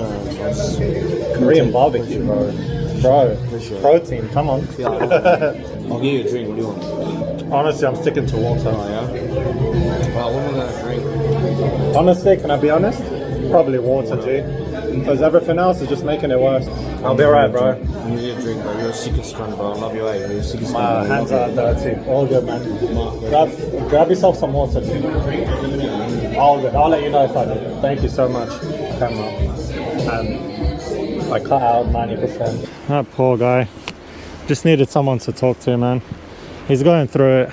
Speaker 1: Korean barbecue, bro. Protein, come on.
Speaker 12: Yeah, I'll give you a drink, what do you want?
Speaker 1: Honestly, I'm sticking to water.
Speaker 12: Oh, yeah? Well, what am I going to drink?
Speaker 1: Honestly, can I be honest? Probably water, G. Because everything else is just making it worse. I'll be alright, bro.
Speaker 12: You need a drink, bro. You're a sick strong, bro. I love you, You're a sick
Speaker 1: My hands are dirty. All good, man. Grab yourself some water, G. All good. I'll let you know if I do. Thank you so much, camera. I cut out 90%. That poor guy. Just needed someone to talk to, man. He's going through it.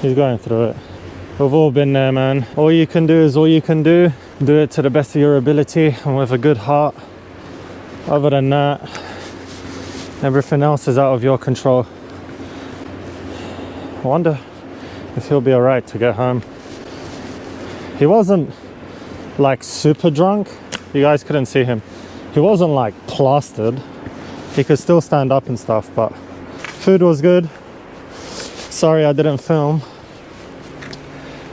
Speaker 1: We've all been there, man. All you can do is all you can do. Do it to the best of your ability and with a good heart. Other than that, everything else is out of your control. I wonder if he'll be alright to get home. He wasn't like super drunk. You guys couldn't see him. He wasn't like plastered. He could still stand up and stuff, but food was good. Sorry I didn't film.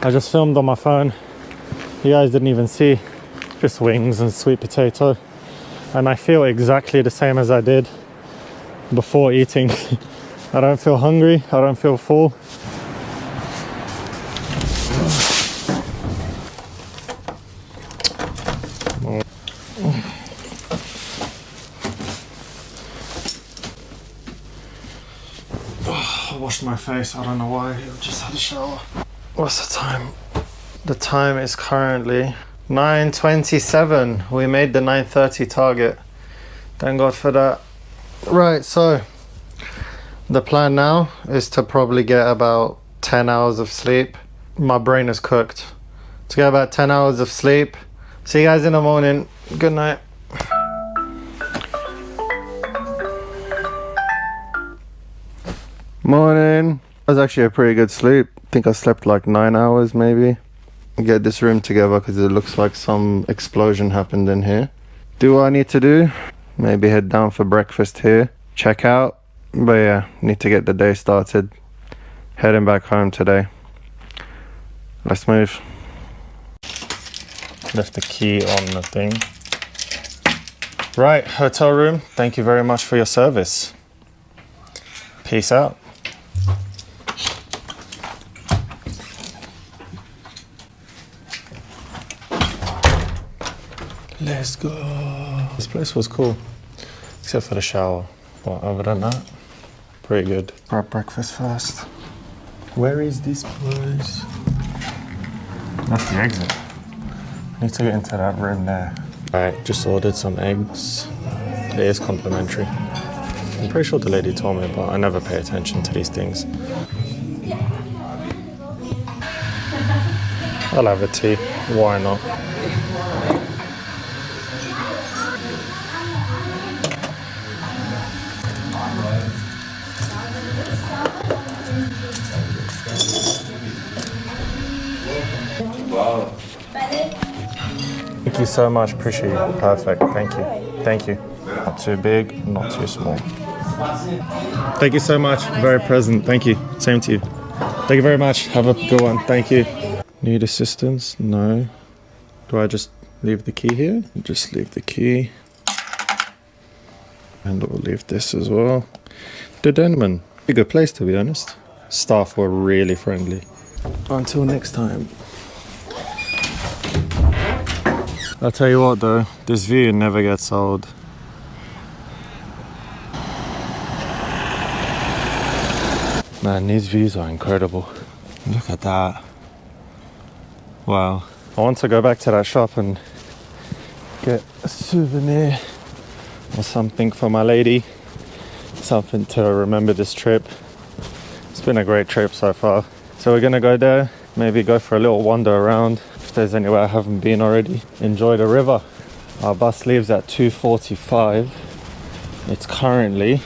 Speaker 1: I just filmed on my phone. You guys didn't even see. Just wings and sweet potato. And I feel exactly the same as I did before eating. I don't feel hungry. I don't feel full. I washed my face. I don't know why. I just had a shower. What's the time? The time is currently 9:27. We made the 9:30 target. Thank God for that. Right, so the plan now is to probably get about 10 hours of sleep. My brain is cooked. To get about 10 hours of sleep. See you guys in the morning. Good night. Morning. That was actually a pretty good sleep. I think I slept like 9 hours maybe. Get this room together because it looks like some explosion happened in here. Do what I need to do. Maybe head down for breakfast here. Check out. But yeah, need to get the day started. Heading back home today. Let's move. Left the key on the thing. Right, hotel room. Thank you very much for your service. Peace out. Let's go. This place was cool, except for the shower. But other than that, pretty good. Grab breakfast first. Where is this place? That's the exit. Need to get into that room there. Alright, just ordered some eggs. It is complimentary. I'm pretty sure the lady told me, but I never pay attention to these things. I'll have a tea. Why not?
Speaker 13: Wow.
Speaker 1: Thank you so much, appreciate it. Perfect, thank you. Thank you. Not too big, not too small. Thank you so much, very present, thank you. Same to you. Thank you very much, have a good one, thank you. Need assistance? No. Do I just leave the key here? Just leave the key. And we'll leave this as well. The Denman, a good place to be honest. Staff were really friendly. Until next time. I'll tell you what though, this view never gets old. Man, these views are incredible. Look at that. Wow. I want to go back to that shop and get a souvenir or something for my lady. Something to remember this trip. It's been a great trip so far. So we're gonna go there, maybe go for a little wander around. If there's anywhere I haven't been already. Enjoy the river. Our bus leaves at 2:45. It's currently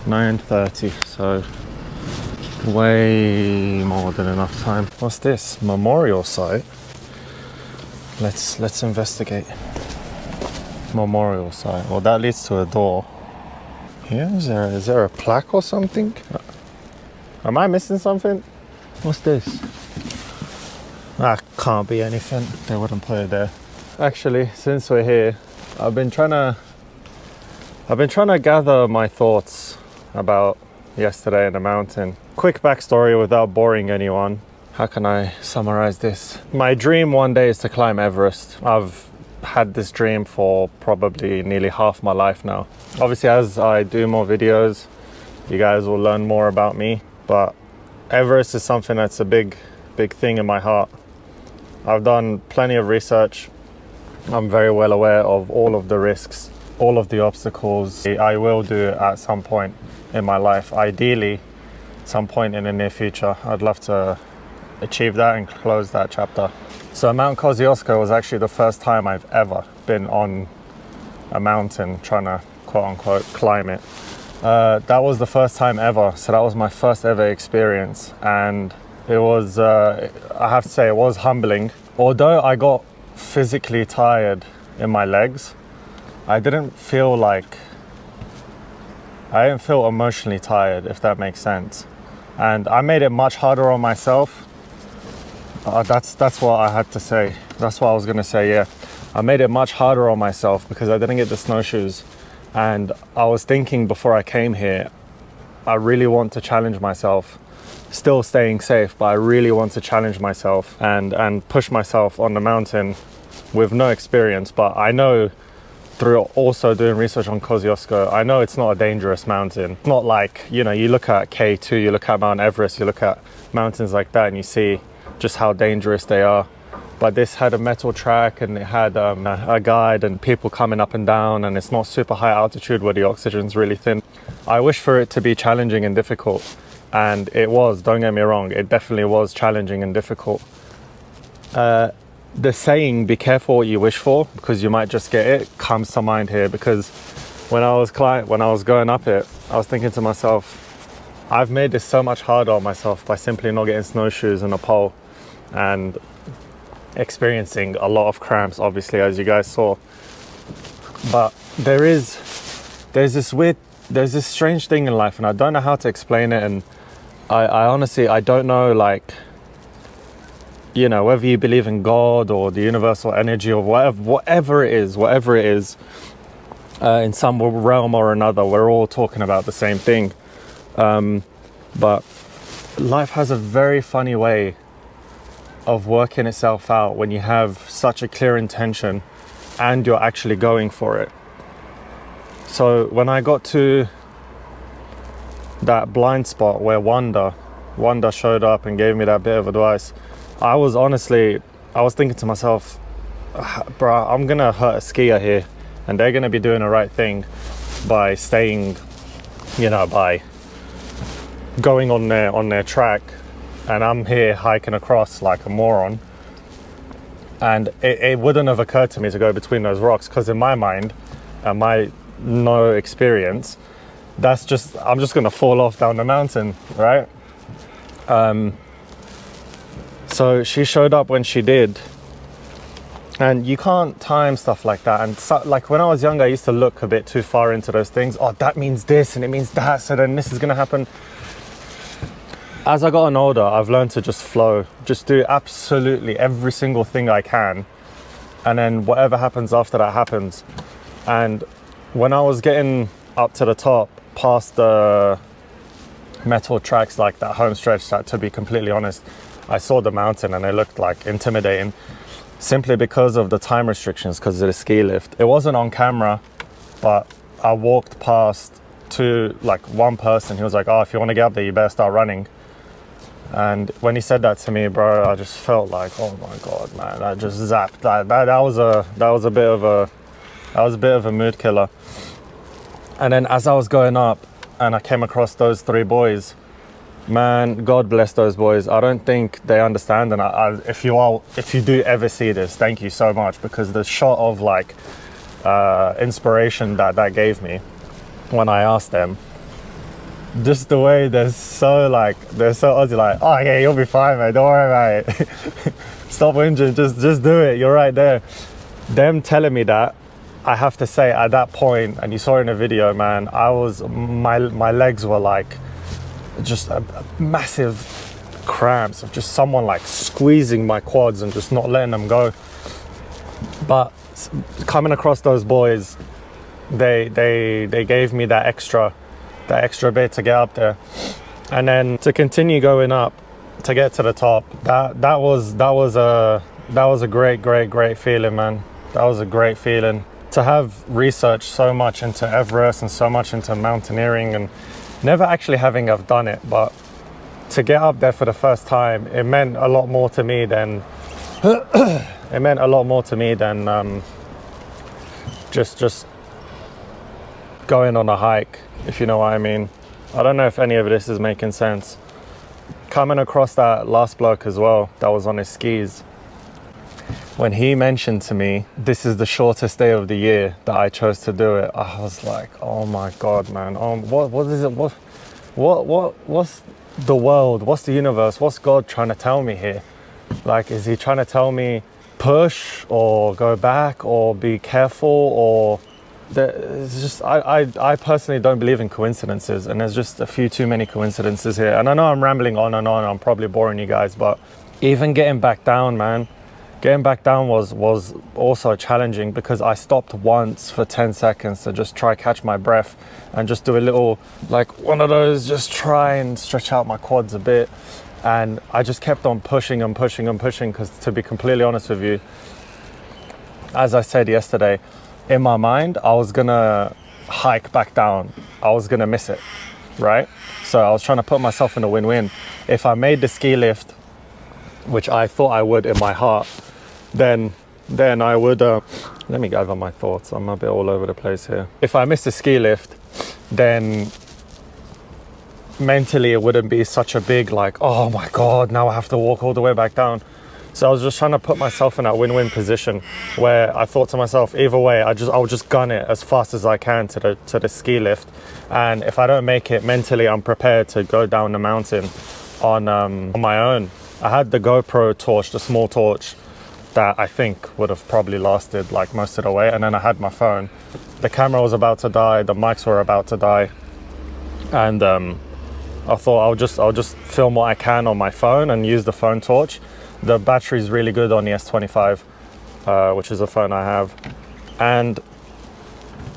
Speaker 1: 9:30, so way more than enough time. What's this? Memorial site? Let's investigate. Memorial site. Well, that leads to a door. Here, is there a plaque or something? Am I missing something? What's this? That can't be anything. They wouldn't put it there. Actually, since we're here, I've been trying to gather my thoughts about yesterday in the mountain. Quick backstory without boring anyone. How can I summarize this? My dream one day is to climb Everest. I've had this dream for probably nearly half my life now. Obviously, as I do more videos, you guys will learn more about me, but Everest is something that's a big thing in my heart. I've done plenty of research. I'm very well aware of all of the risks, all of the obstacles. I will do at some point in my life. Ideally, some point in the near future. I'd love to achieve that and close that chapter. So Mount Kosciuszko was actually the first time I've ever been on a mountain trying to quote unquote climb it. That was the first time ever. So that was my first ever experience. And it was, I have to say, it was humbling although I got physically tired in my legs, I didn't feel emotionally tired, if that makes sense. And I made it much harder on myself. That's what I had to say. That's what I was gonna say, yeah. I made it much harder on myself because I didn't get the snowshoes. And I was thinking before I came here, I really want to challenge myself, still staying safe, but I really want to challenge myself and push myself on the mountain with no experience. But I know, through also doing research on Kosciuszko, I know it's not a dangerous mountain. It's not like, you know, you look at K2, you look at Mount Everest, you look at mountains like that and you see just how dangerous they are. But this had a metal track and it had a guide and people coming up and down, and it's not super high altitude where the oxygen's really thin. I wish for it to be challenging and difficult, and it was, don't get me wrong, it definitely was challenging and difficult. The saying, be careful what you wish for because you might just get it, comes to mind here, because when I was going up it, I was thinking to myself, I've made this so much harder on myself by simply not getting snowshoes and a pole and experiencing a lot of cramps, obviously, as you guys saw. But there's this strange thing in life, and I don't know how to explain it, and I honestly, I don't know, like, you know, whether you believe in God or the universal energy or whatever it is, in some realm or another, we're all talking about the same thing. But life has a very funny way of working itself out when you have such a clear intention and you're actually going for it. So when I got to that blind spot where Wanda showed up and gave me that bit of advice, I was thinking to myself, bro, I'm gonna hurt a skier here and they're gonna be doing the right thing by staying, you know, by going on their track, and I'm here hiking across like a moron. And it wouldn't have occurred to me to go between those rocks, because in my mind and my no experience, I'm just gonna fall off down the mountain, right? So she showed up when she did, and you can't time stuff like that. And so, like when I was younger, I used to look a bit too far into those things. Oh, that means this and it means that, so then this is gonna happen. As I gotten older, I've learned to just flow, just do absolutely every single thing I can, and then whatever happens after that happens. And when I was getting up to the top, past the metal tracks, like that home stretch, that, to be completely honest, I saw the mountain and it looked like intimidating, simply because of the time restrictions, because of the ski lift. It wasn't on camera, but I walked past one person. He was like, oh, if you want to get up there, you better start running. And when he said that to me, bro, I just felt like, oh my God, man, I just zapped. That was a bit of a mood killer. And then as I was going up and I came across those three boys, man, God bless those boys. I don't think they understand. And if you do ever see this, thank you so much, because the shot of like inspiration that gave me when I asked them, just the way they're so Aussie, like, oh yeah, you'll be fine, mate, don't worry about it. Stop whinging, just do it, you're right there. Them telling me that, I have to say, at that point, and you saw in the video, man, my legs were like just a massive cramps of just someone like squeezing my quads and just not letting them go. But coming across those boys, they gave me that extra bit to get up there, and then to continue going up to get to the top. That was a great feeling, man. That was a great feeling to have researched so much into Everest and so much into mountaineering, and never actually having done it, but to get up there for the first time, it meant a lot more to me than just going on a hike, if you know what I mean. I don't know if any of this is making sense. Coming across that last bloke as well, that was on his skis, when he mentioned to me, this is the shortest day of the year that I chose to do it, I was like, oh my God, man. What is it? What's the world? What's the universe? What's God trying to tell me here? Like, is he trying to tell me push or go back or be careful? Or it's just, I personally don't believe in coincidences, and there's just a few too many coincidences here. And I know I'm rambling on and on, I'm probably boring you guys, but even getting back down, man, getting back down was also challenging, because I stopped once for 10 seconds to just try catch my breath and just do a little, like one of those, just try and stretch out my quads a bit. And I just kept on pushing and pushing and pushing, because to be completely honest with you, as I said yesterday, in my mind, I was gonna hike back down. I was gonna miss it, right? So I was trying to put myself in a win-win. If I made the ski lift, which I thought I would in my heart, then I would, let me gather my thoughts. I'm a bit all over the place here. If I missed the ski lift, then mentally it wouldn't be such a big, like, oh my God, now I have to walk all the way back down. So I was just trying to put myself in that win-win position where I thought to myself, either way, I'll just gun it as fast as I can to the ski lift. And if I don't make it, mentally I'm prepared to go down the mountain on my own. I had the GoPro torch, the small torch, that I think would have probably lasted like most of the way. And then I had my phone. The camera was about to die, the mics were about to die. And I thought I'll just film what I can on my phone and use the phone torch. The battery is really good on the S25, which is the phone I have. And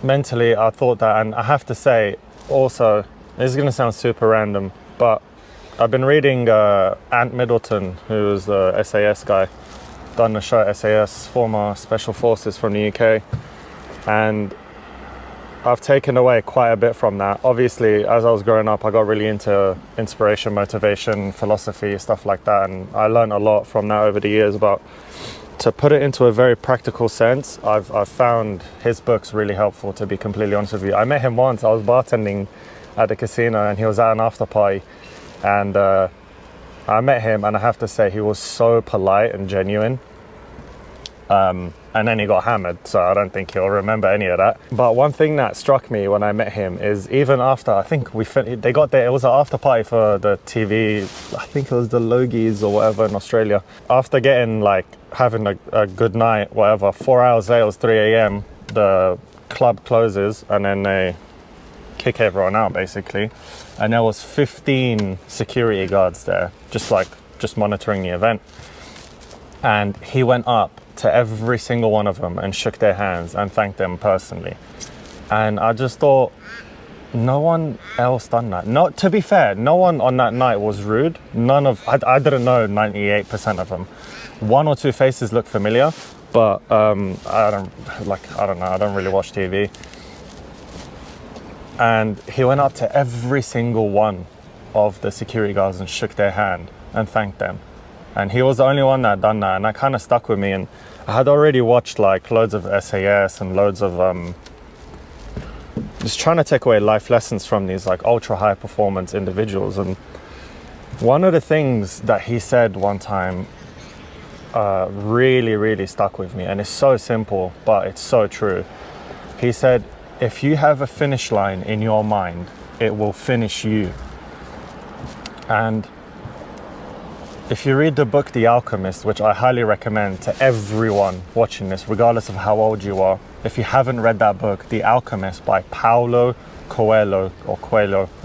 Speaker 1: mentally I thought that, and I have to say also, this is gonna sound super random, but I've been reading Ant Middleton, who's the SAS guy, done the show SAS, former Special Forces from the UK. And I've taken away quite a bit from that. Obviously, as I was growing up, I got really into inspiration, motivation, philosophy, stuff like that. And I learned a lot from that over the years. But to put it into a very practical sense, I've found his books really helpful, to be completely honest with you. I met him once. I was bartending at the casino and he was at an after party. And I met him, and I have to say he was so polite and genuine. And then he got hammered, so I don't think he'll remember any of that. But one thing that struck me when I met him is, even after, I think they got there, it was an after party for the TV, I think it was the Logies or whatever in Australia. After getting, like, having a good night, whatever, 4 hours later, it was 3 a.m, the club closes, and then they kick everyone out, basically. And there was 15 security guards there, just monitoring the event. And he went up to every single one of them and shook their hands and thanked them personally. And I just thought, no one else done that. No, to be fair, no one on that night was rude. I didn't know 98% of them. One or two faces looked familiar, but I don't know, I don't really watch TV. And he went up to every single one of the security guards and shook their hand and thanked them. And he was the only one that done that, and that kind of stuck with me. And I had already watched like loads of SAS and loads of just trying to take away life lessons from these like ultra high performance individuals. And one of the things that he said one time really stuck with me, and it's so simple, but it's so true. He said, if you have a finish line in your mind, it will finish you. And if you read the book The Alchemist, which I highly recommend to everyone watching this, regardless of how old you are, if you haven't read that book, The Alchemist by Paulo Coelho,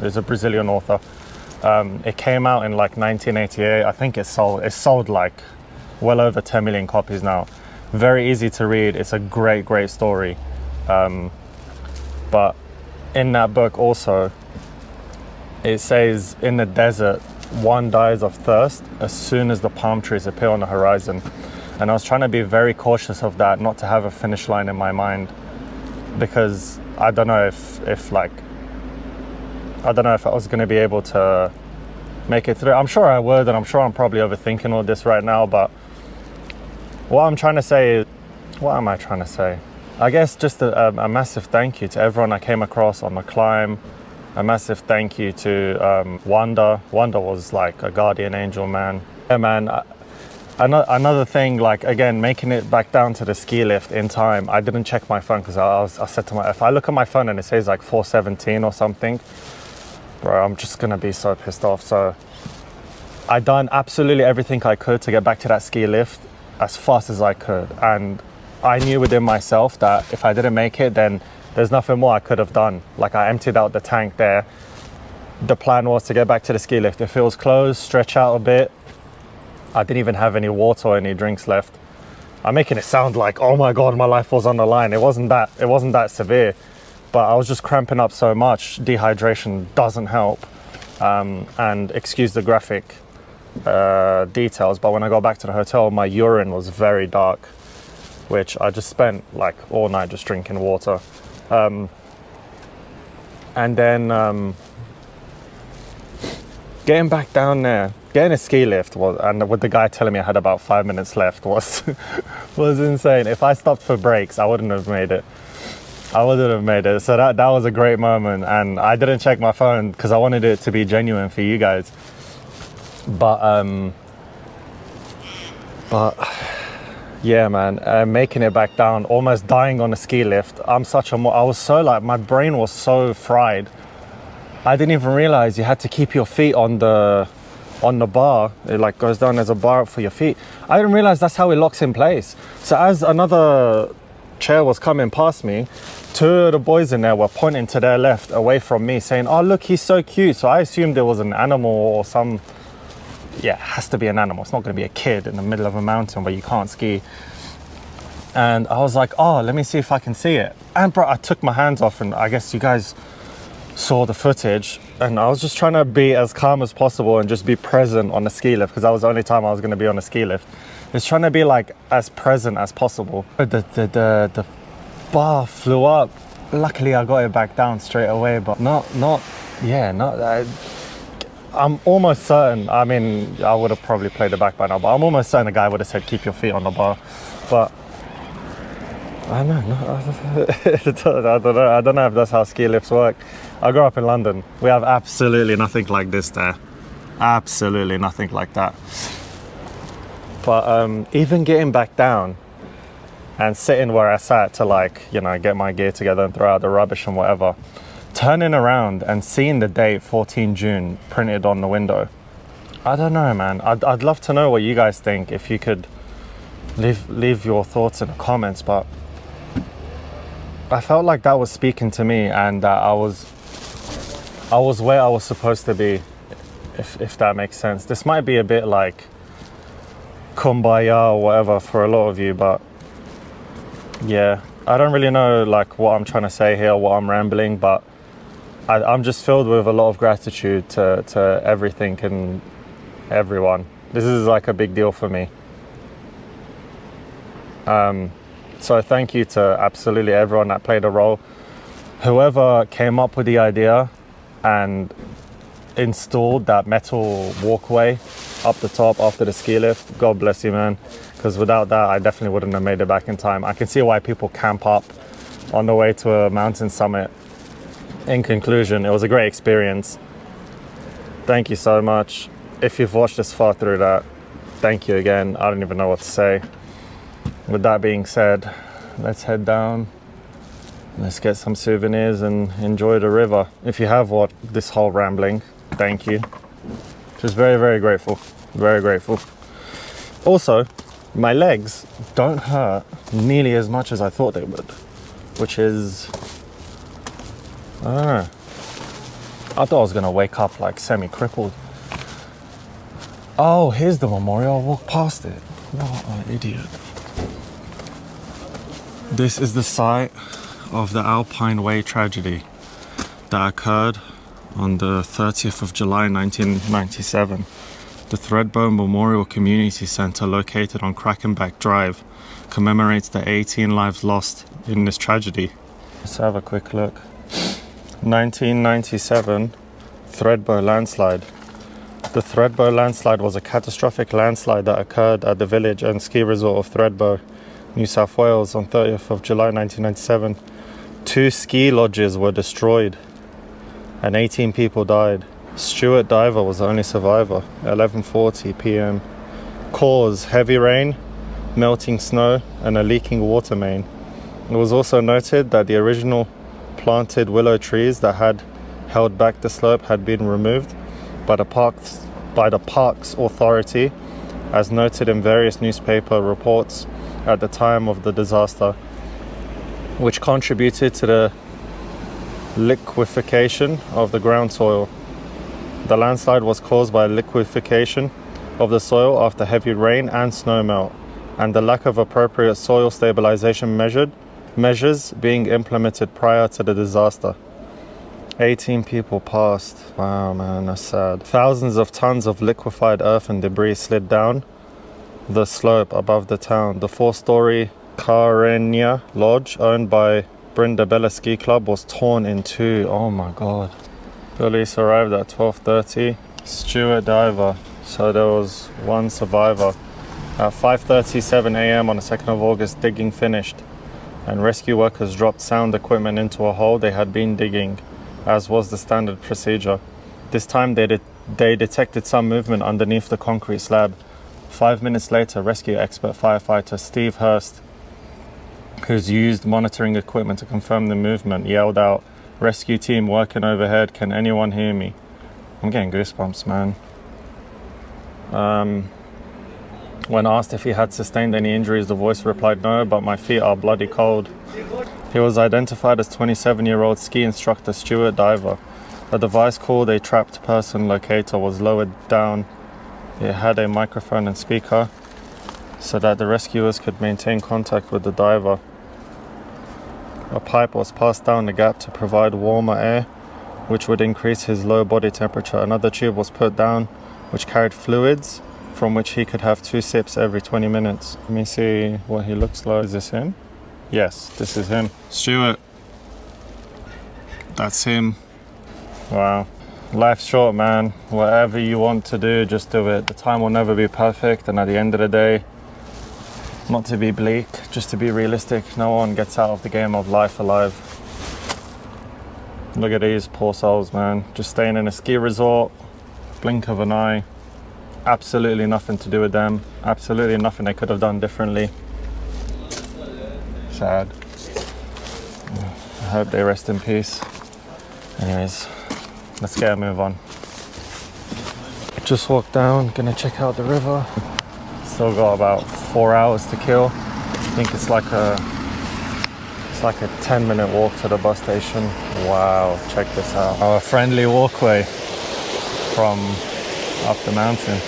Speaker 1: is a Brazilian author. It came out in like 1988. I think it's sold like well over 10 million copies now. Very easy to read. It's a great story. But in that book also, it says in the desert, one dies of thirst as soon as the palm trees appear on the horizon. And I was trying to be very cautious of that, not to have a finish line in my mind, because I don't know if I was going to be able to make it through. I'm sure I would, and I'm sure I'm probably overthinking all this right now, but what am I trying to say? I guess just a massive thank you to everyone I came across on the climb. A massive thank you to Wanda. Wanda was like a guardian angel, man. Yeah, man. Another thing, like, again, making it back down to the ski lift in time, I didn't check my phone because I said to myself, if I look at my phone and it says like 4:17 or something, bro, I'm just gonna be so pissed off. So I done absolutely everything I could to get back to that ski lift as fast as I could, and I knew within myself that if I didn't make it, then there's nothing more I could have done. Like, I emptied out the tank there. The plan was to get back to the ski lift. If it was closed, stretch out a bit. I didn't even have any water or any drinks left. I'm making it sound like, oh my God, my life was on the line. It wasn't that severe, but I was just cramping up so much. Dehydration doesn't help. And excuse the graphic details, but when I got back to the hotel, my urine was very dark, which I just spent like all night just drinking water. And then getting back down there, getting a ski lift was, and with the guy telling me I had about 5 minutes left was was insane. If I stopped for breaks, I wouldn't have made it. So that was a great moment, and I didn't check my phone because I wanted it to be genuine for you guys. But yeah, man, making it back down, almost dying on a ski lift. I was so like, my brain was so fried. I didn't even realize you had to keep your feet on the bar. It like goes down as a bar for your feet. I didn't realize that's how it locks in place. So as another chair was coming past me, two of the boys in there were pointing to their left away from me saying, oh look, he's so cute. So I assumed there was an animal or some, yeah, it has to be an animal. It's not going to be a kid in the middle of a mountain where you can't ski. And I was like, oh, let me see if I can see it. And bro, I took my hands off, and I guess you guys saw the footage, and I was just trying to be as calm as possible and just be present on the ski lift, because that was the only time I was going to be on a ski lift. It's trying to be like as present as possible. The bar flew up. Luckily I got it back down straight away, but I'm almost certain, I mean, I would have probably played it back by now, but I'm almost certain the guy would have said keep your feet on the bar. But I don't know. I don't know if that's how ski lifts work. I grew up in London. We have absolutely nothing like this there. Absolutely nothing like that. But even getting back down and sitting where I sat to, like, you know, get my gear together and throw out the rubbish and whatever, turning around and seeing the date 14 June printed on the window. I don't know, man. I'd love to know what you guys think. If you could leave your thoughts in the comments, but I felt like that was speaking to me, and that I was where I was supposed to be, if that makes sense. This might be a bit like kumbaya or whatever for a lot of you, but yeah, I don't really know like what I'm trying to say here, what I'm rambling, but I'm just filled with a lot of gratitude to everything and everyone. This is like a big deal for me. So thank you to absolutely everyone that played a role. Whoever came up with the idea and installed that metal walkway up the top after the ski lift, God bless you, man. Because without that, I definitely wouldn't have made it back in time. I can see why people camp up on the way to a mountain summit. In conclusion, it was a great experience. Thank you so much. If you've watched this far through that, thank you again. I don't even know what to say. With that being said, let's head down. Let's get some souvenirs and enjoy the river. If you have watched this whole rambling, thank you. Just very, very grateful. Very grateful. Also, my legs don't hurt nearly as much as I thought they would, which is, I don't know. I thought I was gonna wake up like semi-crippled. Oh, here's the memorial. I'll walk past it. What an idiot. This is the site of the Alpine Way tragedy that occurred on the 30th of July 1997. The Thredbo Memorial Community Centre, located on Krakenback Drive, commemorates the 18 lives lost in this tragedy. Let's have a quick look. 1997 Thredbo landslide. The Thredbo landslide was a catastrophic landslide that occurred at the village and ski resort of Thredbo, New South Wales on 30th of July 1997. 2 ski lodges were destroyed and 18 people died. Stuart Diver was the only survivor. 11:40 p.m. Cause: heavy rain, melting snow and a leaking water main. It was also noted that the original planted willow trees that had held back the slope had been removed, but a by the Parks Authority, as noted in various newspaper reports at the time of the disaster, which contributed to the liquefaction of the ground soil. The landslide was caused by liquefaction of the soil after heavy rain and snowmelt, and the lack of appropriate soil stabilization measures being implemented prior to the disaster. 18 people passed. Wow, man, that's sad. Thousands of tons of liquefied earth and debris slid down the slope above the town. The 4-story Karenia Lodge, owned by Brindabella Ski Club, was torn in two. Oh my god. Police arrived at 12:30. Stuart diver. So there was one survivor. At 5:37 a.m. on the 2nd of August, digging finished, and rescue workers dropped sound equipment into a hole they had been digging, as was the standard procedure. This time they detected some movement underneath the concrete slab. 5 minutes later, rescue expert firefighter Steve Hurst, who's used monitoring equipment to confirm the movement, yelled out, "Rescue team working overhead, can anyone hear me?" I'm getting goosebumps, man. When asked if he had sustained any injuries, the voice replied, "No, but my feet are bloody cold." He was identified as 27-year-old ski instructor Stuart Diver. A device called a trapped person locator was lowered down. It had a microphone and speaker so that the rescuers could maintain contact with the diver. A pipe was passed down the gap to provide warmer air, which would increase his low body temperature. Another tube was put down, which carried fluids, from which he could have 2 sips every 20 minutes. Let me see what he looks like. Is this him? Yes, this is him. Stuart. That's him. Wow. Life's short, man. Whatever you want to do, just do it. The time will never be perfect, and at the end of the day, not to be bleak, just to be realistic, no one gets out of the game of life alive. Look at these poor souls, man. Just staying in a ski resort, blink of an eye. Absolutely nothing to do with them. Absolutely nothing they could have done differently. Sad. I hope they rest in peace. Anyways, let's get a move on. Just walked down, gonna check out the river. Still got about 4 hours to kill. I think it's like a 10-minute walk to the bus station. Wow, check this out. Our friendly walkway from up the mountain.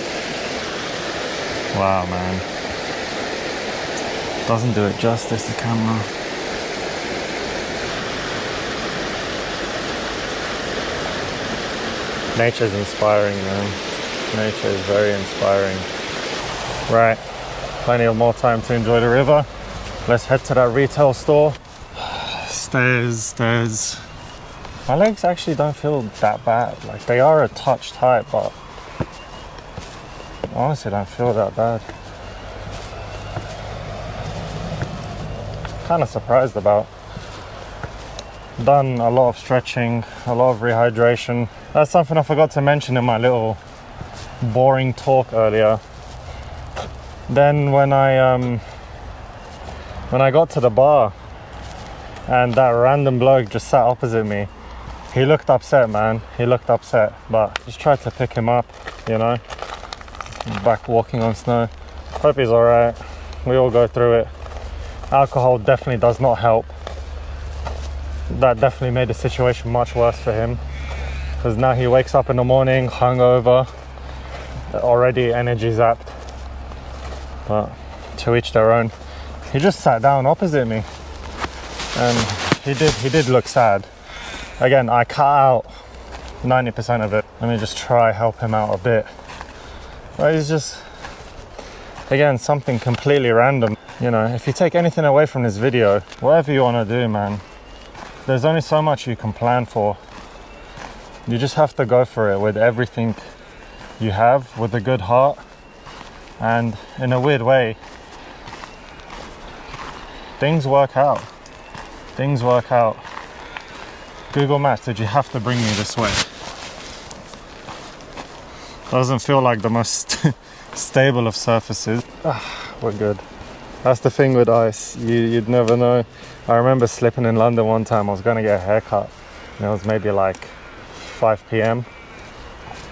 Speaker 1: Wow, man. Doesn't do it justice, the camera. Nature's inspiring, man. Nature is very inspiring. Right, plenty of more time to enjoy the river. Let's head to that retail store. Stairs. My legs actually don't feel that bad. Like, they are a touch tight, but honestly don't feel that bad. Kind of surprised about. Done a lot of stretching, a lot of rehydration. That's something I forgot to mention in my little boring talk earlier. Then when I got to the bar and that random bloke just sat opposite me, he looked upset, man. He looked upset, but just tried to pick him up, you know. Back walking on snow. Hope he's alright. We all go through it. Alcohol definitely does not help. That definitely made the situation much worse for him, because now he wakes up in the morning hungover, already energy zapped. But to each their own. He just sat down opposite me, and he did look sad. Again, I cut out 90% of it. Let me just try help him out a bit. But he's just, again, something completely random. You know, if you take anything away from this video, whatever you want to do, man, there's only so much you can plan for. You just have to go for it with everything you have, with a good heart. And in a weird way, things work out. Things work out. Google Maps, did you have to bring me this way? Doesn't feel like the most stable of surfaces. We're good. That's the thing with ice, you'd never know. I remember slipping in London one time. I was gonna get a haircut, and it was maybe like 5 p.m,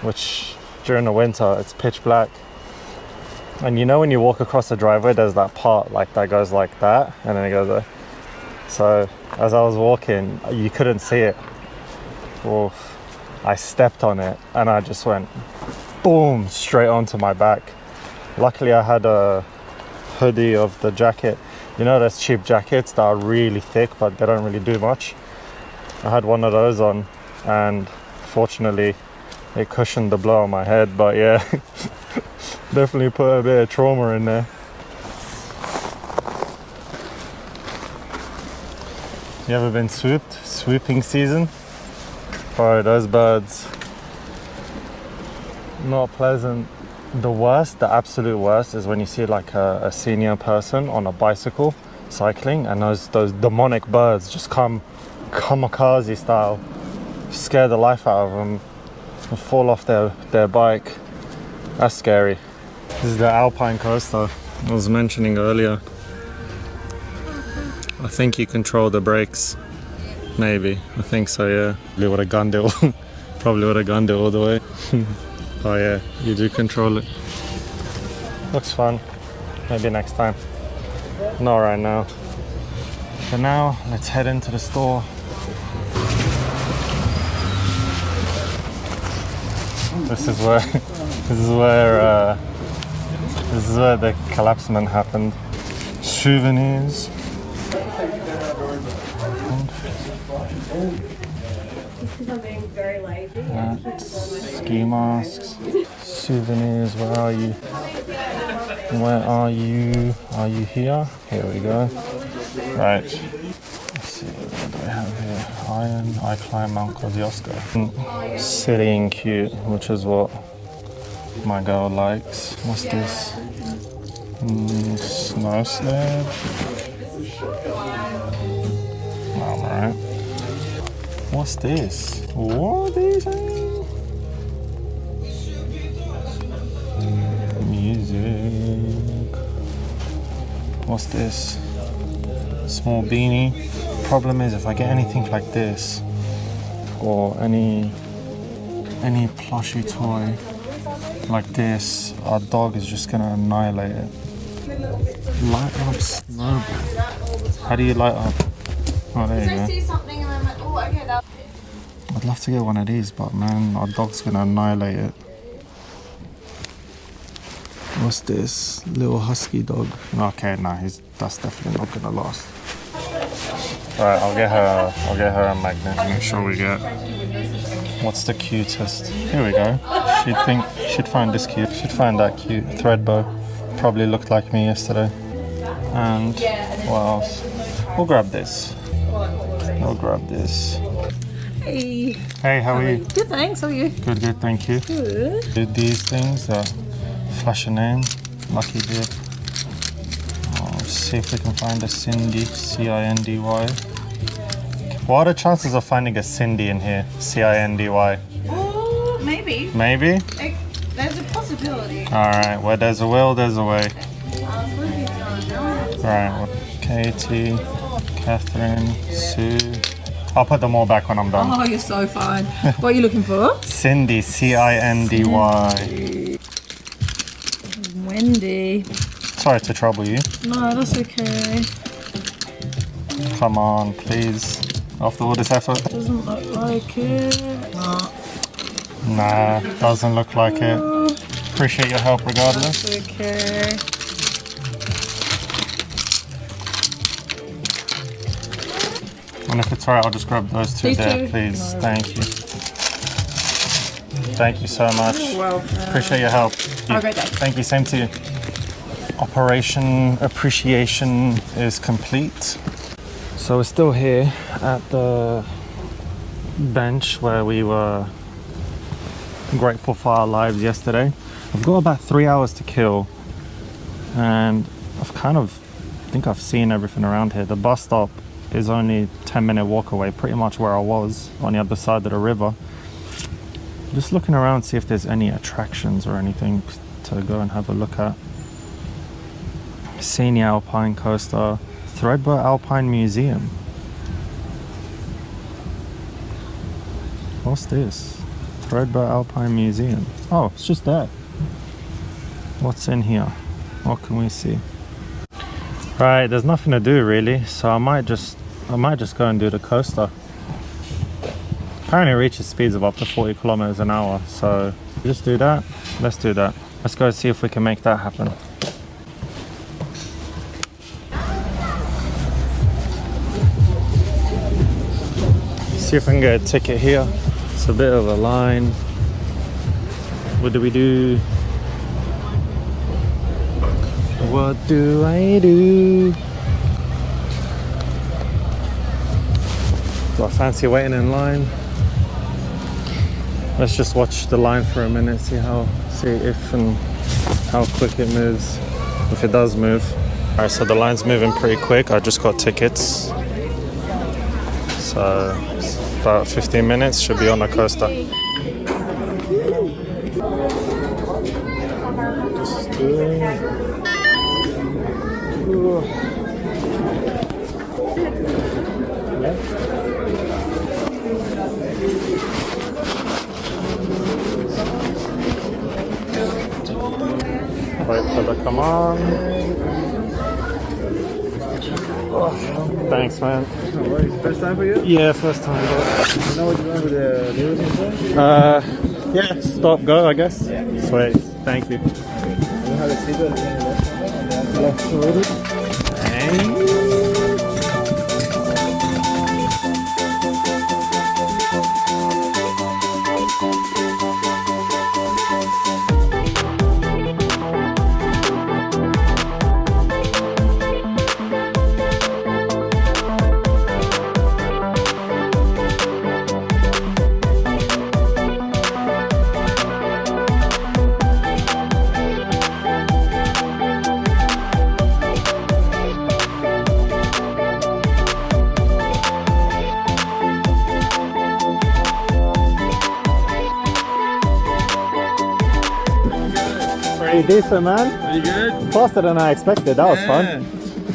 Speaker 1: which during the winter, it's pitch black. And you know when you walk across the driveway, there's that part like that goes like that, and then it goes there. So as I was walking, you couldn't see it. Oof. I stepped on it and I just went boom straight onto my back. Luckily I had a hoodie of the jacket. You know those cheap jackets that are really thick but they don't really do much? I had one of those on and fortunately it cushioned the blow on my head, but yeah, definitely put a bit of trauma in there. You ever been swooped? Swooping season? Bro, those birds, not pleasant. The worst, the absolute worst is when you see like a senior person on a bicycle cycling and those demonic birds just come kamikaze style, scare the life out of them and fall off their bike. That's scary. This is the Alpine Coaster I was mentioning earlier. I think you control the brakes. Maybe, I think so, yeah. Probably would have gunned it all the way. Oh yeah, you do control it. Looks fun. Maybe next time. Not right now. For now, let's head into the store. This is where the collapsement happened. Souvenirs.
Speaker 5: I'm being very lazy.
Speaker 1: Ski masks, souvenirs. Where are you? Where are you? Are you here? Here we go. Right. Let's see. What do I have here? Iron. I climb Mount Kosciuszko. Sitting cute, which is what my girl likes. What's this? Snow sled. Alright. What's this? What are these? Music. What's this? Small beanie. Problem is if I get anything like this or any plushie toy like this, our dog is just gonna annihilate it. Light up snowball. How do you light up? Oh, there you go. I'd love to get one of these, but man, our dog's gonna annihilate it. What's this? Little husky dog. Okay, nah, that's definitely not gonna last. Alright, I'll get her a magnet. Make sure we get. What's the cutest? Here we go. She'd find this cute. She'd find that cute. Thredbo. Probably looked like me yesterday. And what else? We'll grab this. We'll grab this.
Speaker 5: Hey.
Speaker 1: Hey, how are you?
Speaker 5: Good, thanks. How are you?
Speaker 1: Good, thank you.
Speaker 5: Good.
Speaker 1: Do these things, flash a name, lucky dip. Let's see if we can find a Cindy, C-I-N-D-Y. What are the chances of finding a Cindy in here? C-I-N-D-Y.
Speaker 6: Oh, maybe.
Speaker 1: Maybe?
Speaker 6: There's a possibility.
Speaker 1: Alright, where there's a will, there's a way. Right, Katie, Catherine, Sue. I'll put them all back when I'm done.
Speaker 5: Oh, you're so fine. What are you looking for?
Speaker 1: Cindy, C-I-N-D-Y.
Speaker 5: Wendy.
Speaker 1: Sorry to trouble you.
Speaker 5: No, that's okay.
Speaker 1: Come on, please. After all this effort.
Speaker 5: Doesn't look like it.
Speaker 1: Nah, doesn't look like it. Appreciate your help regardless.
Speaker 5: That's okay.
Speaker 1: And if it's alright, I'll just grab those two there, please. No. Thank you. Thank you so much.
Speaker 5: You're welcome.
Speaker 1: Appreciate your help.
Speaker 5: Have a great day.
Speaker 1: Thank you, same to you. Operation Appreciation is complete. So we're still here at the bench where we were grateful for our lives yesterday. I've got about 3 hours to kill and I think I've seen everything around here. The bus stop is only a 10-minute walk away, pretty much where I was on the other side of the river. Just looking around, see if there's any attractions or anything to go and have a look at. Senior Alpine Coaster, Thredbo Alpine Museum. What's this? Thredbo Alpine Museum. Oh, it's just there. What's in here? What can we see? Right, there's nothing to do really, so I might just go and do the coaster. Apparently it reaches speeds of up to 40 kilometers an hour, so just do that. Let's do that. Let's go see if we can make that happen. See if I can get a ticket here. It's a bit of a line. What do we do? What do I do? Do I fancy waiting in line? Let's just watch the line for a minute, see if and how quick it moves, if it does move. Alright, so the line's moving pretty quick. I just got tickets. So about 15 minutes, should be on the coaster. Just doing it. Wait for the come on. Oh, thanks, man.
Speaker 7: No worries. First time for you?
Speaker 1: Yeah, first time.
Speaker 7: You know what you want with the news and stuff?
Speaker 1: Yeah, stop, go, I guess.
Speaker 7: Yeah.
Speaker 1: Sweet, thank you.
Speaker 7: You know how to see the
Speaker 1: Left shoulder. Thanks. Pretty decent, man.
Speaker 12: Pretty good?
Speaker 1: Faster than I expected. That was fun.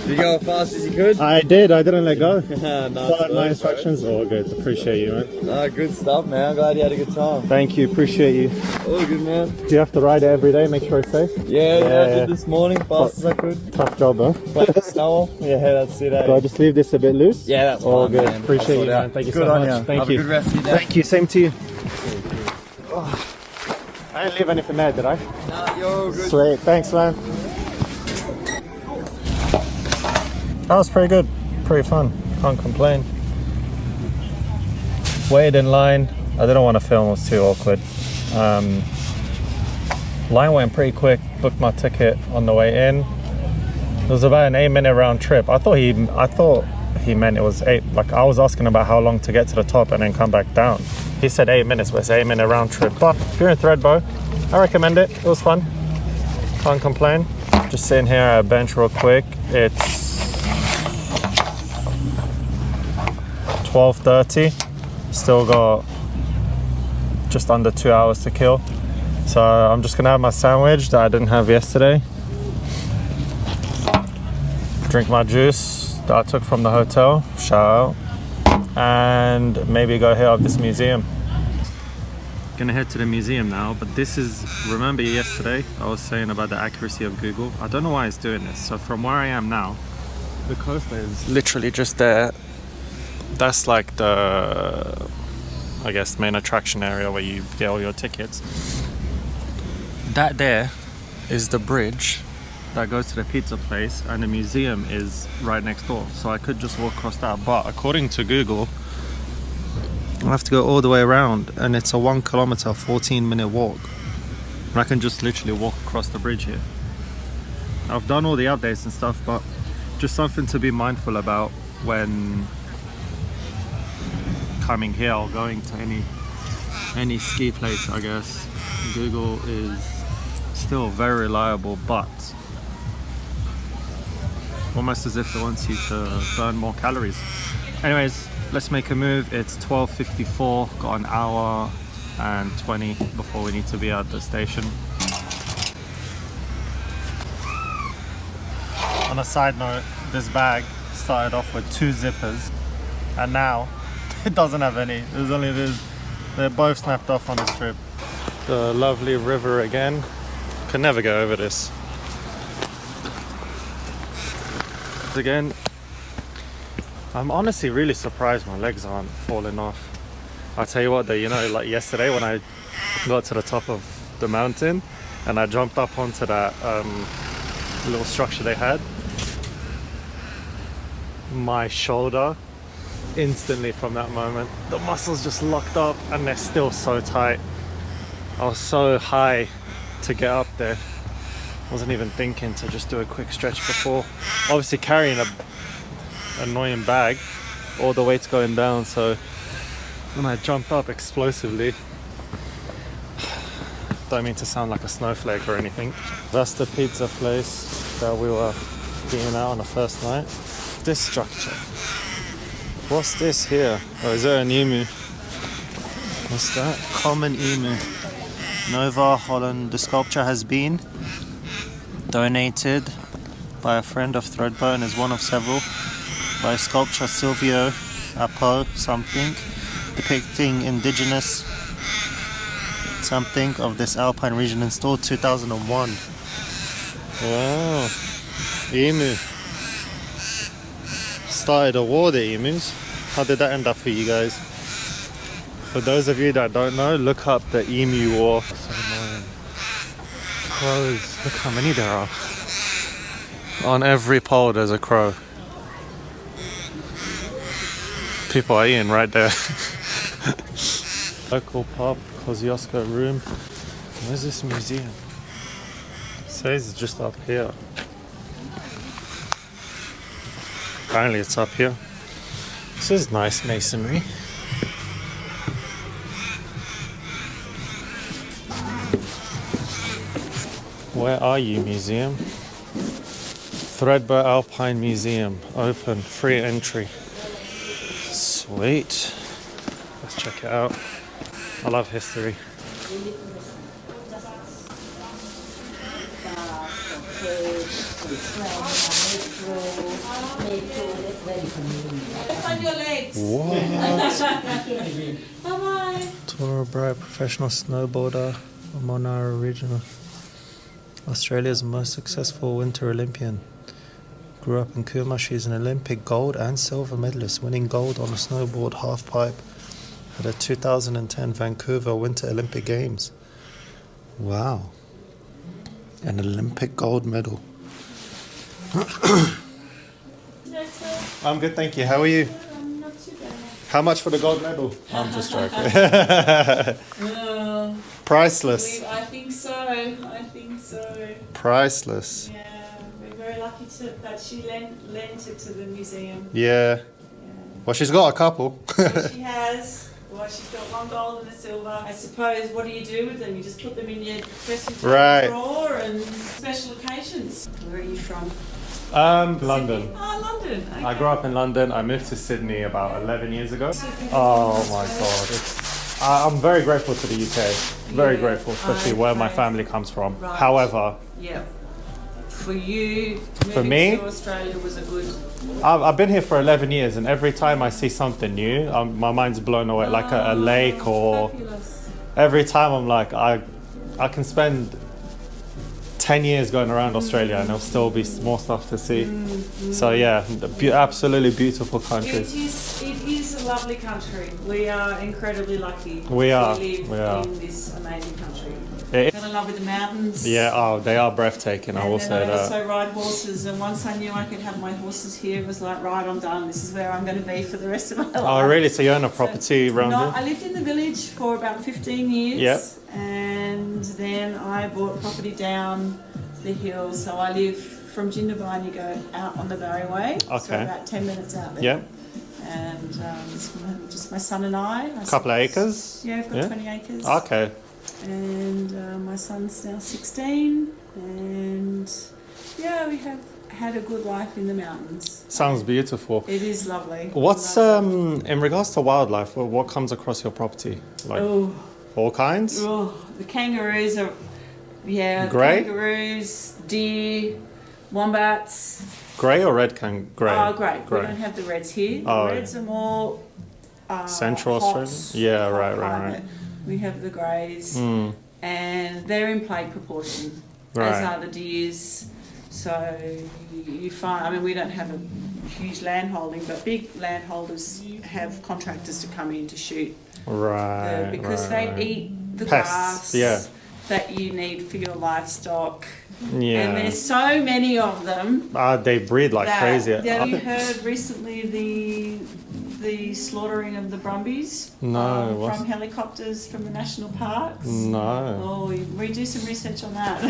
Speaker 12: Did you go as fast as you could?
Speaker 1: I did. I didn't let go.
Speaker 12: Nice.
Speaker 1: Followed my instructions. All good. Appreciate you, man.
Speaker 12: No, good stuff, man. I'm glad you had a good time.
Speaker 1: Thank you. Appreciate you.
Speaker 12: All good, man.
Speaker 1: Do you have to ride it every day? Make sure it's safe?
Speaker 12: Yeah, I did this morning, fast as I could.
Speaker 1: Tough job, huh?
Speaker 12: Wet the snow off. Yeah, that's it.
Speaker 1: Do I just leave this a bit loose?
Speaker 12: Yeah, that's
Speaker 1: all
Speaker 12: fine,
Speaker 1: good.
Speaker 12: man.
Speaker 1: Appreciate
Speaker 12: I'll
Speaker 1: you,
Speaker 12: sort
Speaker 1: man.
Speaker 12: out.
Speaker 1: Thank you
Speaker 12: Good
Speaker 1: so
Speaker 12: on
Speaker 1: much.
Speaker 12: you.
Speaker 1: Thank
Speaker 12: Have
Speaker 1: you.
Speaker 12: a good rest of your day.
Speaker 1: Thank you. Same to you. Oh. I didn't leave anything there, did I?
Speaker 12: Nah, you're all good.
Speaker 1: Sweet. Thanks, man. That was pretty good. Pretty fun. Can't complain. Waited in line. I didn't want to film. It was too awkward. Line went pretty quick. Booked my ticket on the way in. It was about an 8-minute round trip. I thought he meant it was 8. Like I was asking about how long to get to the top and then come back down. He said 8 minutes, but it's an 8-minute round trip. But if you're in Thredbo, I recommend it. It was fun. Can't complain. Just sitting here at a bench real quick. It's 12:30. Still got just under 2 hours to kill. So I'm just gonna have my sandwich that I didn't have yesterday. Drink my juice that I took from the hotel. Shout out. And maybe go hit up this museum. Gonna head to the museum now, but this is, remember yesterday I was saying about the accuracy of Google? I don't know why it's doing this. So from where I am now, the coaster is literally just there. That's like the, I guess, main attraction area where you get all your tickets. That there is the bridge that goes to the pizza place, and the museum is right next door. So I could just walk across that, but according to Google, I have to go all the way around, and it's a 1 kilometer, 14-minute walk. And I can just literally walk across the bridge here. I've done all the updates and stuff, but just something to be mindful about when coming here or going to any ski place, I guess. Google is still very reliable, but almost as if it wants you to burn more calories. Anyways, let's make a move. It's 12:54, got an hour and 20 before we need to be at the station. On a side note, this bag started off with 2 zippers and now it doesn't have any. There's only this They're both snapped off on this trip. The lovely river again. Can never go over this. Again, I'm honestly really surprised my legs aren't falling off. I'll tell you what though, you know, like yesterday when I got to the top of the mountain and I jumped up onto that little structure they had, my shoulder, instantly from that moment, the muscles just locked up and they're still so tight. I was so high to get up there. Wasn't even thinking to just do a quick stretch before. Obviously carrying a annoying bag, all the weight's going down, so when I jumped up explosively, don't mean to sound like a snowflake or anything. That's the pizza place that we were eating out on the first night. This structure. What's this here? Oh, is there an emu? What's that? Common emu. Nova, Holland. The sculpture has been donated by a friend of Thredbo and is one of several by sculptor Silvio Apo something depicting indigenous something of this Alpine region, installed 2001. Wow. Emu. Started a war, the emus. How did that end up for you guys? For those of you that don't know, look up the emu war. So annoying. Crows. Look how many there are. On every pole there's a crow. People are eating right there. Local pub, Kosciuszko room. Where's this museum? It says it's just up here. Apparently it's up here. This is nice masonry. Where are you, museum? Thredbo Alpine Museum, open, free entry. Sweet. Let's check it out. I love history. What?
Speaker 6: Bye-bye.
Speaker 1: Toro Bright, professional snowboarder, Monara original. Australia's most successful winter Olympian. Grew up in Cooma. She's an Olympic gold and silver medalist, winning gold on a snowboard halfpipe at the 2010 Vancouver Winter Olympic Games. Wow. An Olympic gold medal. I'm good, thank you. How are you?
Speaker 6: Not too bad.
Speaker 1: How much for the gold medal? I'm just joking. Priceless.
Speaker 6: I think so. I think so.
Speaker 1: Priceless.
Speaker 6: Yeah, we're very lucky that she lent it to the museum.
Speaker 1: Yeah. Well, she's got a couple.
Speaker 6: So she has. Well, she's got one gold and a silver. I suppose, what do you do with them? You just put them in your dressing table drawer and special occasions. Where are you from?
Speaker 1: London.
Speaker 6: Oh, London. Okay.
Speaker 1: I grew up in London. I moved to Sydney about 11 years ago. Oh my God. I'm very grateful to the UK. Very grateful, especially where my family comes from.
Speaker 6: Right.
Speaker 1: However,
Speaker 6: yeah. For you,
Speaker 1: for me,
Speaker 6: to Australia was a good...
Speaker 1: I've been here for 11 years and every time I see something new, my mind's blown away. Like a lake or...
Speaker 6: Fabulous.
Speaker 1: Every time I'm like, I can spend 10 years going around Australia and there'll still be more stuff to see. So yeah, absolutely beautiful country.
Speaker 6: It is a lovely country. We are incredibly lucky to
Speaker 1: live
Speaker 6: in this amazing country.
Speaker 1: I
Speaker 6: fell in love with the mountains.
Speaker 1: Yeah, oh, they are breathtaking, I will say that.
Speaker 6: And I also ride horses, and once I knew I could have my horses here, it was like, right, I'm done. This is where I'm going to be for the rest of my life.
Speaker 1: Oh, really? So you own a property around here?
Speaker 6: I lived in the village for about 15 years.
Speaker 1: Yep.
Speaker 6: And then I bought property down the hill. So I live from Jindabyne, you go out on the Barry Way.
Speaker 1: Okay.
Speaker 6: So about 10 minutes out there.
Speaker 1: Yep.
Speaker 6: And it's just my son and I.
Speaker 1: A couple of acres?
Speaker 6: Yeah, I've got 20 acres.
Speaker 1: Okay.
Speaker 6: And my son's now 16, and yeah, we have had a good life in the mountains.
Speaker 1: Sounds beautiful.
Speaker 6: It is lovely.
Speaker 1: What's in regards to wildlife? What comes across your property? Like all kinds?
Speaker 6: Oh, the kangaroos are,
Speaker 1: grey?
Speaker 6: Kangaroos, deer, wombats.
Speaker 1: Grey or red grey?
Speaker 6: Oh, grey. We don't have the reds here. The reds are more
Speaker 1: Central
Speaker 6: hot,
Speaker 1: Australia? Yeah,
Speaker 6: hot
Speaker 1: right.
Speaker 6: climate. We have the greys,
Speaker 1: Mm.
Speaker 6: and they're in plague proportion,
Speaker 1: Right.
Speaker 6: as are the deers. So you find, I mean, we don't have a huge land holding, but big landholders have contractors to come in to shoot
Speaker 1: Right.
Speaker 6: because
Speaker 1: right.
Speaker 6: they eat the
Speaker 1: Pests,
Speaker 6: grass
Speaker 1: yeah.
Speaker 6: that you need for your livestock.
Speaker 1: Yeah.
Speaker 6: And there's so many of them.
Speaker 1: They breed like crazy.
Speaker 6: Have you heard recently the slaughtering of the brumbies?
Speaker 1: No, what?
Speaker 6: From helicopters from the national parks?
Speaker 1: No.
Speaker 6: Oh, we do some research on that.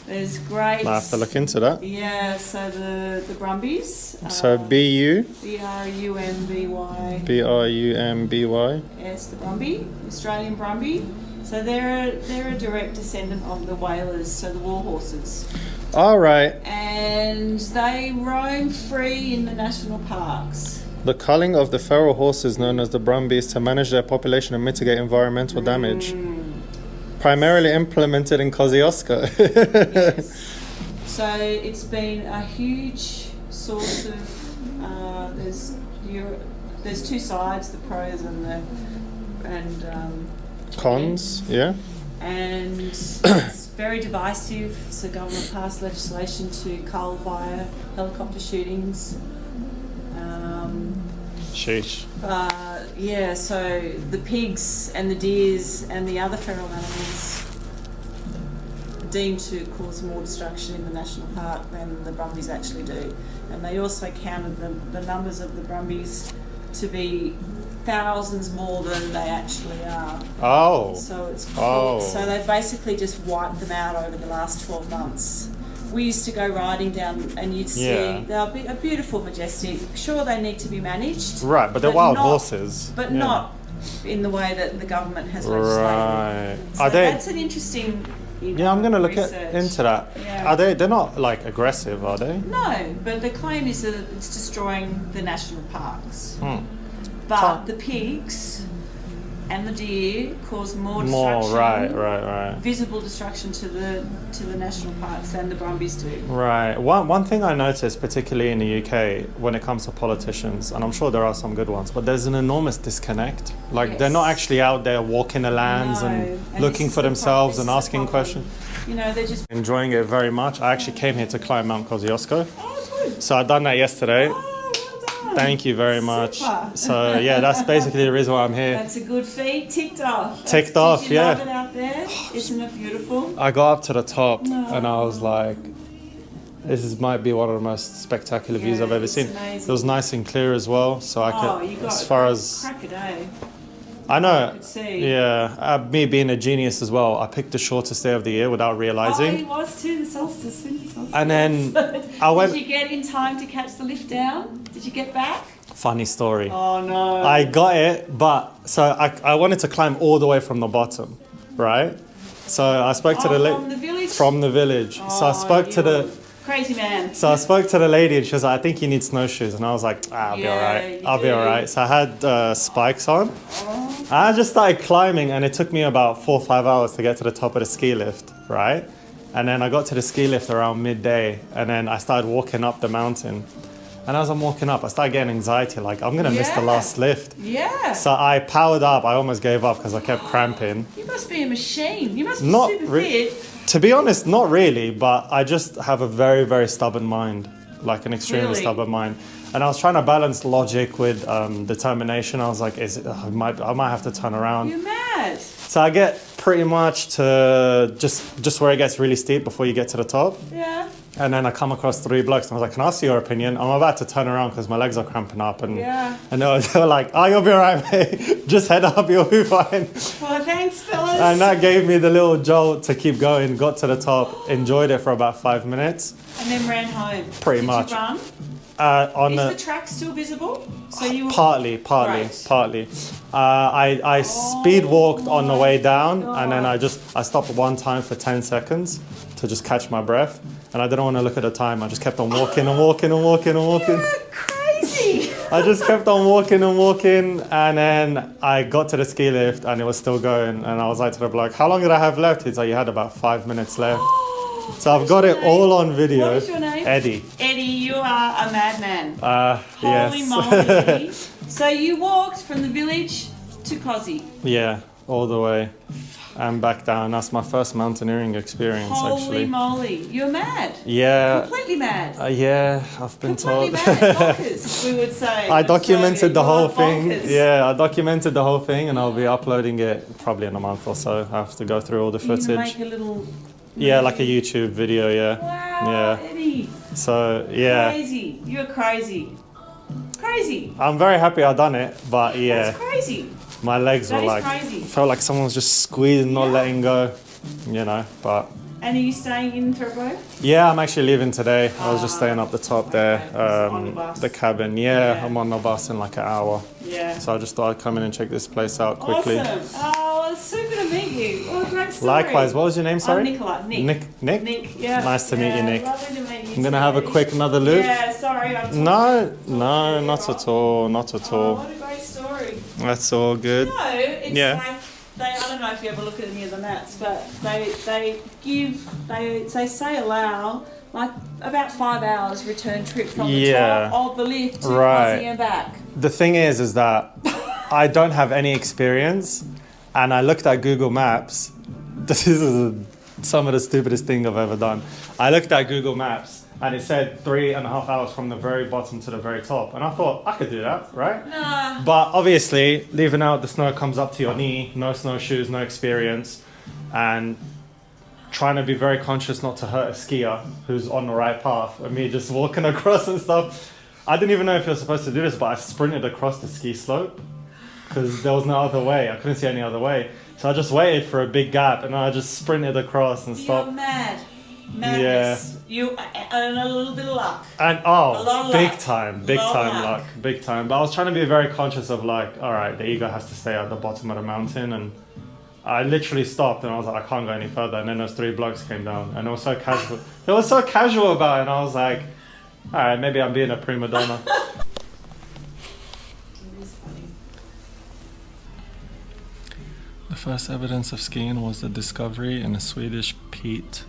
Speaker 6: There's great.
Speaker 1: I have to look into that.
Speaker 6: Yeah, so the brumbies.
Speaker 1: So BU?
Speaker 6: BRUMBY.
Speaker 1: BRUMBY.
Speaker 6: Yes, the brumby, Australian brumby. So they're a direct descendant of the whalers, so the war horses.
Speaker 1: All right.
Speaker 6: And they roam free in the national parks.
Speaker 1: The culling of the feral horses known as the brumbies to manage their population and mitigate environmental damage. Primarily implemented in Kosciuszko.
Speaker 6: Yes. So it's been a huge source of there's two sides, the pros and
Speaker 1: Cons, yeah.
Speaker 6: and it's very divisive. So government passed legislation to cull via helicopter shootings.
Speaker 1: Sheesh.
Speaker 6: Yeah, so the pigs and the deers and the other feral animals are deemed to cause more destruction in the national park than the brumbies actually do. And they also counted the numbers of the brumbies to be thousands more than they actually are.
Speaker 1: Oh.
Speaker 6: So it's
Speaker 1: Oh.
Speaker 6: so they basically just wiped them out over the last 12 months. We used to go riding down and you'd see they're beautiful, majestic. Sure, they need to be managed.
Speaker 1: Right, but they're wild
Speaker 6: not-
Speaker 1: horses.
Speaker 6: But
Speaker 1: Yeah.
Speaker 6: not in the way that the government has legislated.
Speaker 1: Right.
Speaker 6: So
Speaker 1: Are they?
Speaker 6: that's an interesting.
Speaker 1: Yeah, I'm gonna look
Speaker 6: research.
Speaker 1: into that.
Speaker 6: Yeah.
Speaker 1: Are they? They're not like aggressive, are they?
Speaker 6: No, but the claim is that it's destroying the national parks.
Speaker 1: Hmm.
Speaker 6: But the pigs and the deer cause more
Speaker 1: More,
Speaker 6: destruction.
Speaker 1: right.
Speaker 6: Visible destruction to the national parks than the brumbies do.
Speaker 1: Right. One thing I noticed, particularly in the UK, when it comes to politicians, and I'm sure there are some good ones, but there's an enormous disconnect. Like they're not actually out there walking the lands and looking for themselves and asking questions.
Speaker 6: You know, they're just
Speaker 1: Enjoying it very much. I actually came here to climb Mount Kosciuszko. So I done that yesterday. Thank you very much.
Speaker 6: Super.
Speaker 1: So yeah, that's basically the reason why I'm here.
Speaker 6: That's a good feat. Ticked off.
Speaker 1: Ticked
Speaker 6: Did
Speaker 1: off,
Speaker 6: you
Speaker 1: yeah.
Speaker 6: love it out there? Isn't it beautiful?
Speaker 1: I got up to the top and I was like, might be one of the most spectacular views I've ever
Speaker 6: it's
Speaker 1: seen.
Speaker 6: amazing.
Speaker 1: It was nice and clear as well, so I could,
Speaker 6: you got
Speaker 1: as far as
Speaker 6: crack a day.
Speaker 1: I know,
Speaker 6: could see.
Speaker 1: yeah, me being a genius as well, I picked the shortest day of the year without
Speaker 6: Oh,
Speaker 1: realizing.
Speaker 6: it was too, the solstice, winter solstice.
Speaker 1: And then I went.
Speaker 6: Did you get in time to catch the lift down? Did you get back?
Speaker 1: Funny story.
Speaker 6: Oh no.
Speaker 1: I got it, but so I wanted to climb all the way from the bottom, right? So I spoke to the
Speaker 6: from the village?
Speaker 1: From the village. So I spoke to the.
Speaker 6: Crazy man.
Speaker 1: So I spoke to the lady and she was like, I think you need snowshoes. And I was like, I'll be all right. I'll be all right. So I had spikes on. I just started climbing and it took me about 4 or 5 hours to get to the top of the ski lift, right? And then I got to the ski lift around midday and then I started walking up the mountain. And as I'm walking up, I started getting anxiety, like I'm gonna miss the last lift.
Speaker 6: Yeah.
Speaker 1: So I powered up. I almost gave up because I kept cramping.
Speaker 6: You must be a machine. You must be
Speaker 1: Not
Speaker 6: super
Speaker 1: re-
Speaker 6: fit.
Speaker 1: To be honest, not really, but I just have a very, very stubborn mind, like an extremely
Speaker 6: Really?
Speaker 1: stubborn mind. And I was trying to balance logic with determination. I was like, I might have to turn around.
Speaker 6: You're mad.
Speaker 1: So I get pretty much to just where it gets really steep before you get to the top.
Speaker 6: Yeah.
Speaker 1: And then I come across 3 blokes and I was like, can I ask your opinion? I'm about to turn around because my legs are cramping up. And, and they were like, oh, you'll be all right, mate. Just head up, you'll be fine.
Speaker 6: Well, thanks, fellas.
Speaker 1: And that gave me the little jolt to keep going. Got to the top, enjoyed it for about 5 minutes.
Speaker 6: And then ran home.
Speaker 1: Pretty
Speaker 6: Did
Speaker 1: much.
Speaker 6: You run?
Speaker 1: On
Speaker 6: Is the track still visible? So you were...
Speaker 1: partly. I speed walked on the way down, and then I stopped one time for 10 seconds to just catch my breath, and I didn't want to look at the time. I just kept on walking and walking and walking and walking.
Speaker 6: You're crazy.
Speaker 1: I just kept on walking and walking, and then I got to the ski lift, and it was still going. And I was like to the bloke, "How long did I have left?" He's like, "You had about 5 minutes left." So I've got it all on video.
Speaker 6: What is your name?
Speaker 1: Eddie.
Speaker 6: Eddie, you are a madman.
Speaker 1: Yes.
Speaker 6: Holy moly. So you walked from the village to Kosci.
Speaker 1: Yeah, all the way and back down. That's my first mountaineering experience,
Speaker 6: Holy
Speaker 1: actually.
Speaker 6: moly, you're mad.
Speaker 1: Yeah.
Speaker 6: Completely mad.
Speaker 1: Yeah, I've been
Speaker 6: Completely
Speaker 1: told.
Speaker 6: mad. Bonkers, we would say.
Speaker 1: I documented the whole
Speaker 6: You're
Speaker 1: thing.
Speaker 6: bonkers.
Speaker 1: Yeah, I documented the whole thing, and I'll be uploading it probably in a month or so. I have to go through all the
Speaker 6: You're
Speaker 1: footage.
Speaker 6: gonna make a little.
Speaker 1: Yeah, like a YouTube video. Yeah.
Speaker 6: Wow,
Speaker 1: Yeah.
Speaker 6: Eddie.
Speaker 1: So yeah.
Speaker 6: Crazy. You're crazy. Crazy.
Speaker 1: I'm very happy I done it, but yeah.
Speaker 6: That's crazy.
Speaker 1: My legs
Speaker 6: That
Speaker 1: were
Speaker 6: is
Speaker 1: like,
Speaker 6: crazy.
Speaker 1: felt like someone was just squeezing, not letting go, you know, but.
Speaker 6: And are you staying in Thredbo?
Speaker 1: Yeah, I'm actually leaving today. I was just staying up the top there,
Speaker 6: on the bus.
Speaker 1: the cabin. Yeah, I'm on the bus in like an hour.
Speaker 6: Yeah.
Speaker 1: So I just thought I'd come in and check this place out quickly.
Speaker 6: Awesome. Oh, it's so good to meet you. What a great story.
Speaker 1: Likewise, what was your name, sorry?
Speaker 6: I'm Nicola. Nick.
Speaker 1: Nick?
Speaker 6: Nick, yeah.
Speaker 1: Nice to meet you, Nick.
Speaker 6: Lovely to meet you.
Speaker 1: I'm going to have a quick another loop.
Speaker 6: Yeah, sorry.
Speaker 1: No, not at all, not at
Speaker 6: Oh,
Speaker 1: all.
Speaker 6: what a great story.
Speaker 1: That's all good.
Speaker 6: No, it's
Speaker 1: Yeah.
Speaker 6: like I don't know if you ever look at any of the maps, but they say allow like about 5 hours return trip from the
Speaker 1: Yeah.
Speaker 6: top of the lift to
Speaker 1: Right.
Speaker 6: Kosci and back.
Speaker 1: The thing is that I don't have any experience, and I looked at Google Maps. This is some of the stupidest thing I've ever done. I looked at Google Maps, and it said 3.5 hours from the very bottom to the very top, and I thought I could do that, right?
Speaker 6: Nah.
Speaker 1: But obviously, leaving out the snow comes up to your knee, no snowshoes, no experience, and trying to be very conscious not to hurt a skier who's on the right path, and me just walking across and stuff. I didn't even know if you're supposed to do this, but I sprinted across the ski slope because there was no other way. I couldn't see any other way. So I just waited for a big gap, and I just sprinted across and
Speaker 6: You're
Speaker 1: stopped.
Speaker 6: mad. Madness. You and a little bit of luck.
Speaker 1: And
Speaker 6: A lot of
Speaker 1: big
Speaker 6: luck.
Speaker 1: time
Speaker 6: Lot of
Speaker 1: luck, big time. But I was trying to be very conscious of like, all right, the ego has to stay at the bottom of the mountain, and I literally stopped and I was like, I can't go any further. And then those 3 blokes came down, and it was so casual. They were so casual about it, and I was like, all right, maybe I'm being a prima donna. The first evidence of skiing was the discovery in a Swedish peat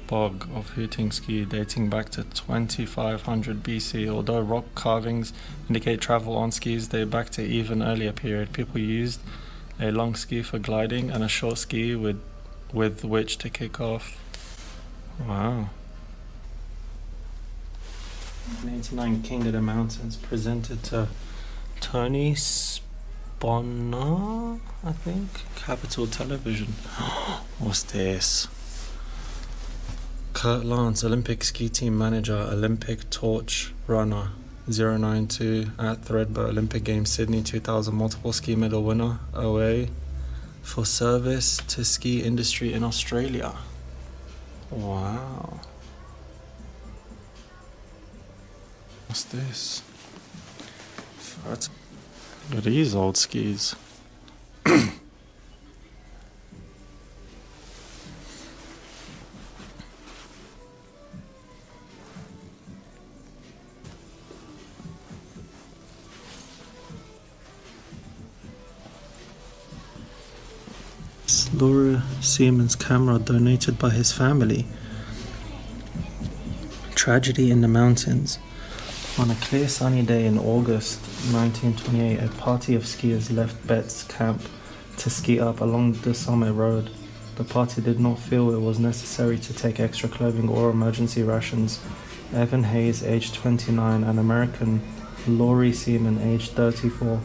Speaker 1: bog of hooting ski dating back to 2500 BC. Although rock carvings indicate travel on skis date back to even earlier period, people used a long ski for gliding and a short ski with which to kick off. Wow. 1989 King of the Mountains presented to Tony Sponner, I think. Capital Television. What's this? Kurt Lance, Olympic ski team manager, Olympic torch runner, 092 at Thredbo Olympic Games Sydney 2000, multiple ski medal winner, OA, for service to ski industry in Australia. Wow. What's this? What are these old skis? Laura Siemens camera donated by his family. Tragedy in the mountains. On a clear sunny day in August 1928, a party of skiers left Betts Camp to ski up along the summit road. The party did not feel it was necessary to take extra clothing or emergency rations. Evan Hayes, aged 29, and American Laurie Seaman, aged 34,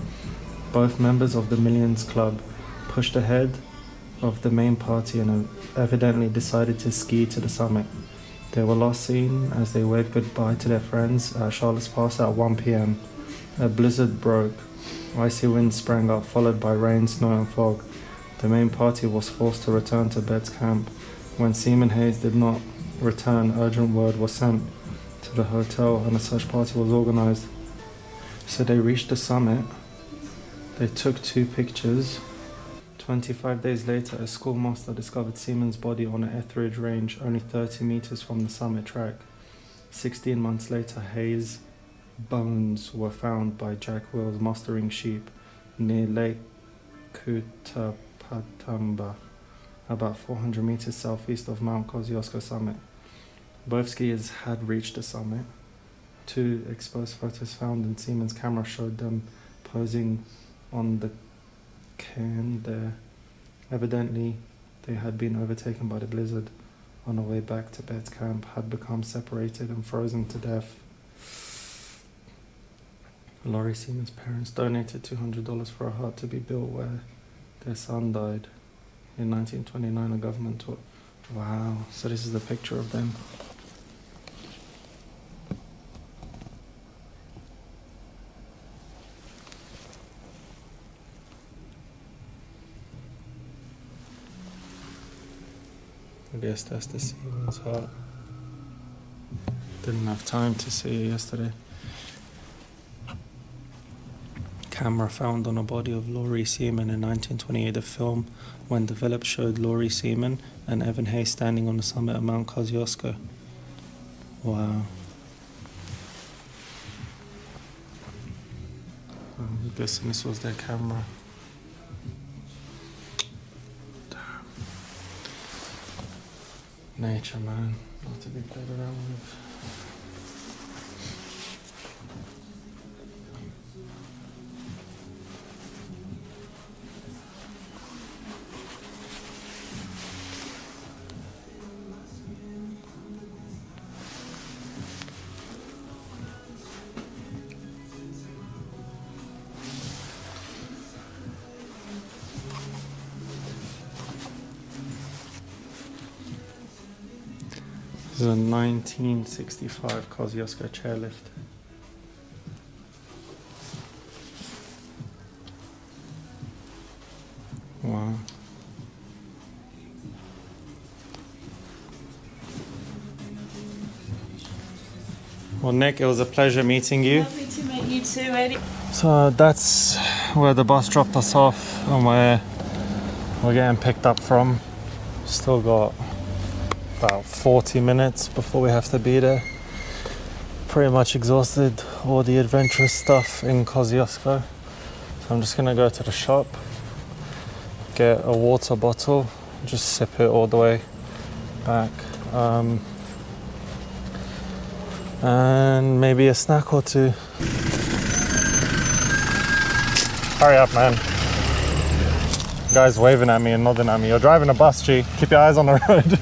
Speaker 1: both members of the Millions Club, pushed ahead of the main party and evidently decided to ski to the summit. They were last seen as they waved goodbye to their friends at Charlotte's Pass at 1 p.m. A blizzard broke. Icy winds sprang up, followed by rain, snow and fog. The main party was forced to return to Betts Camp. When Seaman Hayes did not return, urgent word was sent to the hotel and a search party was organized. So they reached the summit. They took 2 pictures. 25 days later, a schoolmaster discovered Seaman's body on an Etheridge range, only 30 meters from the summit track. 16 months later, Hayes' bones were found by Jack Wills mustering sheep near Lake Kutapatamba, about 400 meters southeast of Mount Kosciuszko summit. Both skiers had reached the summit. 2 exposed photos found in Seaman's camera showed them posing on the cairn there. Evidently, they had been overtaken by the blizzard on the way back to Bet's camp, had become separated and frozen to death. Laurie Seaman's parents donated $200 for a hut to be built where their son died. In 1929, a government tour. Wow, so this is the picture of them. I guess that's the Seaman's hut. Didn't have time to see it yesterday. Camera found on a body of Laurie Seaman in 1928. A film, when developed, showed Laurie Seaman and Evan Hay standing on the summit of Mount Kosciuszko. Wow. I'm guessing this was their camera. Damn. Nature, man. Not to be played around with. This is a 1965 Kosciuszko chairlift. Wow. Well, Nick, it was a pleasure meeting you.
Speaker 6: Lovely to meet you too, Eddie.
Speaker 1: So that's where the bus dropped us off and where we're getting picked up from. Still got about 40 minutes before we have to be there. Pretty much exhausted all the adventurous stuff in Kosciuszko. So I'm just gonna go to the shop, get a water bottle, just sip it all the way back. And maybe a snack or two. Hurry up, man. Guy's waving at me and nodding at me. You're driving a bus, G. Keep your eyes on the road.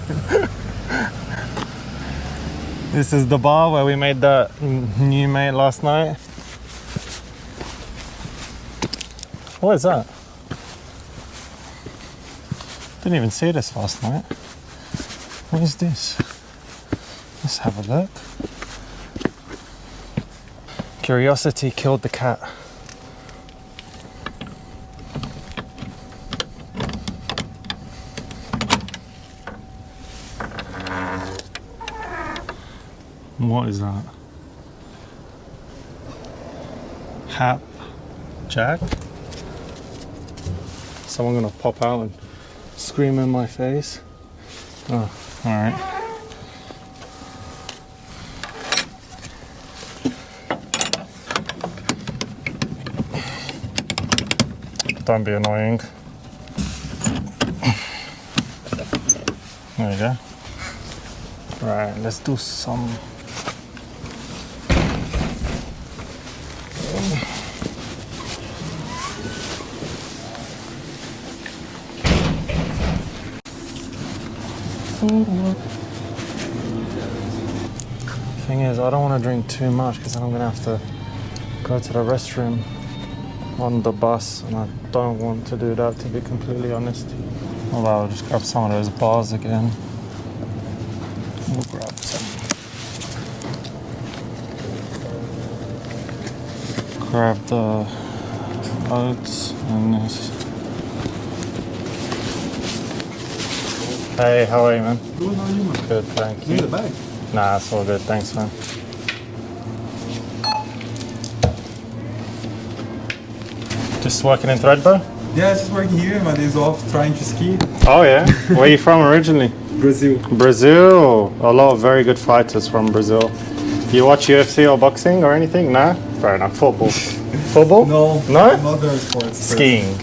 Speaker 1: This is the bar where we made that new mate last night. What is that? Didn't even see this last night. What is this? Let's have a look. Curiosity killed the cat. What is that? Hap Jack? Someone gonna pop out and scream in my face? Oh, alright. Don't be annoying. There you go. Right, let's do some. Thing is, I don't want to drink too much because then I'm gonna have to go to the restroom on the bus, and I don't want to do that, to be completely honest. Although I'll just grab some of those bars again. We'll grab some. Grab the oats and this. Hey, how are you, man?
Speaker 13: Good, how are you, man?
Speaker 1: Good, thank you.
Speaker 13: Need a bag?
Speaker 1: Nah, it's all good, thanks, man. Just working in Thredbo?
Speaker 13: Yeah, just working here, my days off, trying to ski.
Speaker 1: Oh yeah? Where are you from originally?
Speaker 13: Brazil.
Speaker 1: Brazil! A lot of very good fighters from Brazil. You watch UFC or boxing or anything? Nah? Fair enough. Football? Football?
Speaker 13: No.
Speaker 1: No?
Speaker 13: Not other sports.
Speaker 1: Skiing?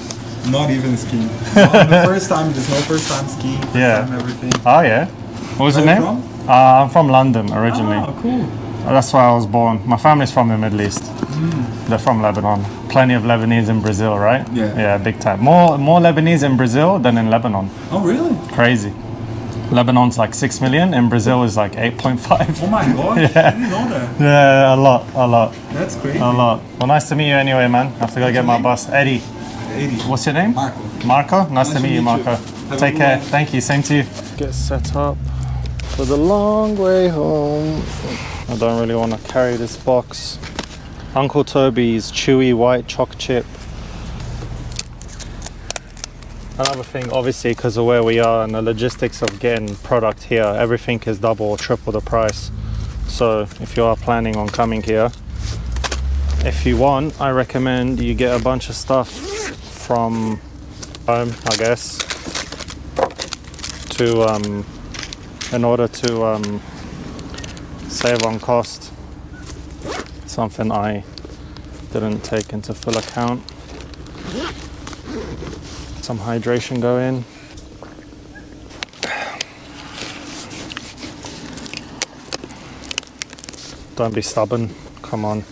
Speaker 13: Not even skiing. The first time, there's no first time skiing, first
Speaker 1: Yeah.
Speaker 13: time everything.
Speaker 1: Oh yeah? What was
Speaker 13: Where
Speaker 1: your
Speaker 13: are
Speaker 1: name?
Speaker 13: you from?
Speaker 1: I'm from London originally.
Speaker 13: Oh, cool.
Speaker 1: That's where I was born. My family's from the Middle East. They're from Lebanon. Plenty of Lebanese in Brazil, right?
Speaker 13: Yeah.
Speaker 1: Yeah, big time. More Lebanese in Brazil than in Lebanon.
Speaker 13: Oh, really?
Speaker 1: Crazy. Lebanon's like 6 million, in Brazil is like 8.5.
Speaker 13: Oh my god,
Speaker 1: Yeah.
Speaker 13: I didn't know that.
Speaker 1: Yeah, a lot.
Speaker 13: That's crazy.
Speaker 1: A lot. Well, nice to meet you anyway, man. I have to go get my bus. Eddie. What's your name?
Speaker 13: Marco.
Speaker 1: Marco? Nice to meet you, Marco. Take care.
Speaker 13: one.
Speaker 1: Thank you. Same to you. Get set up for the long way home. I don't really want to carry this box. Uncle Toby's chewy white choc chip. Another thing, obviously, because of where we are and the logistics of getting product here, everything is double or triple the price. So if you are planning on coming here, if you want, I recommend you get a bunch of stuff from home, I guess, to in order to save on cost. Something I didn't take into full account. Some hydration go in. Don't be stubborn, come on.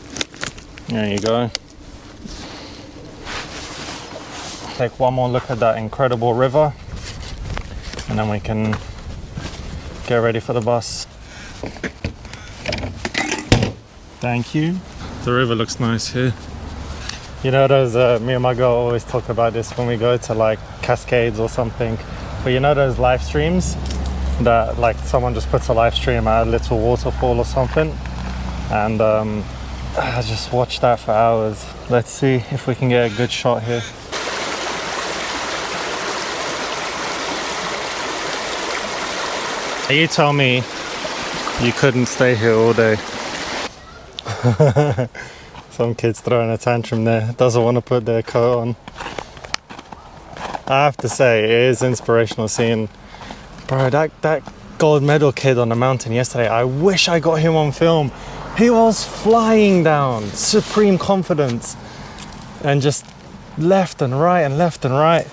Speaker 1: There you go. Take one more look at that incredible river and then we can get ready for the bus. Thank you. The river looks nice here. You know those, me and my girl always talk about this when we go to like Cascades or something, but you know those live streams that like someone just puts a live stream at a little waterfall or something, and I just watch that for hours. Let's see if we can get a good shot here. You tell me you couldn't stay here all day. Some kid's throwing a tantrum there, doesn't want to put their coat on. I have to say, it is inspirational seeing, bro, that gold medal kid on the mountain yesterday. I wish I got him on film. He was flying down, supreme confidence, and just left and right and left and right.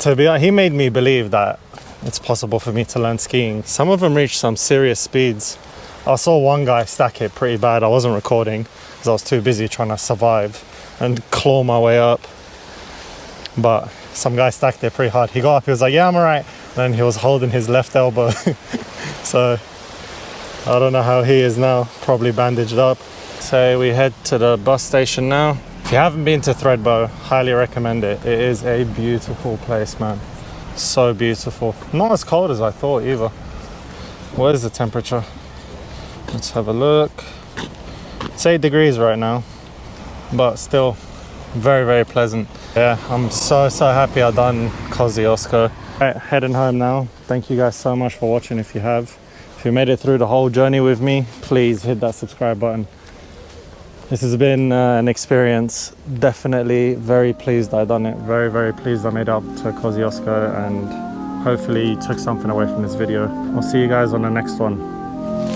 Speaker 1: To be honest, he made me believe that it's possible for me to learn skiing. Some of them reach some serious speeds. I saw one guy stack it pretty bad. I wasn't recording because I was too busy trying to survive and claw my way up. But some guy stacked it pretty hard. He got up, he was like, yeah, I'm all right. Then he was holding his left elbow. So I don't know how he is now, probably bandaged up. So we head to the bus station now. If you haven't been to Thredbo, highly recommend it. It is a beautiful place, man. So beautiful. Not as cold as I thought either. What is the temperature? Let's have a look. It's 8 degrees right now, but still very, very pleasant. Yeah, I'm so happy I done Kosciuszko. Right, heading home now. Thank you guys so much for watching if you have. If you made it through the whole journey with me, please hit that subscribe button. This has been an experience. Definitely very pleased I done it. Very, very pleased I made it up to Kosciuszko, and hopefully you took something away from this video. I'll see you guys on the next one.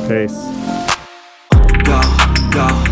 Speaker 1: Peace.
Speaker 14: Go, go.